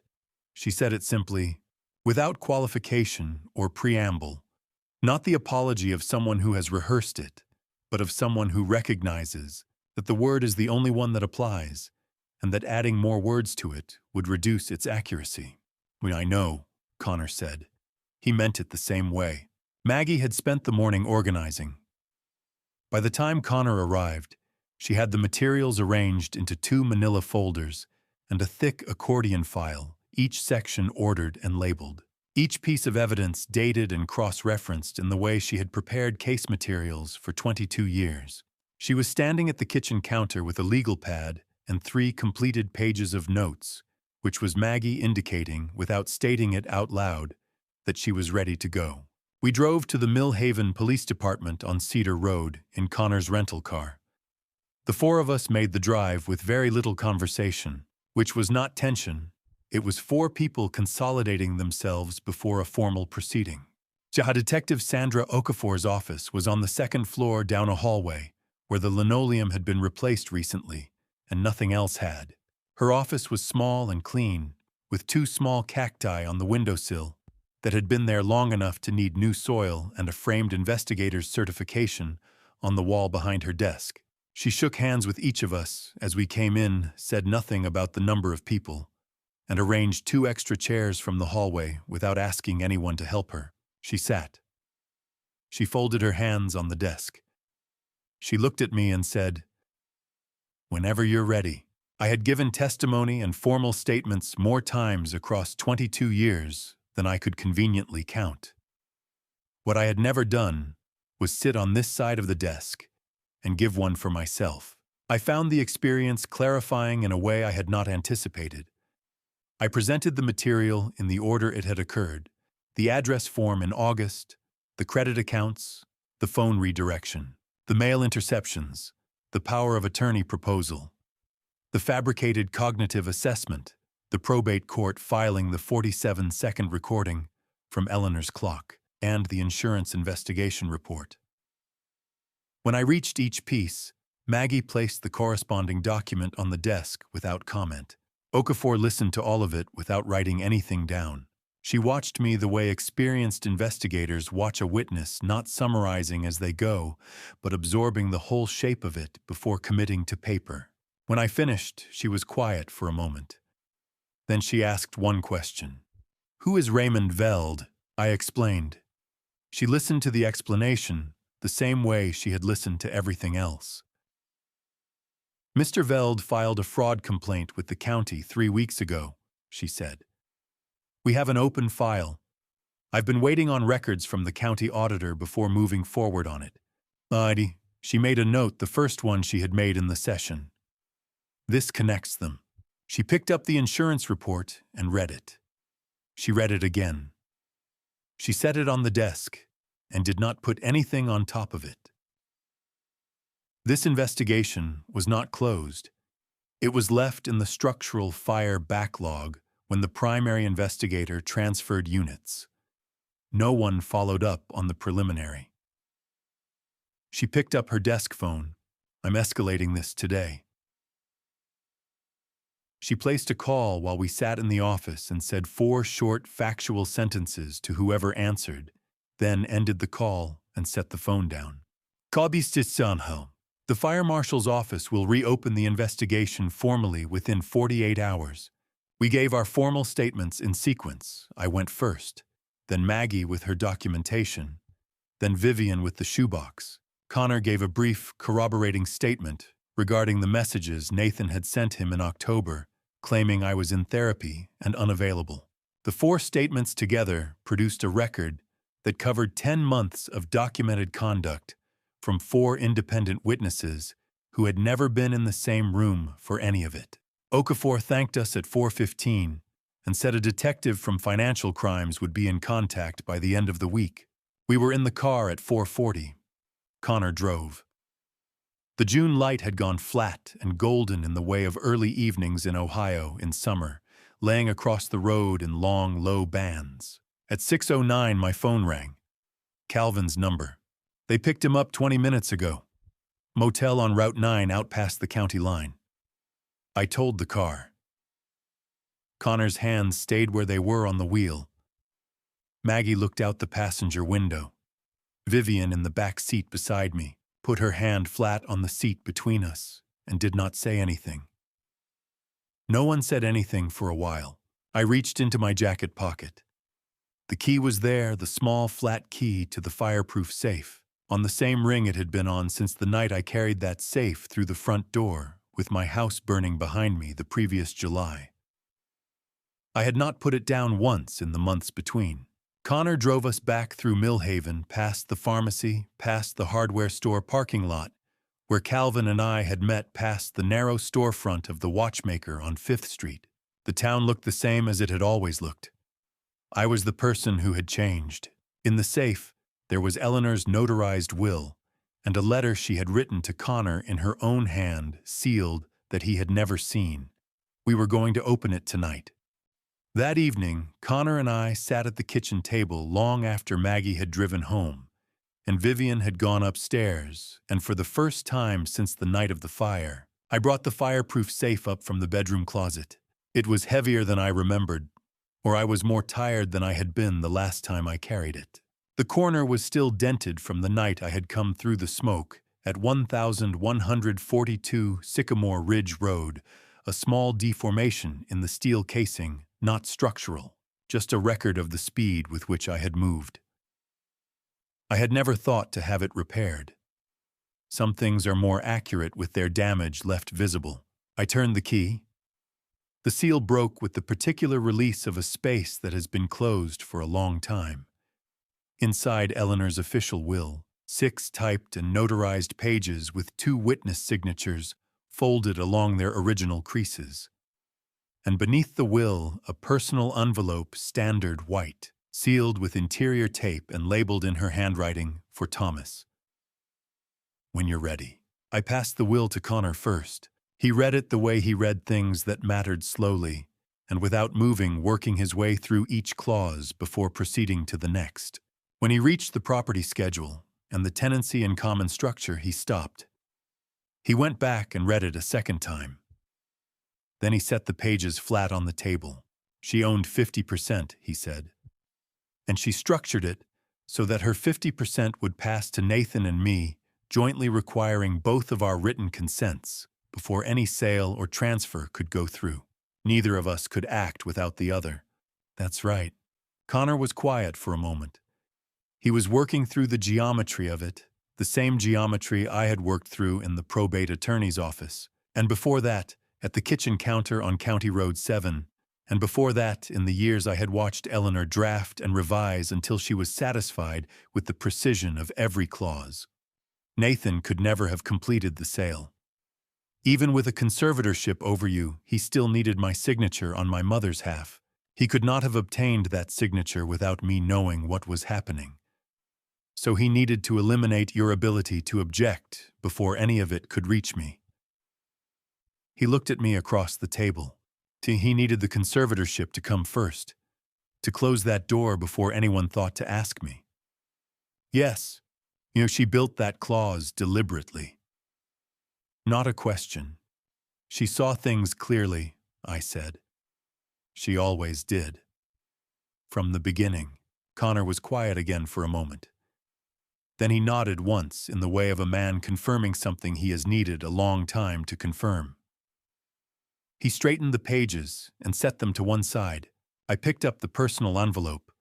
She said it simply, without qualification or preamble, not the apology of someone who has rehearsed it, but of someone who recognizes that the word is the only one that applies, and that adding more words to it would reduce its accuracy. "I know," Connor said. He meant it the same way. Maggie had spent the morning organizing. By the time Connor arrived, she had the materials arranged into 2 manila folders and a thick accordion file, each section ordered and labeled. Each piece of evidence dated and cross-referenced in the way she had prepared case materials for 22 years. She was standing at the kitchen counter with a legal pad and 3 completed pages of notes, which was Maggie indicating, without stating it out loud, that she was ready to go. We drove to the Millhaven Police Department on Cedar Road in Connor's rental car. The 4 of us made the drive with very little conversation, which was not tension. It was 4 people consolidating themselves before a formal proceeding. Detective Sandra Okafor's office was on the 2nd floor down a hallway, where the linoleum had been replaced recently, and nothing else had. Her office was small and clean, with 2 small cacti on the windowsill that had been there long enough to need new soil and a framed investigator's certification on the wall behind her desk. She shook hands with each of us as we came in, said nothing about the number of people, and arranged 2 extra chairs from the hallway without asking anyone to help her. She sat. She folded her hands on the desk. She looked at me and said, "Whenever you're ready." I had given testimony and formal statements more times across 22 years than I could conveniently count. What I had never done was sit on this side of the desk and give one for myself. I found the experience clarifying in a way I had not anticipated. I presented the material in the order it had occurred: the address form in August, the credit accounts, the phone redirection, the mail interceptions, the power of attorney proposal, the fabricated cognitive assessment, the probate court filing the 47-second recording from Eleanor's clock, and the insurance investigation report. When I reached each piece, Maggie placed the corresponding document on the desk without comment. Okafor listened to all of it without writing anything down. She watched me the way experienced investigators watch a witness, not summarizing as they go, but absorbing the whole shape of it before committing to paper. When I finished, she was quiet for a moment. Then she asked one question. "Who is Raymond Veld?" I explained. She listened to the explanation the same way she had listened to everything else. "Mr. Veld filed a fraud complaint with the county 3 weeks ago," she said. We have an open file. I've been waiting on records from the county auditor before moving forward on it. She made a note, the first one she had made in the session. This connects them. She picked up the insurance report and read it. She read it again. She set it on the desk and did not put anything on top of it. This investigation was not closed. It was left in the structural fire backlog when the primary investigator transferred units. No one followed up on the preliminary. She picked up her desk phone. I'm escalating this today. She placed a call while we sat in the office and said 4 short, factual sentences to whoever answered, then ended the call and set the phone down. The fire marshal's office will reopen the investigation formally within 48 hours. We gave our formal statements in sequence. I went first, then Maggie with her documentation, then Vivian with the shoebox. Connor gave a brief, corroborating statement regarding the messages Nathan had sent him in October, claiming I was in therapy and unavailable. The 4 statements together produced a record that covered 10 months of documented conduct from 4 independent witnesses who had never been in the same room for any of it. Okafor thanked us at 4:15 and said a detective from financial crimes would be in contact by the end of the week. We were in the car at 4:40. Connor drove. The June light had gone flat and golden in the way of early evenings in Ohio in summer, laying across the road in long, low bands. At 6:09, my phone rang. Calvin's number. They picked him up 20 minutes ago. Motel on Route 9 out past the county line. I told the car. Connor's hands stayed where they were on the wheel. Maggie looked out the passenger window. Vivian, in the back seat beside me, put her hand flat on the seat between us and did not say anything. No one said anything for a while. I reached into my jacket pocket. The key was there, the small, flat key to the fireproof safe, on the same ring it had been on since the night I carried that safe through the front door, with my house burning behind me the previous July. I had not put it down once in the months between. Connor drove us back through Millhaven, past the pharmacy, past the hardware store parking lot, where Calvin and I had met, past the narrow storefront of the watchmaker on 5th Street. The town looked the same as it had always looked. I was the person who had changed. In the safe, there was Eleanor's notarized will, and a letter she had written to Connor in her own hand, sealed, that he had never seen. We were going to open it tonight. That evening, Connor and I sat at the kitchen table long after Maggie had driven home, and Vivian had gone upstairs, and for the first time since the night of the fire, I brought the fireproof safe up from the bedroom closet. It was heavier than I remembered, or I was more tired than I had been the last time I carried it. The corner was still dented from the night I had come through the smoke at 1142 Sycamore Ridge Road, a small deformation in the steel casing, not structural, just a record of the speed with which I had moved. I had never thought to have it repaired. Some things are more accurate with their damage left visible. I turned the key. The seal broke with the particular release of a space that has been closed for a long time. Inside Eleanor's official will, 6 typed and notarized pages with 2 witness signatures folded along their original creases. And beneath the will, a personal envelope, standard white, sealed with interior tape and labeled in her handwriting, for Thomas. When you're ready. I passed the will to Connor first. He read it the way he read things that mattered, slowly, and without moving, working his way through each clause before proceeding to the next. When he reached the property schedule and the tenancy and common structure, he stopped. He went back and read it a second time. Then he set the pages flat on the table. She owned 50%, he said. And she structured it so that her 50% would pass to Nathan and me, jointly requiring both of our written consents before any sale or transfer could go through. Neither of us could act without the other. That's right. Connor was quiet for a moment. He was working through the geometry of it, the same geometry I had worked through in the probate attorney's office, and before that, at the kitchen counter on County Road 7, And before that, in the years I had watched Eleanor draft and revise until she was satisfied with the precision of every clause. Nathan could never have completed the sale. Even with a conservatorship over you, he still needed my signature on my mother's half. He could not have obtained that signature without me knowing what was happening. So he needed to eliminate your ability to object before any of it could reach me. He looked at me across the table. He needed the conservatorship to come first, to close that door before anyone thought to ask me. Yes, she built that clause deliberately. Not a question. She saw things clearly, I said. She always did. From the beginning. Connor was quiet again for a moment. Then he nodded once in the way of a man confirming something he has needed a long time to confirm. He straightened the pages and set them to one side. I picked up the personal envelope.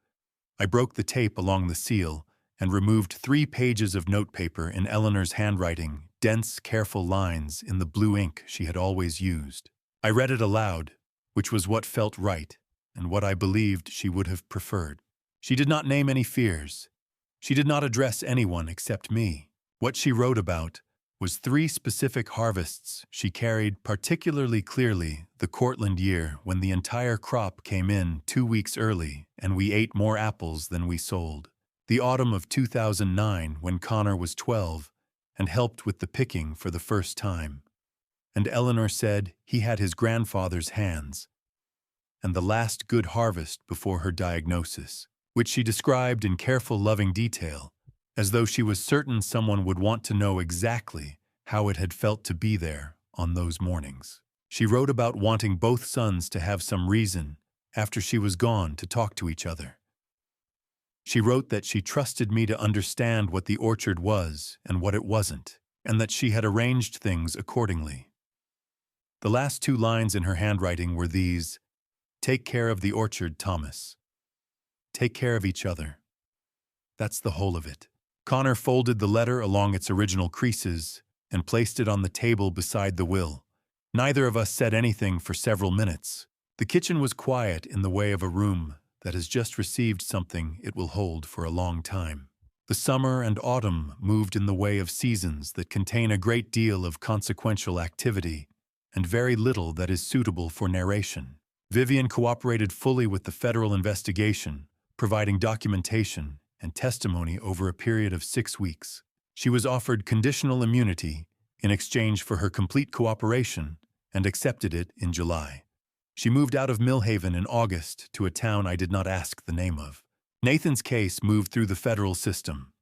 I broke the tape along the seal and removed 3 pages of notepaper in Eleanor's handwriting, dense, careful lines in the blue ink she had always used. I read it aloud, which was what felt right and what I believed she would have preferred. She did not name any fears. She did not address anyone except me. What she wrote about was 3 specific harvests she carried particularly clearly: the Cortland year when the entire crop came in 2 weeks early and we ate more apples than we sold; the autumn of 2009 when Connor was 12 and helped with the picking for the first time. And Eleanor said he had his grandfather's hands; and the last good harvest before her diagnosis, which she described in careful, loving detail, as though she was certain someone would want to know exactly how it had felt to be there on those mornings. She wrote about wanting both sons to have some reason, after she was gone, to talk to each other. She wrote that she trusted me to understand what the orchard was and what it wasn't, and that she had arranged things accordingly. The last 2 lines in her handwriting were these: "Take care of the orchard, Thomas. Take care of each other." That's the whole of it. Connor folded the letter along its original creases and placed it on the table beside the will. Neither of us said anything for several minutes. The kitchen was quiet in the way of a room that has just received something it will hold for a long time. The summer and autumn moved in the way of seasons that contain a great deal of consequential activity and very little that is suitable for narration. Vivian cooperated fully with the federal investigation, providing documentation and testimony over a period of 6 weeks. She was offered conditional immunity in exchange for her complete cooperation and accepted it in July. She moved out of Millhaven in August to a town I did not ask the name of. Nathan's case moved through the federal system.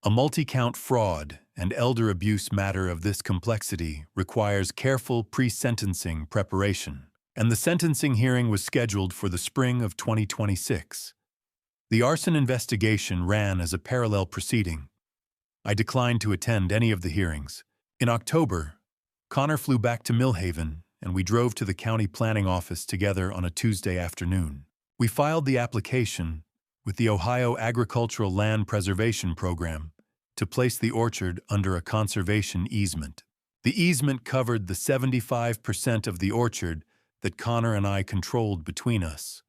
A multi-count fraud and elder abuse matter of this complexity requires careful pre-sentencing preparation, and the sentencing hearing was scheduled for the spring of 2026. The arson investigation ran as a parallel proceeding. I declined to attend any of the hearings. In October, Connor flew back to Millhaven, and we drove to the county planning office together on a Tuesday afternoon. We filed the application with the Ohio Agricultural Land Preservation Program to place the orchard under a conservation easement. The easement covered the 75% of the orchard that Connor and I controlled between us,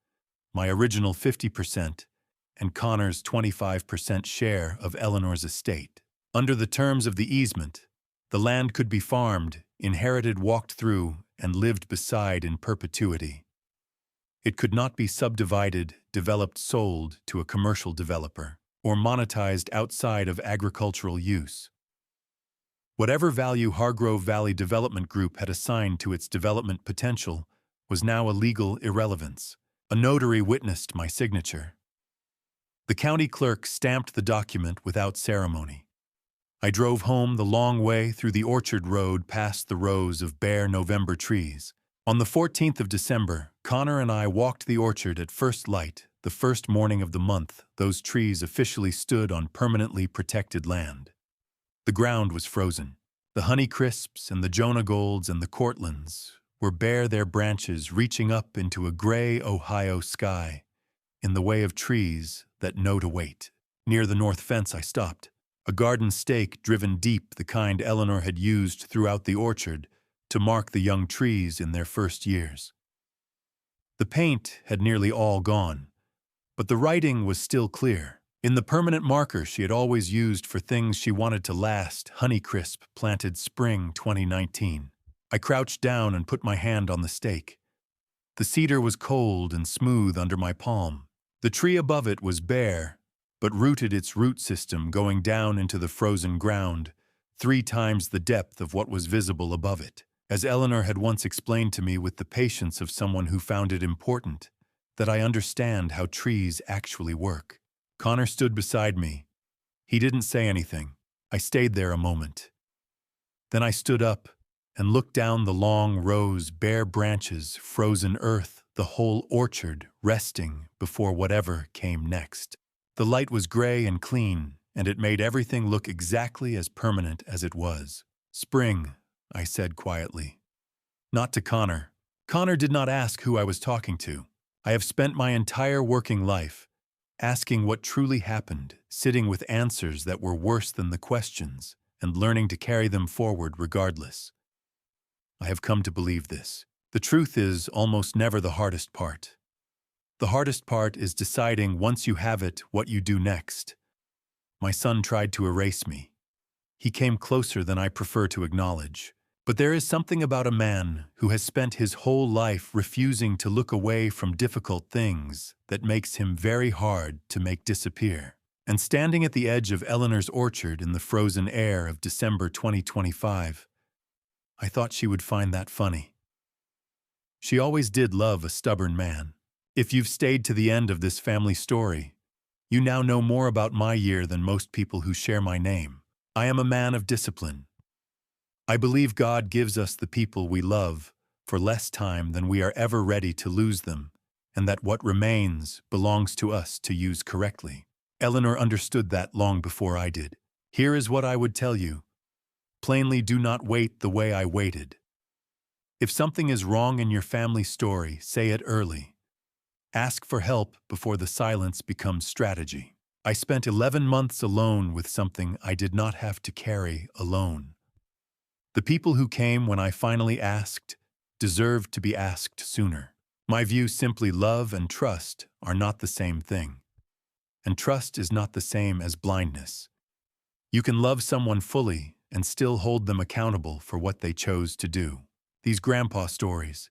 my original 50%, and Connor's 25% share of Eleanor's estate. Under the terms of the easement, the land could be farmed, inherited, walked through, and lived beside in perpetuity. It could not be subdivided, developed, sold to a commercial developer, or monetized outside of agricultural use. Whatever value Hargrove Valley Development Group had assigned to its development potential was now a legal irrelevance. A notary witnessed my signature. The county clerk stamped the document without ceremony. I drove home the long way through the orchard road past the rows of bare November trees. On the 14th of December, Connor and I walked the orchard at first light, the first morning of the month those trees officially stood on permanently protected land. The ground was frozen. The Honeycrisps and the Jonah Golds and the Cortlands were bare, their branches reaching up into a gray Ohio sky, in the way of trees that know to wait. Near the north fence I stopped. A garden stake driven deep, the kind Eleanor had used throughout the orchard to mark the young trees in their first years. The paint had nearly all gone, but the writing was still clear. In the permanent marker she had always used for things she wanted to last, Honeycrisp planted spring 2019. I crouched down and put my hand on the stake. The cedar was cold and smooth under my palm. The tree above it was bare, but rooted its root system going down into the frozen ground, 3 times the depth of what was visible above it. As Eleanor had once explained to me with the patience of someone who found it important, that I understand how trees actually work. Connor stood beside me. He didn't say anything. I stayed there a moment. Then I stood up and looked down the long rows, bare branches, frozen earth, the whole orchard resting before whatever came next. The light was gray and clean, and it made everything look exactly as permanent as it was. "Spring," I said quietly. Not to Connor. Connor did not ask who I was talking to. I have spent my entire working life asking what truly happened, sitting with answers that were worse than the questions, and learning to carry them forward regardless. I have come to believe this. The truth is almost never the hardest part. The hardest part is deciding once you have it what you do next. My son tried to erase me. He came closer than I prefer to acknowledge. But there is something about a man who has spent his whole life refusing to look away from difficult things that makes him very hard to make disappear. And standing at the edge of Eleanor's orchard in the frozen air of December 2025, I thought she would find that funny. She always did love a stubborn man. If you've stayed to the end of this family story, you now know more about my year than most people who share my name. I am a man of discipline. I believe God gives us the people we love for less time than we are ever ready to lose them, and that what remains belongs to us to use correctly. Eleanor understood that long before I did. Here is what I would tell you. Plainly, do not wait the way I waited. If something is wrong in your family story, say it early. Ask for help before the silence becomes strategy. I spent 11 months alone with something I did not have to carry alone. The people who came when I finally asked deserved to be asked sooner. My view simply love and trust are not the same thing. And trust is not the same as blindness. You can love someone fully and still hold them accountable for what they chose to do. These grandpa stories,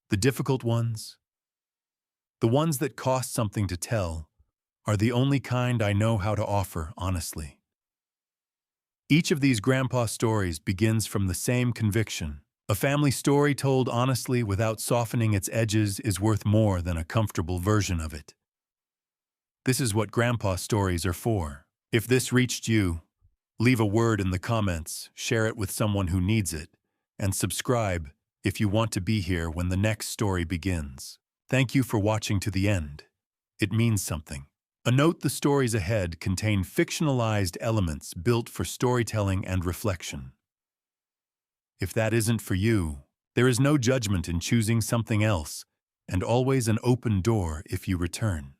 the difficult ones, the ones that cost something to tell, are the only kind I know how to offer honestly. Each of these grandpa stories begins from the same conviction. A family story told honestly without softening its edges is worth more than a comfortable version of it. This is what grandpa stories are for. If this reached you, leave a word in the comments, share it with someone who needs it, and subscribe if you want to be here when the next story begins. Thank you for watching to the end. It means something. A note: the stories ahead contain fictionalized elements built for storytelling and reflection. If that isn't for you, there is no judgment in choosing something else, and always an open door if you return.